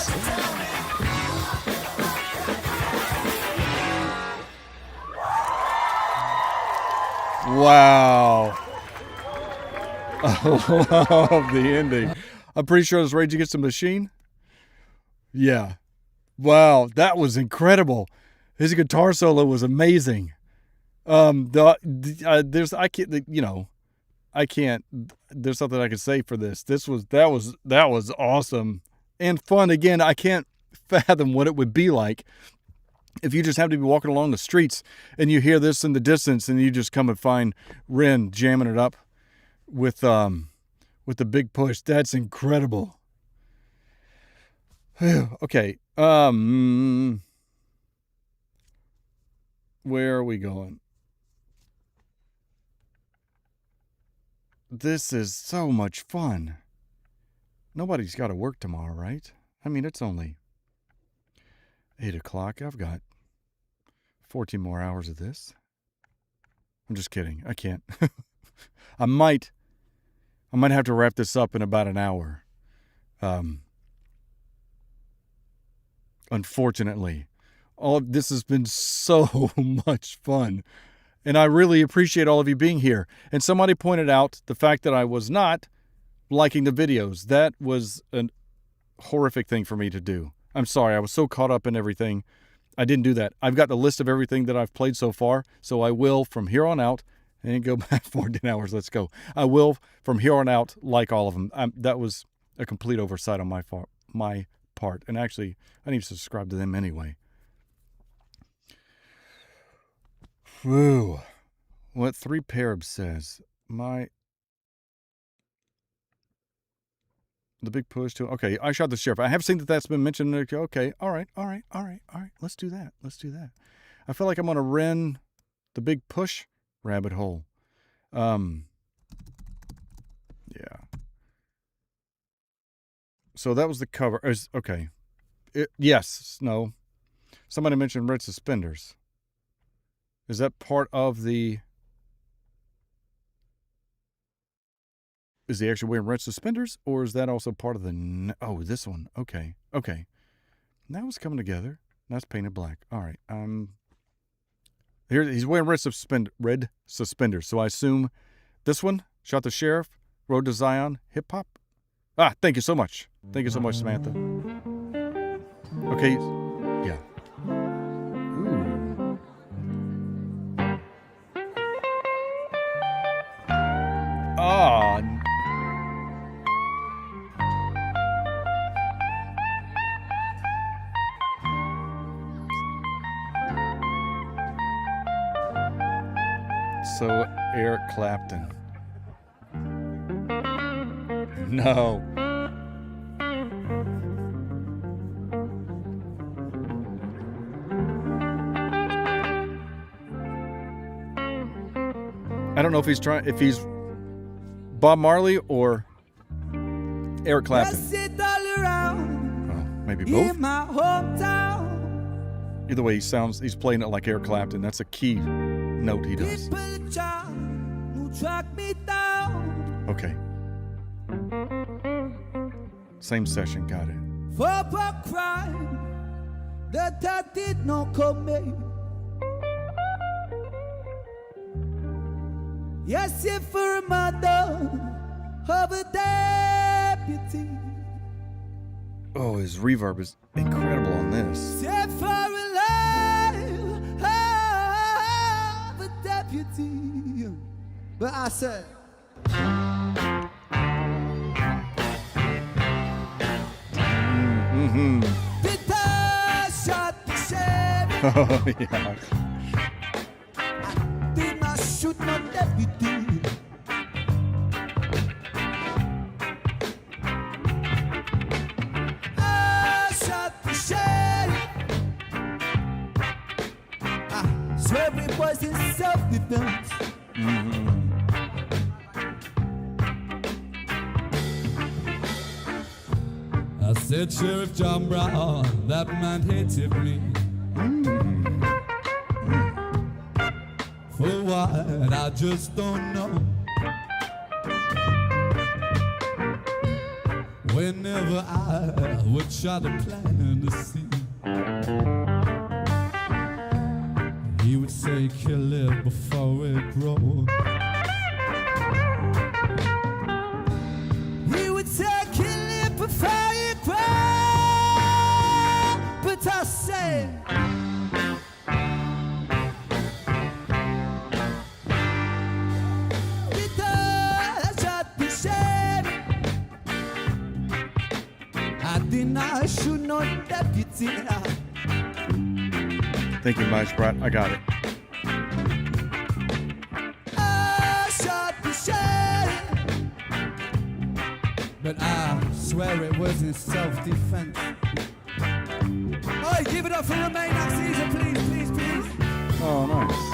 Wow. I love the ending. I'm pretty sure it's Rage Against the Machine. Yeah. Wow, that was incredible. His guitar solo was amazing. There's something I can say for this. That was awesome and fun. Again, I can't fathom what it would be like if you just happen to be walking along the streets and you hear this in the distance and you just come and find Ren jamming it up with with the big push. That's incredible. Okay. Where are we going? This is so much fun. Nobody's got to work tomorrow, right? I mean, it's only 8 o'clock. I've got 14 more hours of this. I'm just kidding. I can't. I might have to wrap this up in about an hour. Unfortunately, all of this has been so much fun. And I really appreciate all of you being here. And somebody pointed out the fact that I was not liking the videos. That was a horrific thing for me to do. I'm sorry. I was so caught up in everything. I didn't do that. I've got the list of everything that I've played so far. So I will, from here on out, and go back 14 hours. Let's go. I will, from here on out, like all of them. That was a complete oversight on my part. And actually, I need to subscribe to them anyway. Whew. What 3 Parab says. The big push to... Okay, I shot the sheriff. I have seen that that's been mentioned. Okay, all right. Let's do that. I feel like I'm on a Ren, the big push rabbit hole. Yeah. So that was the cover. Okay. Yes. No. Somebody mentioned red suspenders. Is that part of the... Is he actually wearing red suspenders? Or is that also part of the... Oh, this one. Okay. Now it's coming together. Now it's painted black. All right. Here, he's wearing red suspenders. So I assume this one, Shot the Sheriff, Road to Zion, Hip Hop. Thank you so much. Thank you so much, Samantha. Okay. Yeah. Ooh. So Eric Clapton. No. I don't know if he's Bob Marley or Eric Clapton. Oh, maybe both. Either way, he's playing it like Eric Clapton. That's a key note he does. Okay. Same session, got it. For a crime that I did not commit. Yes, if for a murder of a deputy. Oh, his reverb is incredible on this. Set for a life of a deputy. But I said, Peter shot the sheriff. Oh, yeah. Did not shoot no deputy. I shot the sheriff. Swear it was in self-defense. I said, Sheriff John Brown, that man hated me. For what, I just don't know. Whenever I would try to plant a seed, he would say, kill it before it grows. He would say, kill it before it grows. But I said, I should not deputy. Thank you, Mice Brat. I got it. I shot the sheriff. swear it was in self-defense. Hey, give it up for Remain next season, please, please, please. Oh, nice.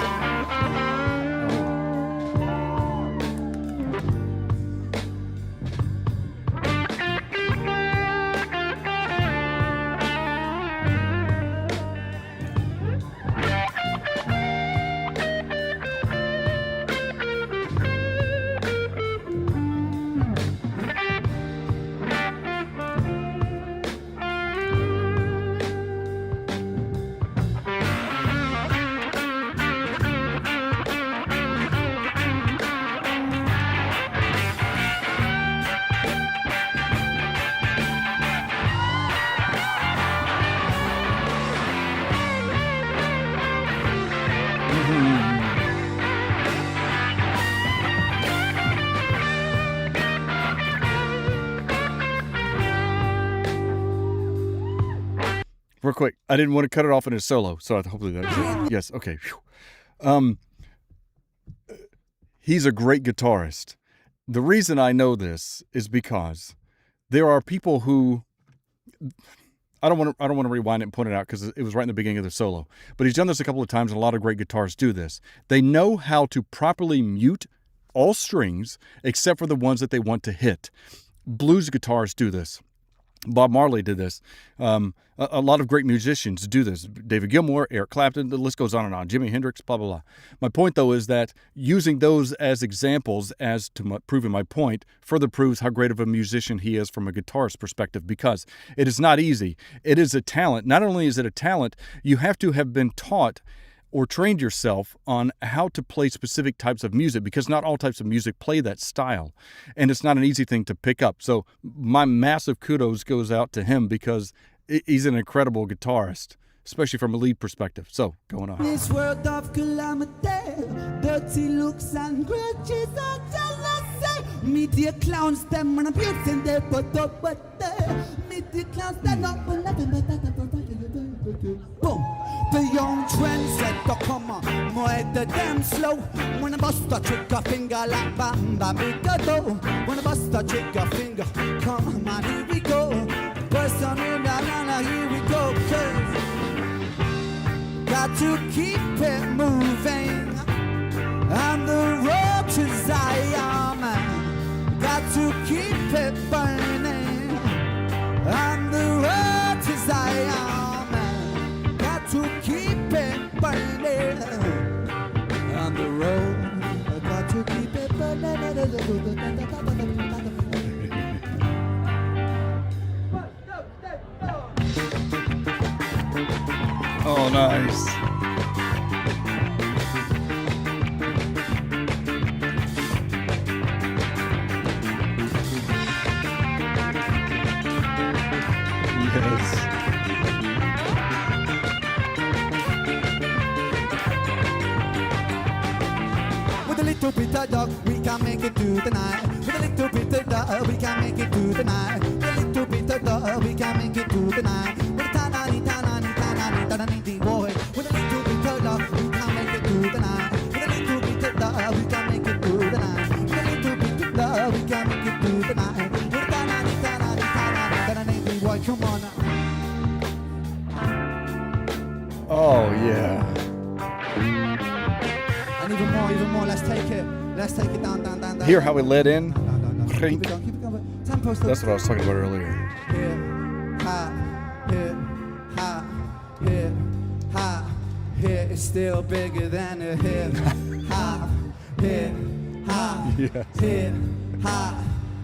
Real quick, I didn't want to cut it off in a solo, so hopefully that. Yes, okay. Whew. He's a great guitarist. The reason I know this is because there are people who I don't want to rewind it and point it out because it was right in the beginning of the solo. But he's done this a couple of times, and a lot of great guitarists do this. They know how to properly mute all strings except for the ones that they want to hit. Blues guitarists do this. Bob Marley did this. A lot of great musicians do this. David Gilmour, Eric Clapton, the list goes on and on. Jimi Hendrix, blah, blah, blah. My point, though, is that using those as examples as to proving my point further proves how great of a musician he is from a guitarist perspective, because it is not easy. It is a talent. Not only is it a talent, you have to have been taught or trained yourself on how to play specific types of music, because not all types of music play that style. And it's not an easy thing to pick up. So my massive kudos goes out to him, because he's an incredible guitarist, especially from a lead perspective. So, going on. This world of calamity, dirty looks and grudges and jealousy. Media clowns them and abusing their but media clowns them up and boom. The young trendsetter, come on, more the damn slow. When I bust a trigger finger like bam bam make a dough. When I bust a trigger finger, come on, here we go. Burst on in, here we go. Got to keep it moving on the road to Zion. Got to keep it burning on the road to Zion. To keep it burning on the road. I got to keep it burning. Oh, nice. Yes. Little bit of dog, we can make it through the night. With a little bit of dog, we can make it through the night. With a little bit of dog, we can make it through the night. With a tanani, boy. With a little bit of dog, we can make it through the night. With a little bit of dog, we can make it through the night. With a little bit of dog, we can make it through the night. With a tanani, boy, come on. Oh, yeah. Even more, let's take it down. Hear how we let in? Keep it going. Tempo still. That's what I was talking about earlier. Here, it's still bigger than a hip.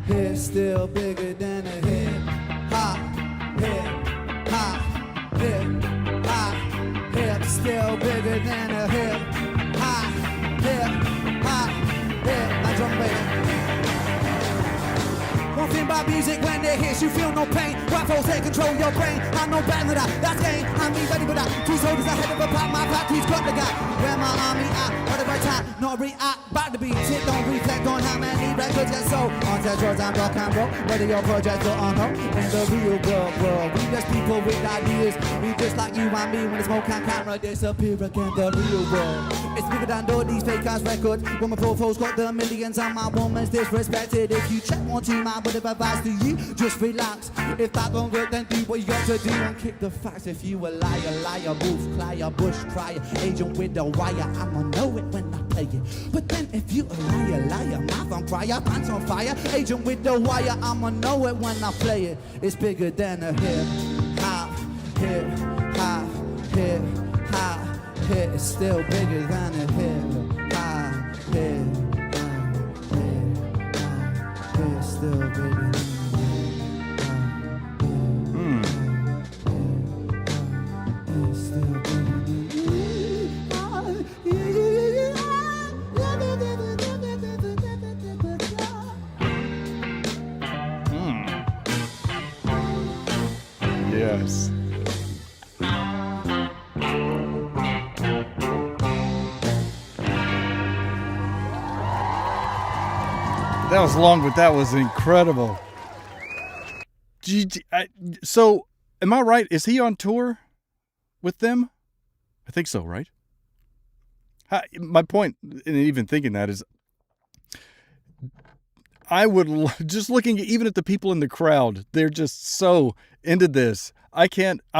Here, still bigger than a hip. Hip, still bigger than a hip. My drum baby. One thing about music, when it hits you feel no pain. White folks take control your brain. I know better than that, that's game. I'm me ready for that. Two soldiers ahead of a pack, my factory's got the guy. Where my army at, at the right time, not react. Back the beats, it don't reflect on how many records get sold. On test drugs and rock and roll, whether your project or no. In the real world, we just people with ideas. We just like you and me, when the smoke and camera disappear again. The real world, it's bigger than all these fake ass records. When my profile's got the millions and my woman's disrespected. If you check one too, man, whatever advice to you, just relax. If that don't work, then do what you got to do and kick the facts. If you a liar, wolf crier, bush crier, agent with the wire, I'ma know it when I play it. But then if you a liar, mouth on fire, pants on fire, agent with the wire, I'ma know it when I play it. It's bigger than a hip hop, hip hop, hip hop, hip. It's still bigger than a hip hop, hip hop, hip hop, hip. It's still bigger than a hip hop, it's still bigger Yes. That was long, but that was incredible. So, am I right? Is he on tour with them? I think so, right? My point in even thinking that is, I would just looking even at the people in the crowd, they're just so into this. I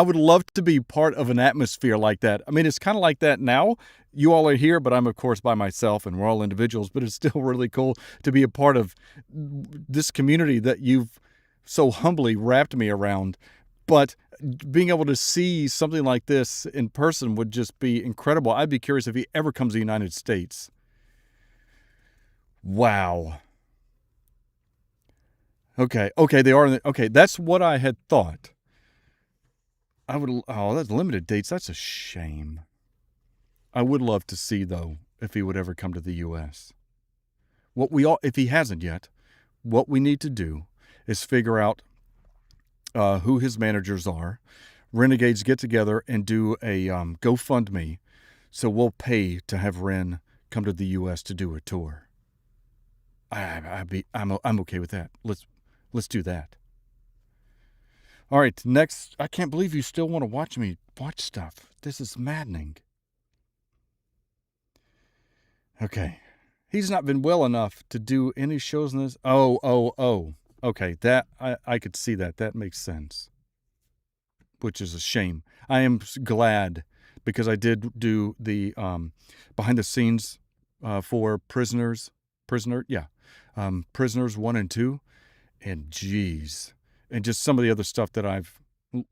would love to be part of an atmosphere like that. I mean, it's kind of like that now. You all are here, but I'm, of course, by myself, and we're all individuals, but it's still really cool to be a part of this community that you've so humbly wrapped me around. But being able to see something like this in person would just be incredible. I'd be curious if he ever comes to the United States. Wow. Okay, they are. Okay, that's what I had thought. That's limited dates. That's a shame. I would love to see, though, if he would ever come to the U.S. If he hasn't yet, what we need to do is figure out who his managers are. Renegades get together and do a GoFundMe, so we'll pay to have Ren come to the U.S. to do a tour. I'm okay with that. Let's do that. All right, next. I can't believe you still want to watch me watch stuff. This is maddening. Okay. He's not been well enough to do any shows in this. Oh. Okay, that I could see that. That makes sense. Which is a shame. I am glad because I did do the behind the scenes for Prisoners 1 and 2. And geez, and just some of the other stuff that I've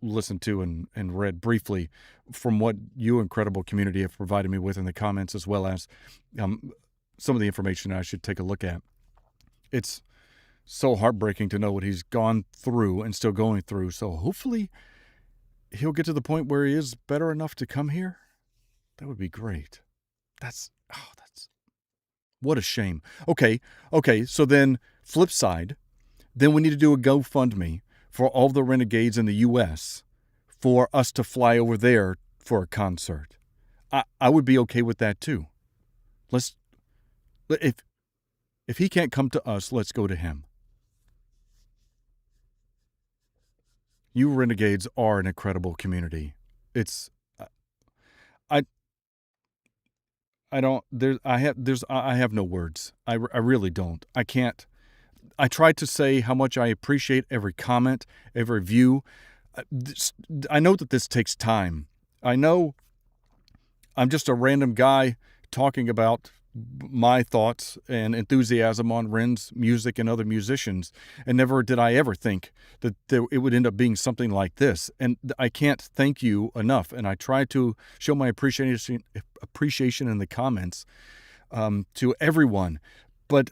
listened to and read briefly from what you incredible community have provided me with in the comments, as well as some of the information I should take a look at. It's so heartbreaking to know what he's gone through and still going through. So hopefully he'll get to the point where he is better enough to come here. That would be great. That's what a shame. Okay. So then flip side, then we need to do a GoFundMe for all the renegades in the U.S. for us to fly over there for a concert. I would be okay with that too. If he can't come to us, let's go to him. You renegades are an incredible community. I have no words. I really don't. I can't. I try to say how much I appreciate every comment, every view. I know that this takes time. I know I'm just a random guy talking about my thoughts and enthusiasm on Ren's music and other musicians, and never did I ever think that it would end up being something like this. And I can't thank you enough. And I try to show my appreciation in the comments to everyone. But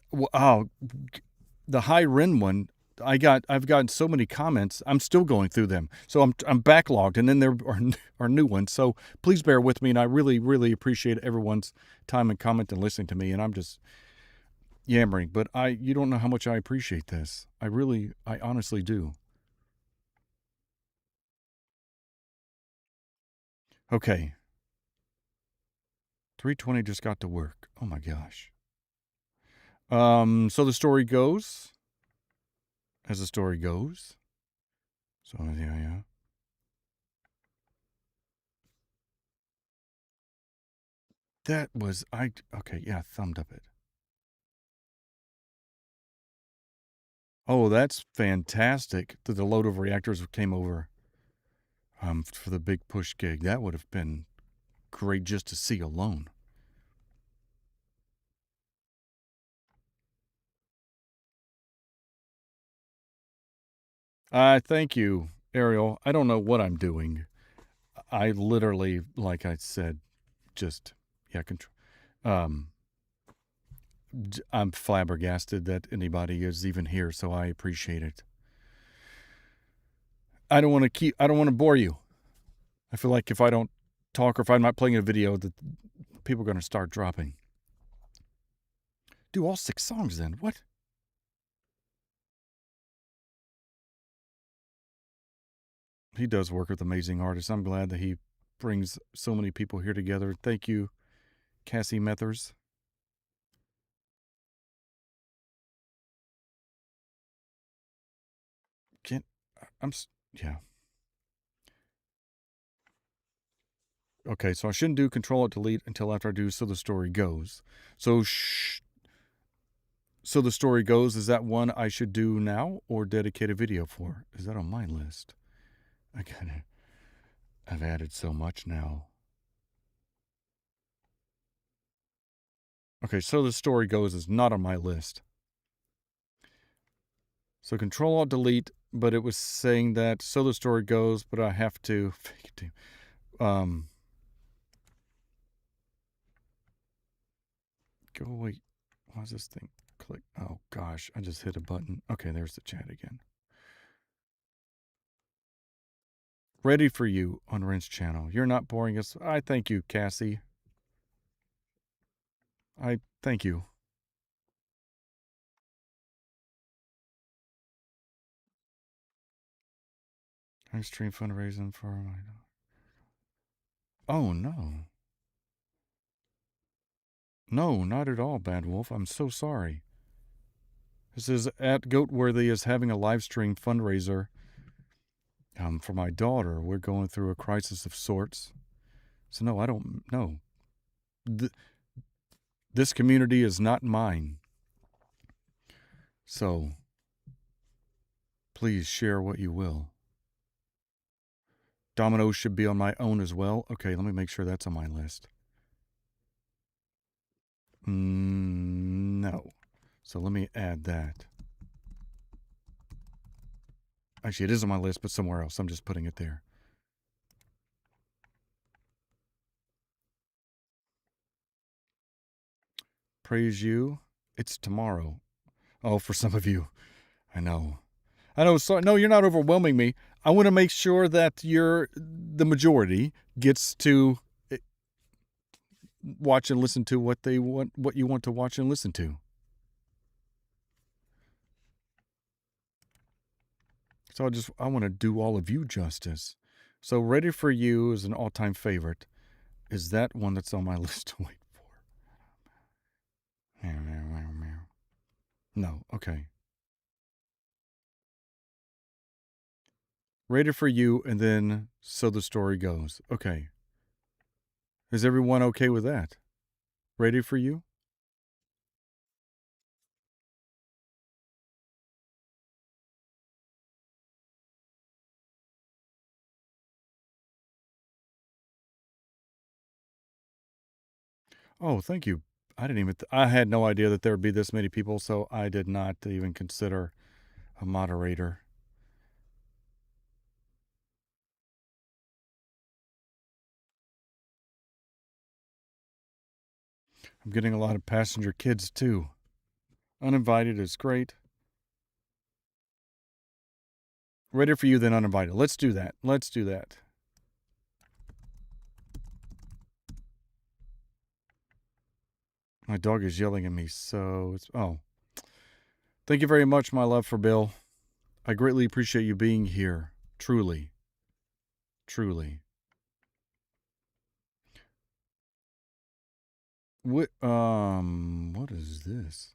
the high Ren one, I've gotten so many comments. I'm still going through them, so I'm backlogged, and then there are new ones. So please bear with me, and I really, really appreciate everyone's time and comment and listening to me. And I'm just yammering, but you don't know how much I appreciate this. I honestly do. Okay. 3:20 just got to work. Oh my gosh. So the story goes, as the story goes. So yeah. That was, thumbed up it. Oh, that's fantastic that the load of reactors came over for the big push gig. That would have been great just to see alone. Thank you, Ariel. I don't know what I'm doing. I literally, like I said, just, yeah, I'm flabbergasted that anybody is even here, so I appreciate it. I don't want to bore you. I feel like if I don't talk or if I'm not playing a video, that people are going to start dropping. Do all 6 songs then. What? He does work with amazing artists. I'm glad that he brings so many people here together. Thank you, Cassie Methers. Yeah. Okay, so I shouldn't do Control-Alt-Delete until after I do So the Story Goes. So So the Story Goes, is that one I should do now or dedicate a video for? Is that on my list? I've added so much now. Okay, So the Story Goes is not on my list. So Control-Alt-Delete, but it was saying that So the Story Goes, but I have to go away. Why is this thing click? Oh gosh, I just hit a button. Okay, there's the chat again. Ready for you on Rin's channel. You're not boring us. I thank you, Cassie. I thank you. I stream fundraising for my. Oh no. No, not at all, Bad Wolf. I'm so sorry. This is at Goatworthy is having a live stream fundraiser for my daughter. We're going through a crisis of sorts. So no, I don't know. This community is not mine. So please share what you will. Dominoes should be on my own as well. Okay, let me make sure that's on my list. No. So let me add that. Actually, it is on my list, but somewhere else. I'm just putting it there. Praise you. It's tomorrow. Oh, for some of you. I know. So, no, you're not overwhelming me. I want to make sure that the majority gets to watch and listen to what you want to watch and listen to. So I want to do all of you justice. So Ready for You is an all-time favorite. Is that one that's on my list to wait for? No, okay. Ready for You, and then So the Story Goes. Okay. Is everyone okay with that? Ready for You? Oh, thank you. I had no idea that there would be this many people, so I did not even consider a moderator. I'm getting a lot of passenger kids, too. Uninvited is great. Ready for You, then Uninvited. Let's do that. My dog is yelling at me, so Thank you very much, my love for Bill. I greatly appreciate you being here. Truly. What is this?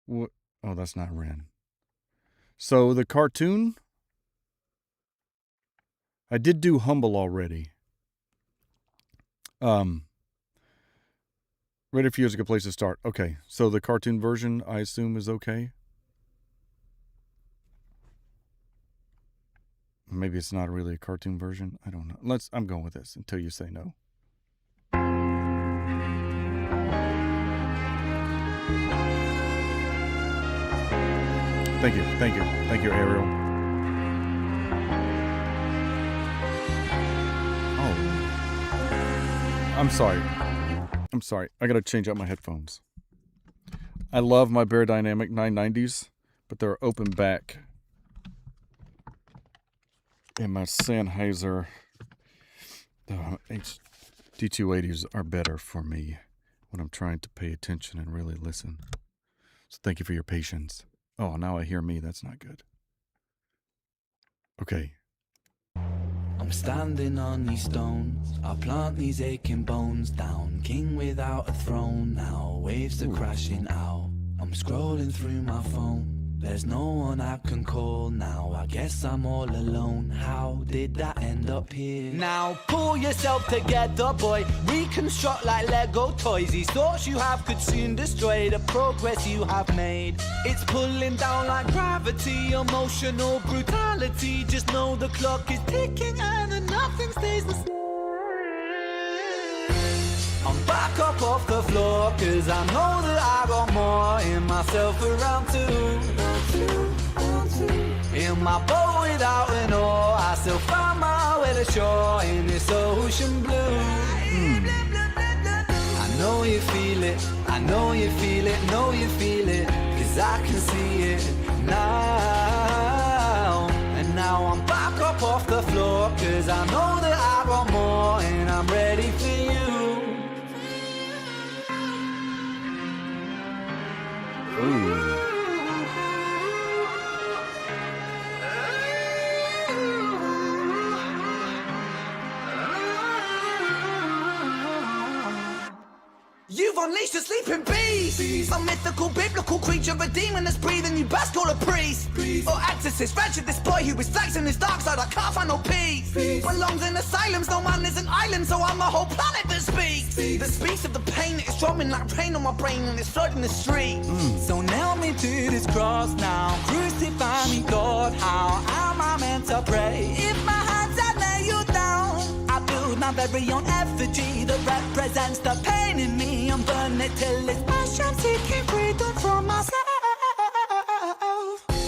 What? Oh, that's not Ren. So the cartoon, I did do Humble already. Ready for You is a good place to start. Okay, so the cartoon version, I assume, is okay. Maybe it's not really a cartoon version. I don't know. I'm going with this until you say no. Thank you, Ariel. Oh, I'm sorry. I gotta change out my headphones. I love my Bear Dynamic 990s, but they're open back. And my Sennheiser HD280s are better for me when I'm trying to pay attention and really listen. So thank you for your patience. Oh, now I hear me. That's not good. Okay. I'm standing on these stones, I plant these aching bones down. King without a throne now, waves are crashing out. I'm scrolling through my phone, there's no one I can call now. I guess I'm all alone, how did that end up here? Now pull yourself together, boy, reconstruct like Lego toys. These thoughts you have could soon destroy the progress you have made. It's pulling down like gravity, emotional brutality. Just know the clock is ticking and then nothing stays the same. I'm back up off the floor, cause I know that I got more in myself around two. In my boat without an oar, I still find my way to shore in this ocean blue. I know you feel it, I know you feel it, know you feel it, cause I can see it now. And now I'm back up off the floor, cause I know that I got more and I'm ready for you. Ooh. You've unleashed a sleeping beast, a mythical, biblical creature, a demon that's breathing. You best call a priest or exorcist. Wretched this boy who is flexing his dark side. I can't find no peace. Belongs in asylums. No man is an island, so I'm a whole planet that speaks. That speaks of the pain that is drumming like rain on my brain and it's flooding the street. So nail me to this cross now, crucify me, God. How am I meant to pray if my hands are nail you down? I build my very own effigy that represents the pain in me. I'm burning it till it's ash. I'm seeking freedom from myself.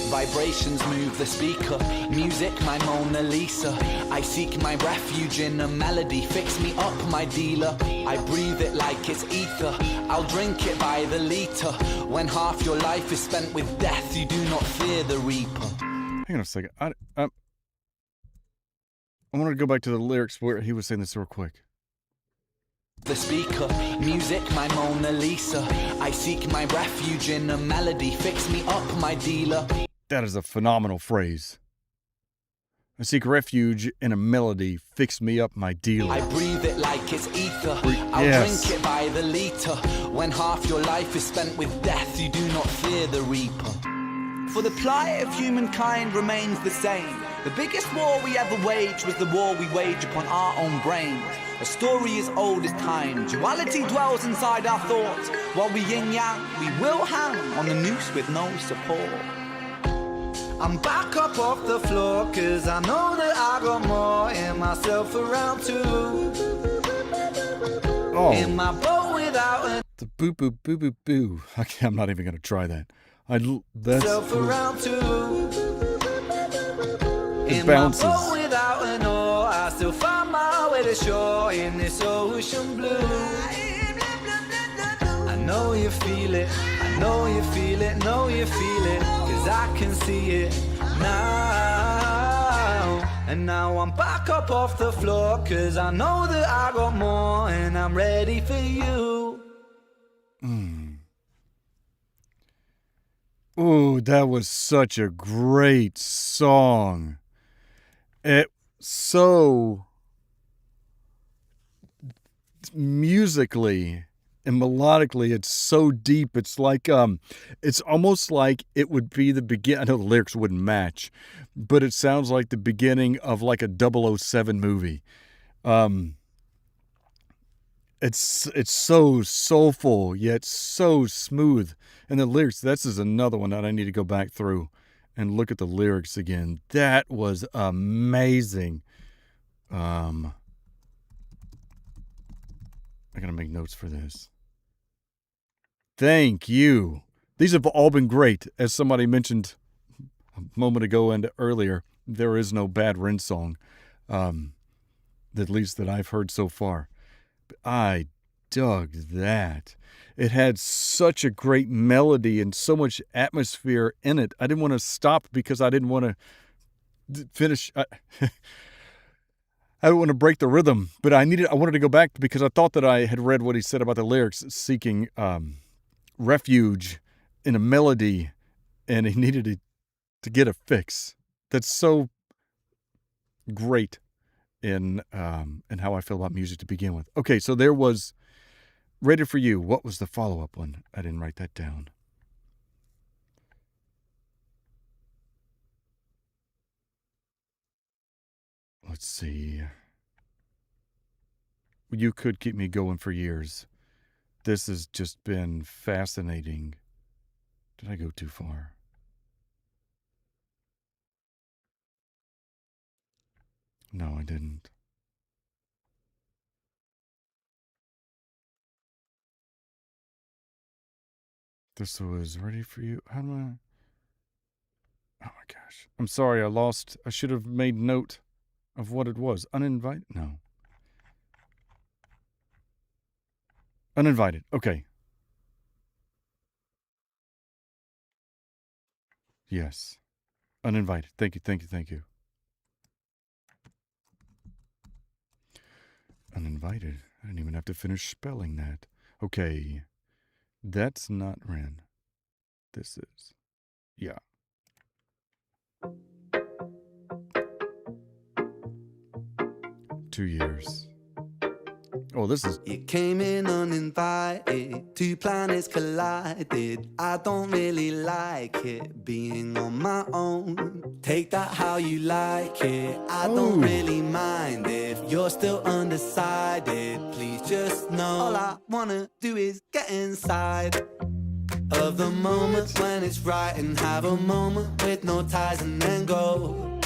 Vibrations move the speaker, music my Mona Lisa. I seek my refuge in a melody, fix me up my dealer. I breathe it like it's ether, I'll drink it by the liter. When half your life is spent with death, you do not fear the reaper. Hang on a second. I wanted to go back to the lyrics where he was saying this real quick. The speaker, music my Mona Lisa. I seek my refuge in a melody, fix me up my dealer. That is a phenomenal phrase. I seek refuge in a melody, fix me up my dealer. I breathe it like it's ether, I'll Yes. drink it by the liter. When half your life is spent with death, you do not fear the reaper. For the plight of humankind remains the same. The biggest war we ever waged was the war we wage upon our own brains. A story as old as time. Duality dwells inside our thoughts. While we yin-yang, we will hang on a noose with no support. I'm back up off the floor, cause I know that I got more in myself around two. Oh, In my boat without an the boo boo boo boo boo. Okay, I'm not even gonna try that. That's self around two. It In my bounces. boat without an oar, I still find my way to shore in this ocean blue. I know you feel it, I know you feel it, know you feel it, cause I can see it now. And now I'm back up off the floor, cause I know that I got more and I'm ready for you. Ooh, that was such a great song. It so musically and melodically, it's so deep. It's like it's almost like it would be the begin. I know the lyrics wouldn't match, but it sounds like the beginning of like a 007 movie. It's so soulful yet so smooth, and the lyrics. This is another one that I need to go back through and look at the lyrics again. That was amazing. I gotta make notes for this. Thank you. These have all been great. As somebody mentioned a moment ago and earlier, there is no bad Ren song, at least that I've heard so far. But I dug that. It had such a great melody and so much atmosphere in it. I didn't want to stop because I didn't want to finish. I didn't want to break the rhythm, but I wanted to go back because I thought that I had read what he said about the lyrics, seeking refuge in a melody, and he needed to get a fix. That's so great in how I feel about music to begin with. Okay, so there was Rated for You. What was the follow-up one? I didn't write that down. Let's see. You Could Keep Me Going for Years. This has just been fascinating. Did I go too far? No, I didn't. This was Ready for You. How do I... Oh my gosh. I'm sorry, I should have made note of what it was. Uninvited? No. Uninvited. Okay. Yes. Uninvited. Thank you. Uninvited. I didn't even have to finish spelling that. Okay. That's not Ren. This is. Yeah. Two years. Oh, this is... You came in uninvited, two planets collided. I don't really like it being on my own. Take that how you like it. I don't really mind if you're still undecided. Please just know all I wanna do is get inside of the moment when it's right and have a moment with no ties and then go.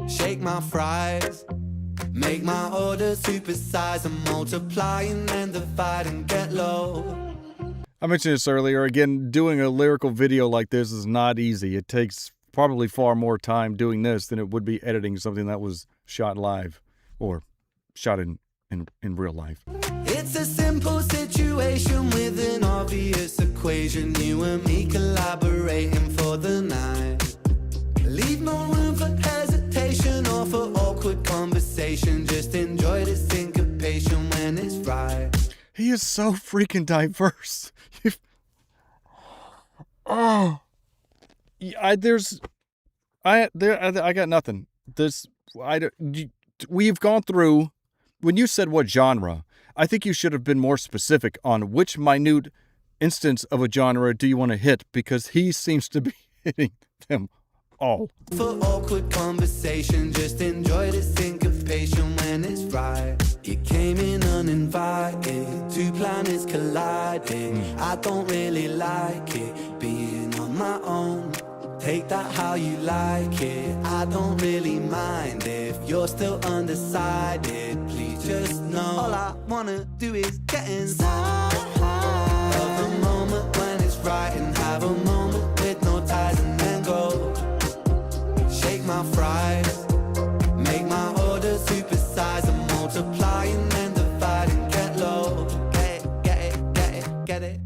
Shake my fries. Make my order supersize and multiply and then divide and get low. I mentioned this earlier. Again, doing a lyrical video like this is not easy. It takes probably far more time doing this than it would be editing something that was shot live or shot in real life. It's a simple situation with an obvious equation. You and me collaborating for the night. Leave no room for hesitation or for awkward conversation. Just enjoy the syncopation when it's right. He is so freaking diverse. I got nothing. We've gone through. When you said what genre, I think you should have been more specific on which minute instance of a genre do you want to hit, because he seems to be hitting them all. For awkward conversation, just enjoy the syncopation when it's right. You came in uninvited, two planets collided. I don't really like it being on my own. Take that how you like it. I don't really mind if you're still undecided. Please just know all I wanna do is get inside of the moment when it's right and have a moment with no ties and then go. Shake my fries, make my order supersize and multiply and then divide and get low. Get it.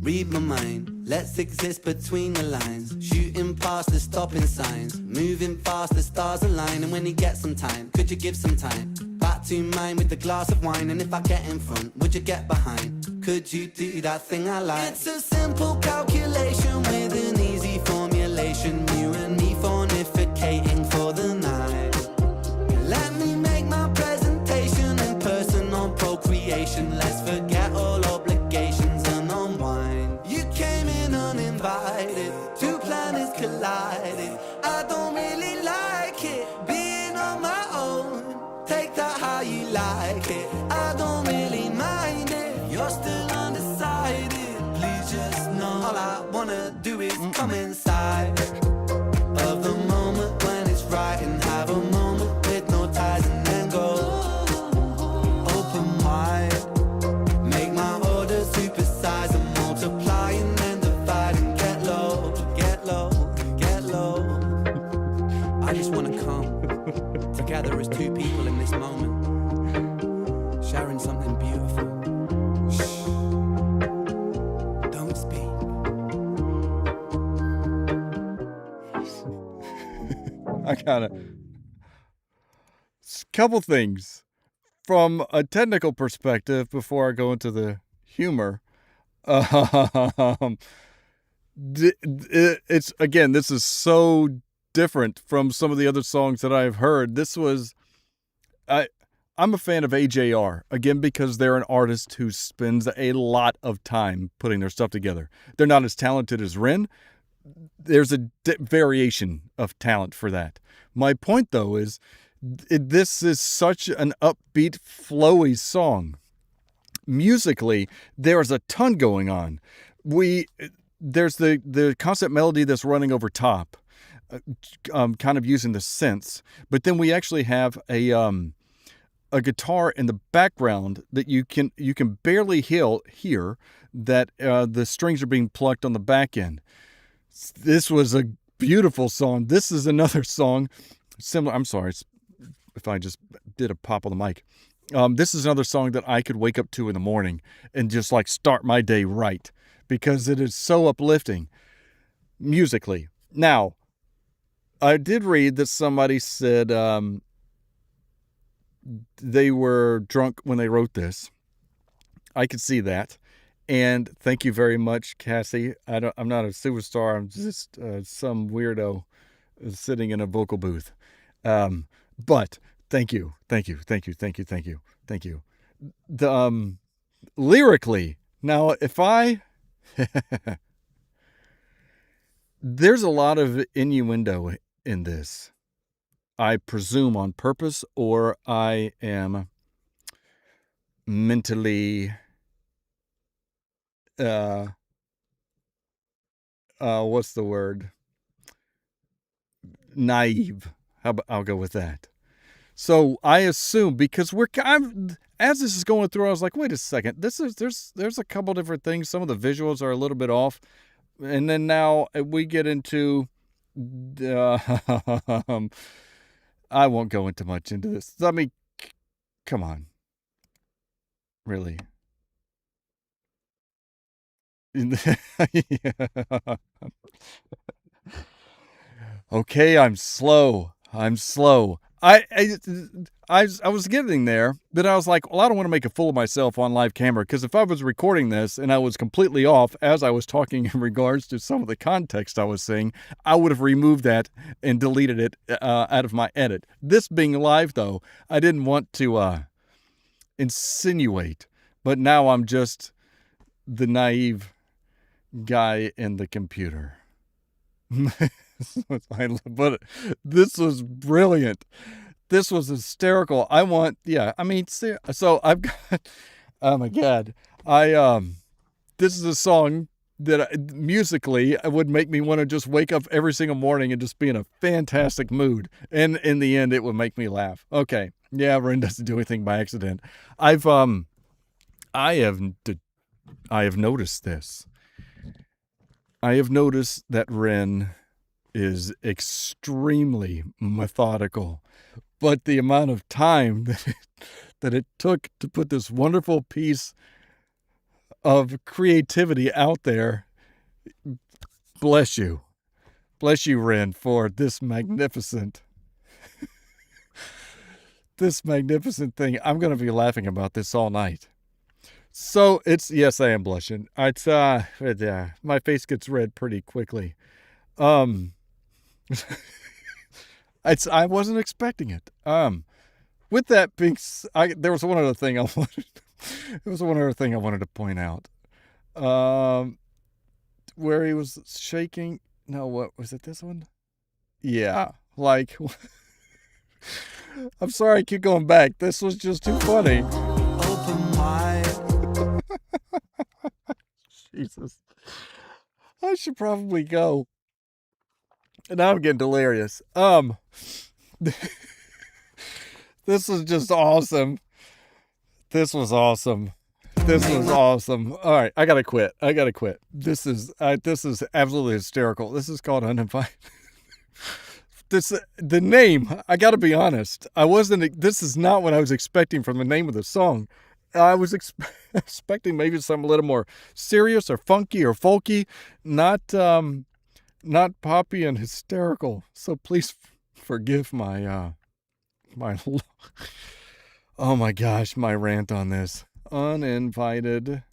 Read my mind, let's exist between the lines. Shooting past the stopping signs, moving fast, the stars align. And when you get some time, could you give some time? Back to mine with a glass of wine. And if I get in front, would you get behind? Could you do that thing I like? It's a simple calculation with an easy formulation. You and me fornicating for the night. Let me make my presentation in person on procreation. Let's forget all obligations and unwind. You came in uninvited, two planets collided. I don't really like it being on my own. Take that how you like it. I don't really mind it. You're still undecided. Please just know all I wanna do is come inside kind of couple things from a technical perspective before I go into the humor. Um, it's again, this is so different from some of the other songs that I've heard. This was, I'm a fan of AJR again because they're an artist who spends a lot of time putting their stuff together. They're not as talented as Ren. There's a variation of talent for that. My point though is, this is such an upbeat, flowy song. Musically, there's a ton going on. There's the constant melody that's running over top, kind of using the synths, but then we actually have a guitar in the background that you can barely hear that the strings are being plucked on the back end. This was a beautiful song. This is another song similar. I'm sorry if I just did a pop on the mic. This is another song that I could wake up to in the morning and just like start my day right because it is so uplifting musically. Now, I did read that somebody said they were drunk when they wrote this. I could see that. And thank you very much, Cassie. I'm not a superstar. I'm just some weirdo sitting in a vocal booth. But thank you. The lyrically, now if I there's a lot of innuendo in this. I presume on purpose, or I am mentally what's the word? Naive. I'll go with that. So I assume because as this is going through, I was like, wait a second. There's a couple different things. Some of the visuals are a little bit off, and then now we get into. I won't go into much into this. I mean, come on, really. Yeah. Okay, I'm slow. I was getting there, but I was like, well, I don't want to make a fool of myself on live camera because if I was recording this and I was completely off as I was talking in regards to some of the context I was saying, I would have removed that and deleted it out of my edit. This being live, though, I didn't want to insinuate, but now I'm just the naive guy in the computer. But this was brilliant. This was hysterical. So I've got, oh my God. This is a song that musically would make me want to just wake up every single morning and just be in a fantastic mood. And in the end, it would make me laugh. Okay. Yeah, Ren doesn't do anything by accident. I have noticed this. I have noticed that Ren is extremely methodical, but the amount of time that it took to put this wonderful piece of creativity out there, bless you, Ren, for this magnificent thing. I'm going to be laughing about this all night. So yes, I am blushing. My face gets red pretty quickly. I wasn't expecting it. With that being, there was one other thing I wanted. There was one other thing I wanted to point out. Where he was shaking. No, what was it? This one? Yeah, like. I'm sorry, I keep going back. This was just too funny. Open wide. Jesus, I should probably go. Now I'm getting delirious. This was just awesome. This was awesome. All right, I gotta quit. This is absolutely hysterical. This is called Uninvited. The name, I gotta be honest. This is not what I was expecting from the name of the song. I was expecting maybe something a little more serious or funky or folky, not poppy and hysterical. So please forgive my my oh my gosh, my rant on this. Uninvited.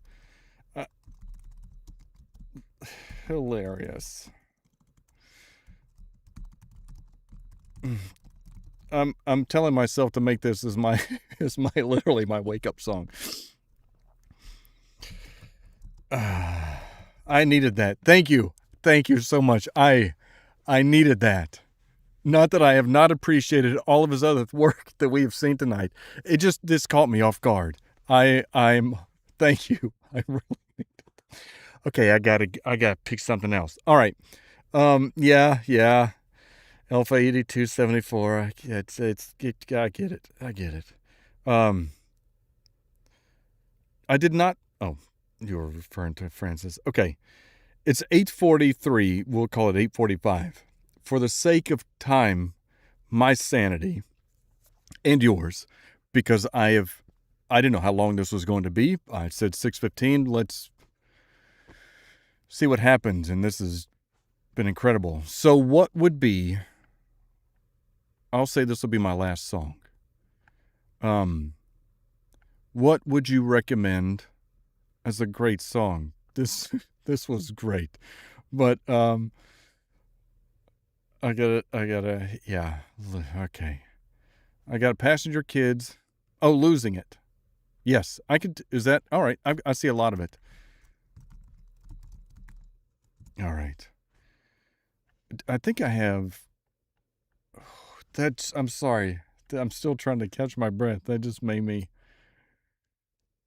Hilarious. I'm telling myself to make this as my literally my wake up song. I needed that. Thank you so much. I needed that. Not that I have not appreciated all of his other work that we have seen tonight. This caught me off guard. I'm thank you. I really need it. Okay, I gotta pick something else. All right. Yeah. Alpha 8274. I get it. I did not. Oh, you were referring to Francis. Okay, it's 8:43. We'll call it 8:45. For the sake of time, my sanity, and yours, because I didn't know how long this was going to be. I said 6:15. Let's see what happens, and this has been incredible. So what would be? I'll say this will be my last song. What would you recommend as a great song? This was great, but I gotta yeah, okay. I got Passenger Kids. Oh, Losing It. Yes, I could. Is that all right? I see a lot of it. All right. I think I have. I'm sorry. I'm still trying to catch my breath. That just made me.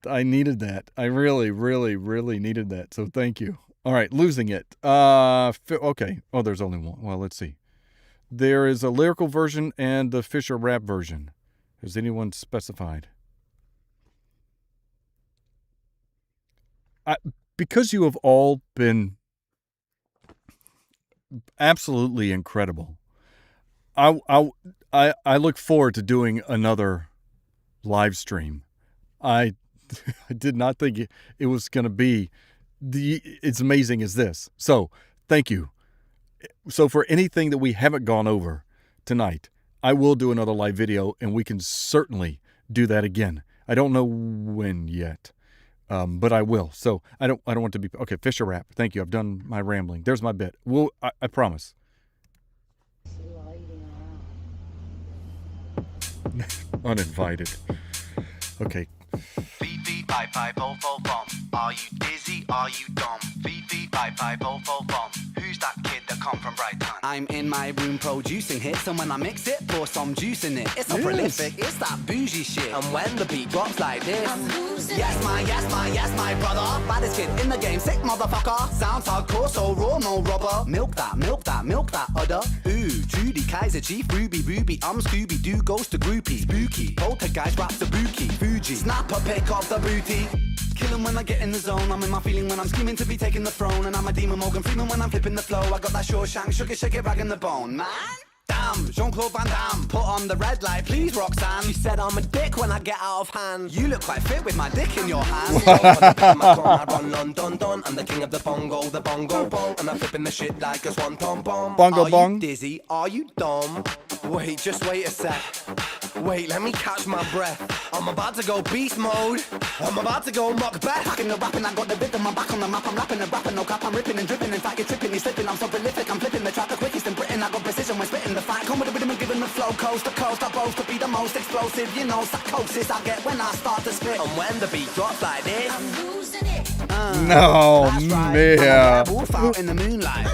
I needed that. I really, really, really needed that. So thank you. All right, Losing It. Okay. Oh, there's only one. Well, let's see. There is a lyrical version and the Fisher rap version. Has anyone specified? Because you have all been absolutely incredible. I look forward to doing another live stream. I did not think it was going to be as amazing as this. So thank you. So for anything that we haven't gone over tonight, I will do another live video, and we can certainly do that again. I don't know when yet, but I will. So I don't want to be okay. Fisher rap. Thank you. I've done my rambling. There's my bit. I promise. Uninvited. Okay. Feed, feed, pipe, pipe, oh, oh, bomb. Are you dizzy? Are you dumb? Feed, feed, pipe, pipe, oh, oh, bomb. Who's that kid that come from Brighton? I'm in my room producing hits, and when I mix it, pour some juice in it. It's not prolific, it's that bougie shit. And when the beat drops like this, yes, my brother. Baddest kid in the game, sick motherfucker. Sounds hardcore, so raw, no rubber. Milk that udder. Ooh, Judy, Kaiser, Chief, Ruby, I'm Scooby-Doo, ghost to groupie. Spooky, poltergeist, rap Sabuki, Fuji. Snap a pick of the booty. Kill 'em when I get in the zone. I'm in my feeling when I'm scheming to be taking the throne. And I'm a demon Morgan Freeman when I'm flipping the flow. I got that Shawshank, shake it, rag in the bone, man. Damn, Jean-Claude Van Damme. Put on the red light, please, Roxanne. She said I'm a dick when I get out of hand. You look quite fit with my dick in your hand. I run London, I'm the king of the bongo bong. And I'm flipping the shit like a swan tom bomb. Bongo bong. Are you dizzy? Are you dumb? Wait, just wait a sec. Wait, let me catch my breath. I'm about to go beast mode. I'm about to go Macbeth. Packing the rapping, I got the rhythm. I'm back on the map. I'm rapping and rapping, no cap. I'm ripping and dripping. In fact, you're tripping, you're slipping. I'm so prolific. I'm flipping the track the quickest in Britain. I got precision when spitting the fight. Come with the rhythm and giving the flow. Coast to coast, I boast to be the most explosive. You know, psychosis I get when I start to spit. And when the beat drops like this, I'm losing it. No, that's right. man. I'm a wolf out in the moonlight.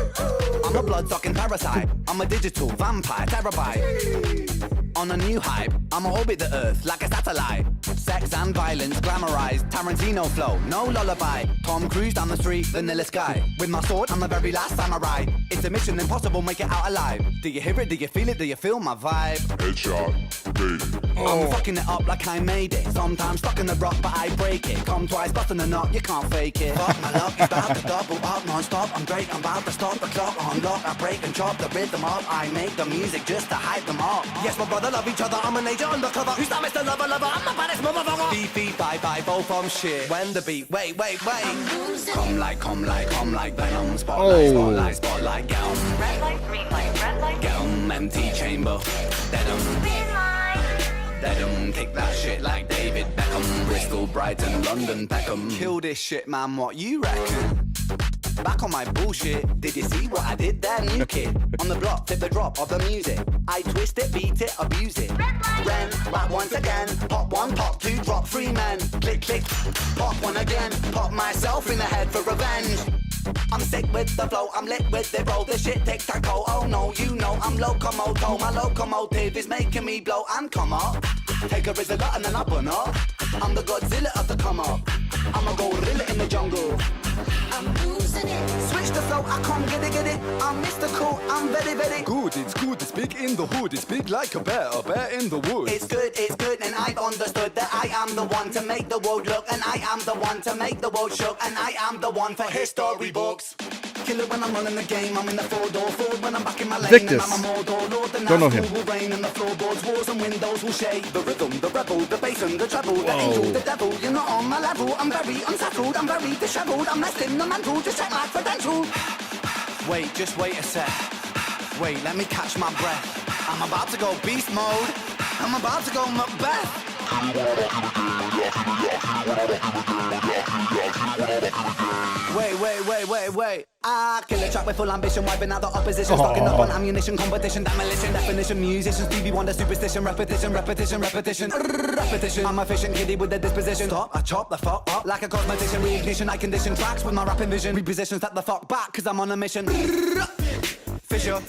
I'm a blood-sucking parasite. I'm a digital vampire, terabyte. On a new hype, I'ma orbit the earth like a satellite. Sex and violence glamorized, Tarantino flow, no lullaby. Tom Cruise down the street, vanilla sky. With my sword, I'm the very last samurai. It's a mission impossible, make it out alive. Do you hear it? Do you feel it? Do you feel my vibe? Headshot, baby. I'm fucking it up like I made it. Sometimes stuck in the rock, but I break it. Come twice, busting a nut, you can't fake it. Fuck my luck, it's about to double up non-stop. I'm great, I'm about to stop the clock on lock. I break and chop the rhythm up. I make the music just to hype them up. Yes, my brother. brother, love each other. I'm an agent undercover. Who's that Mr. Lover Lover? I'm the baddest motherfucker. Beefy, bye, both from shit. When the beat, wait. Come like venom. Spotlight, get 'em. Red light, green light, red light. Get 'em, empty chamber. Dead 'em, kick that shit like David Beckham. Bristol, Brighton, London, Peckham. Kill this shit, man, what you reckon? Back on my bullshit, did you see what I did there? New kid, on the block, tip the drop of the music. I twist it, beat it, abuse it. Ren, rap once again, pop one, pop two, drop three men. Click, pop one again, pop myself in the head for revenge. I'm sick with the flow, I'm lit with the bro. The shit tic-tac-toe, oh no, you know I'm locomoto. My locomotive is making me blow and come up. Take a rizzle and then I burn up. I'm the Godzilla of the come up. I'ma go gorilla in the jungle. I'm losing it. Switch the flow, I come get it. I'm Mr. Cool, I'm very good. It's big in the hood. It's big like a bear in the woods. It's good, and I've understood that I am the one to make the world look, and I am the one to make the world shook, and I am the one for history books. Killer when I'm running the game, I'm in the four-door Ford when I'm back in my lane. Victus. And I'm a Mordor Lord, the Don't know night him. will rain and the floorboards, walls and windows will shake. The rhythm, the rebel, the bass and the treble, the angel, the devil, you're not on my level. I'm very unsettled, I'm very disheveled, I'm less in the mantle, just check my credential. Wait, just wait a sec. Wait, let me catch my breath. I'm about to go beast mode. I'm about to go Macbeth. Wait. I kill a track with full ambition, wiping out the opposition, stocking up on ammunition, competition, demolition, definition, musician, Stevie Wonder, superstition, repetition. I'm a fishing kiddie with a disposition. Stop, I chop the fuck up like a cosmetician, reignition, I condition tracks with my rapping vision, reposition, step the fuck back, cause I'm on a mission. Fisher.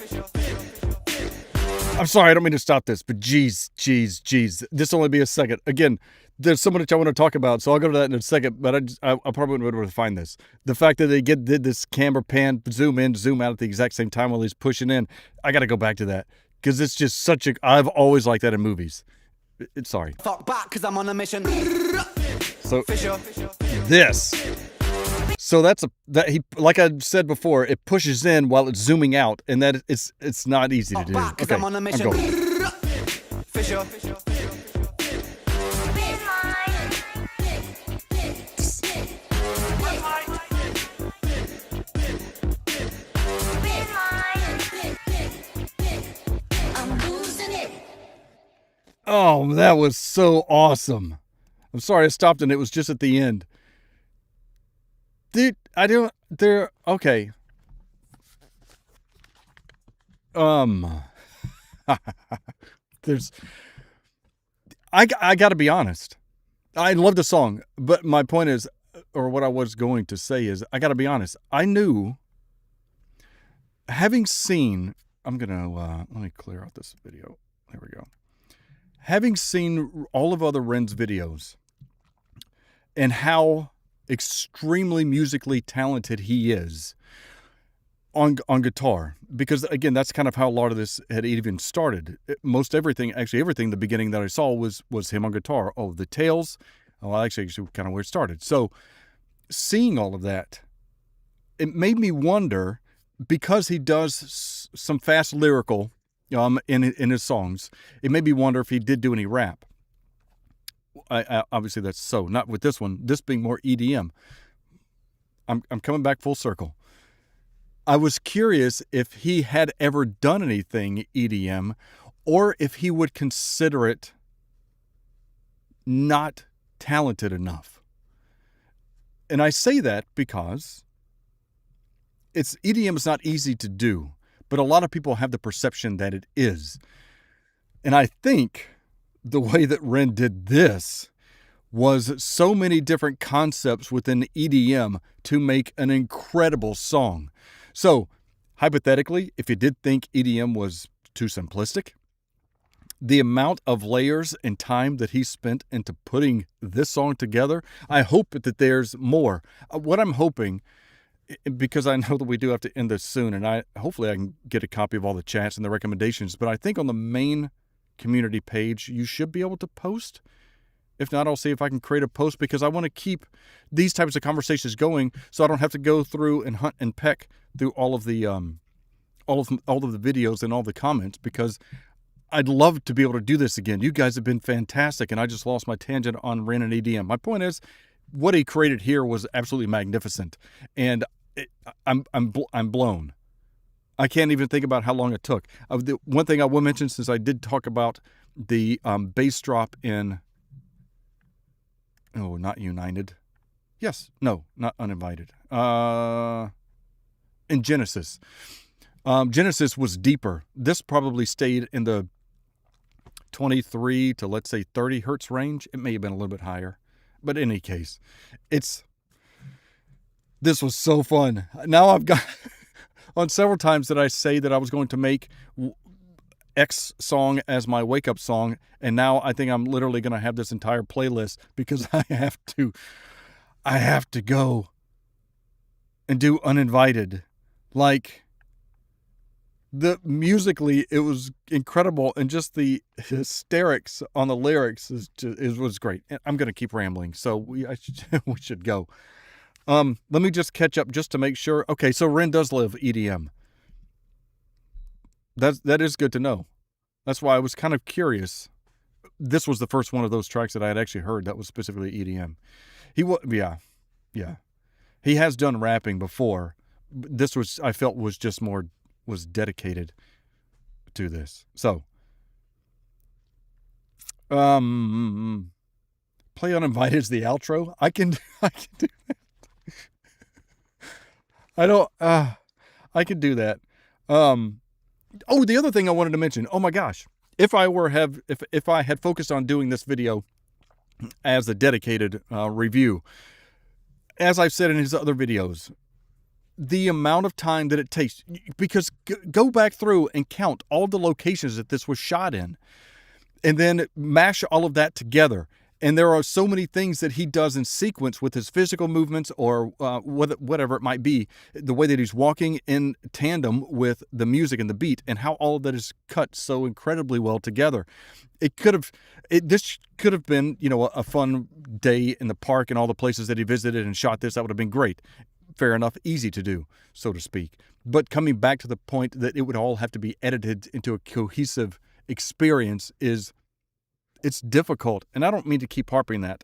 I'm sorry, I don't mean to stop this, but geez. This will only be a second. Again, there's so much I want to talk about, so I'll go to that in a second, but I probably wouldn't be able to find this. The fact that they did this camera pan, zoom in, zoom out at the exact same time while he's pushing in, I got to go back to that, because it's just such a, I've always liked that in movies. Sorry. Fuck back, cause I'm on a mission. So, Fisher. this. So that he, like I said before, it pushes in while it's zooming out, and that it's not easy to do. Back, cause I'm on a mission. Fisher. Oh, that was so awesome. I'm sorry I stopped and it was just at the end. Dude, okay. I gotta be honest. I love the song, but my point is, or what I was going to say is, I gotta be honest. I knew, having seen, let me clear out this video. There we go. Having seen all of other Ren's videos and how extremely musically talented he is on guitar, because again, that's kind of how a lot of this had even started. Everything, the beginning that I saw was him on guitar. Oh, the tails. Oh, actually kind of where it started. So seeing all of that, it made me wonder, because he does some fast lyrical in his songs, it made me wonder if he did do any rap. I obviously that's so, not with this one, this being more EDM. I'm coming back full circle. I was curious if he had ever done anything EDM, or if he would consider it not talented enough. And I say that because EDM is not easy to do, but a lot of people have the perception that it is. And I think the way that Ren did this was so many different concepts within EDM to make an incredible song. So, hypothetically, if you did think EDM was too simplistic, the amount of layers and time that he spent into putting this song together, I hope that there's more. What I'm hoping, because I know that we do have to end this soon, and hopefully I can get a copy of all the chats and the recommendations, but I think on the main community page, you should be able to post. If not, I'll see if I can create a post, because I want to keep these types of conversations going, so I don't have to go through and hunt and peck through all of the videos and all the comments, because I'd love to be able to do this again. You guys have been fantastic, and I just lost my tangent on Ren and EDM. My point is, what he created here was absolutely magnificent, and I'm blown. I can't even think about how long it took. The one thing I will mention, since I did talk about the bass drop in, not United. Yes, no, not Uninvited. In Genesis. Genesis was deeper. This probably stayed in the 23 to, let's say, 30 hertz range. It may have been a little bit higher. But in any case, this was so fun. Now I've got, on several times that I say that I was going to make X song as my wake-up song, and now I think I'm literally going to have this entire playlist because I have to go and do Uninvited. Like, musically, it was incredible, and just the hysterics on the lyrics was great. And I'm going to keep rambling, so we should go. Let me just catch up just to make sure. Okay, so Ren does live EDM. That is good to know. That's why I was kind of curious. This was the first one of those tracks that I had actually heard that was specifically EDM. Yeah. He has done rapping before. This I felt was just more dedicated to this. So, play Uninvited as the outro. I can do that. I can do that. The other thing I wanted to mention. Oh my gosh. If I had focused on doing this video as a dedicated review, as I've said in his other videos, the amount of time that it takes, because go back through and count all the locations that this was shot in, and then mash all of that together. And there are so many things that he does in sequence with his physical movements or whatever it might be, the way that he's walking in tandem with the music and the beat, and how all of that is cut so incredibly well together. This could have been, a fun day in the park and all the places that he visited and shot this. That would have been great. Fair enough, easy to do, so to speak. But coming back to the point that it would all have to be edited into a cohesive experience it's difficult. And I don't mean to keep harping that.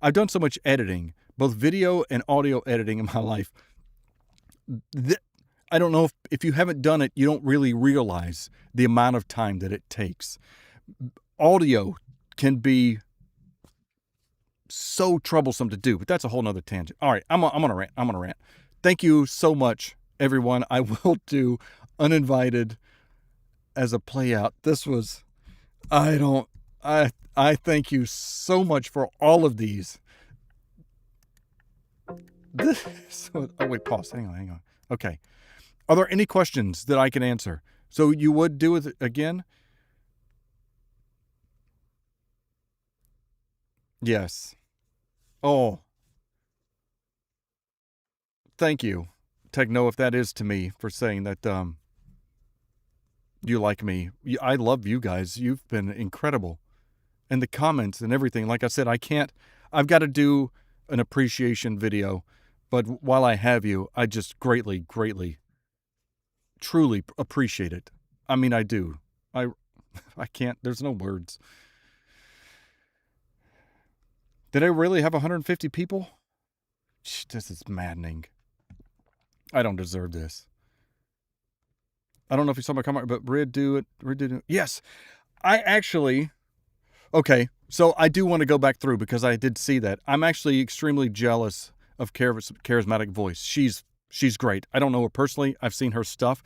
I've done so much editing, both video and audio editing in my life. I don't know if you haven't done it, you don't really realize the amount of time that it takes. Audio can be so troublesome to do, but that's a whole nother tangent. All right, I'm gonna rant. Thank you so much, everyone. I will do Uninvited as a play out. I thank you so much for all of these. Wait, pause. Hang on. Okay. Are there any questions that I can answer? So you would do it again? Yes. Oh. Thank you, Techno, if that is to me, for saying that you like me. I love you guys. You've been incredible. And the comments and everything. Like I said, I've got to do an appreciation video. But while I have you, I just greatly, truly appreciate it. I mean, I do. I can't, there's no words. Did I really have 150 people? This is maddening. I don't deserve this. I don't know if you saw my comment, but Rid do it. Yes, I actually. Okay, so I do want to go back through because I did see that. I'm actually extremely jealous of Charismatic Voice. She's great. I don't know her personally. I've seen her stuff.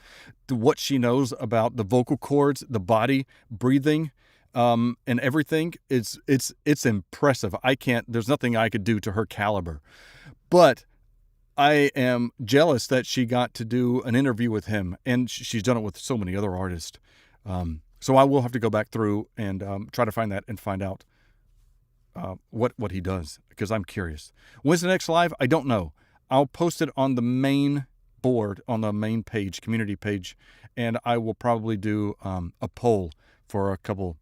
What she knows about the vocal cords, the body, breathing, and everything, it's impressive. There's nothing I could do to her caliber. But I am jealous that she got to do an interview with him, and she's done it with so many other artists. So I will have to go back through and try to find that and find out what he does, because I'm curious. When's the next live? I don't know. I'll post it on the main board, on the main page, community page, and I will probably do a poll for a couple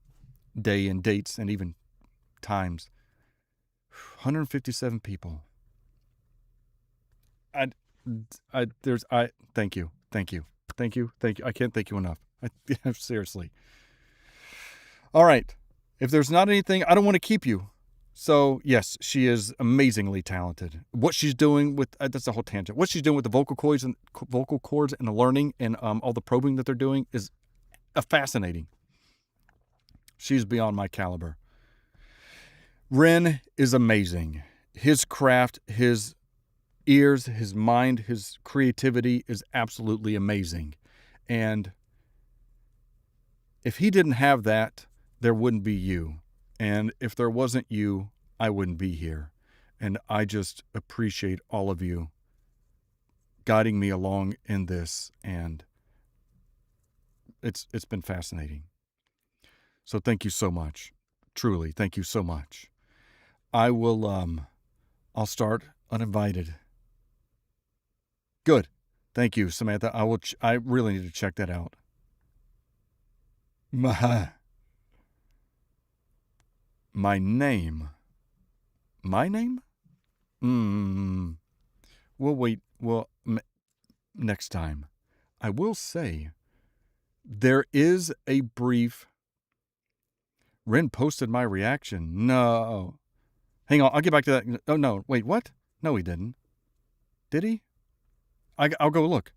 day and dates and even times. 157 people. Thank you. I can't thank you enough. Seriously. All right. If there's not anything, I don't want to keep you. So, yes, she is amazingly talented. What she's doing with, that's a whole tangent. What she's doing with the vocal cords and the learning and all the probing that they're doing is fascinating. She's beyond my caliber. Ren is amazing. His craft, his ears, his mind, his creativity is absolutely amazing. And if he didn't have that, there wouldn't be you. And if there wasn't you, I wouldn't be here. And I just appreciate all of you guiding me along in this. And it's been fascinating. So thank you so much. Truly, thank you so much. I will, I'll start Uninvited. Good. Thank you, Samantha. I really need to check that out. My name? We'll wait. Next time. I will say, there is a brief... Ren posted my reaction. No. Hang on, I'll get back to that. Oh, no. Wait, what? No, he didn't. Did he? I'll go look.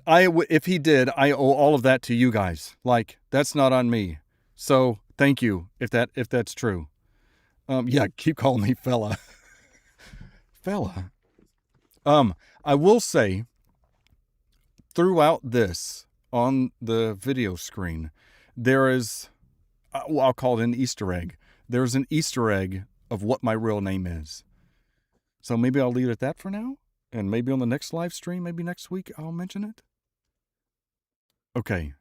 If he did, I owe all of that to you guys. Like, that's not on me. So, thank you, if that's true. Yeah, keep calling me fella. Fella. I will say, throughout this, on the video screen, there is, I'll call it an Easter egg. There's an Easter egg of what my real name is. So maybe I'll leave it at that for now. And maybe on the next live stream, maybe next week, I'll mention it. Okay.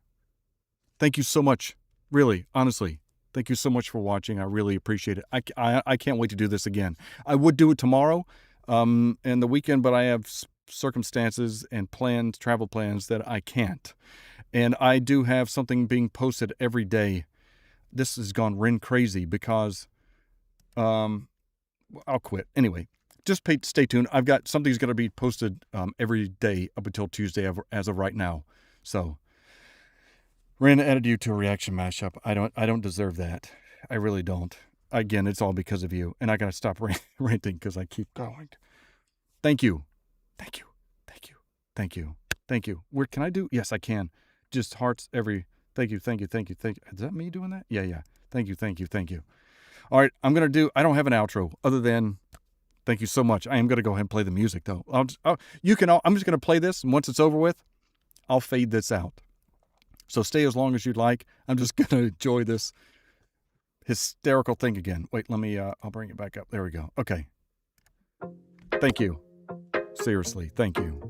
Thank you so much. Really, honestly, thank you so much for watching. I really appreciate it. I can't wait to do this again. I would do it tomorrow and the weekend, but I have circumstances and plans, travel plans that I can't. And I do have something being posted every day. This has gone Ren crazy because I'll quit. Anyway, just stay tuned. I've got something's going to be posted every day up until Tuesday as of right now. So Ren added you to a reaction mashup. I don't deserve that. I really don't. Again, it's all because of you. And I got to stop ranting because I keep going. Thank you. Thank you. Thank you. Thank you. Thank you. Where can I do? Yes, I can. Just hearts every. Thank you. Thank you. Thank you. Thank you. Is that me doing that? Yeah. Thank you. Thank you. Thank you. All right. I don't have an outro other than thank you so much. I am going to go ahead and play the music though. I'm just going to play this. And once it's over with, I'll fade this out. So stay as long as you'd like. I'm just going to enjoy this hysterical thing again. Wait, I'll bring it back up. There we go. Okay. Thank you. Seriously, thank you.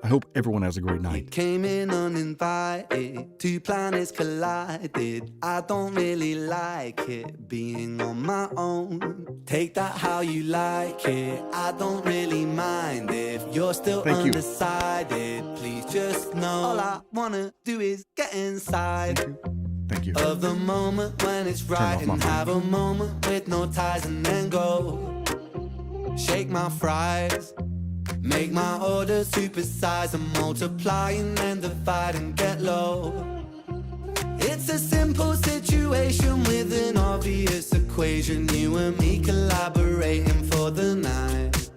I hope everyone has a great night. You came in uninvited, two planets collided. I don't really like it, being on my own. Take that how you like it, I don't really mind if you're still undecided. Please just know, all I wanna do is get inside. Thank you. Of the moment when it's right and have a moment with no ties and then go. Shake my fries, make my order supersize and multiply and then divide and get low. It's a simple situation with an obvious equation. You and me collaborating for the night.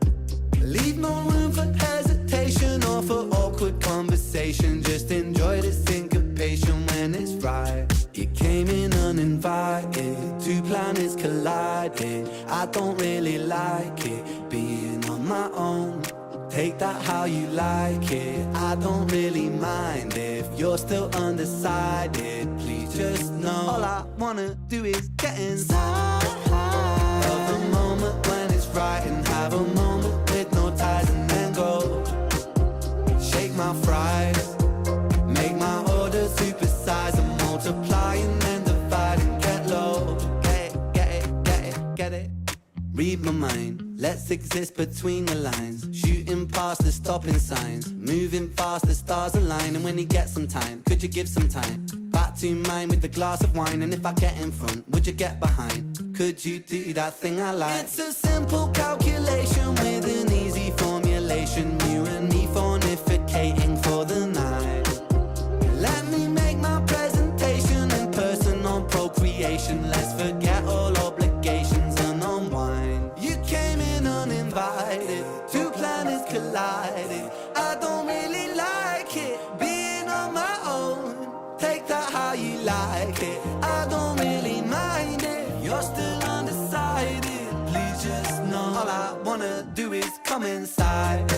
Leave no room for hesitation or for awkward conversation. Just enjoy the syncopation when it's right. You came in uninvited, two planets collided. I don't really like it, being on my own. Take that how you like it, I don't really mind if you're still undecided. Please just know, all I wanna do is get inside of the moment when it's right and have a moment with no ties and then go. Shake my fries, make my order supersize and multiply and then divide and get low. Get it. Read my mind, let's exist between the lines. Shooting past the stopping signs, moving fast, the stars align. And when you get some time, could you give some time? Back to mine with a glass of wine. And if I get in front, would you get behind? Could you do that thing I like? It's a simple calculation with an easy formulation. You and me fornificating for the night. vacation. Let's forget all obligations and unwind. You came in uninvited, two planets collided. I don't really like it, being on my own. Take that how you like it, I don't really mind it. You're still undecided, please just know all I wanna do is come inside.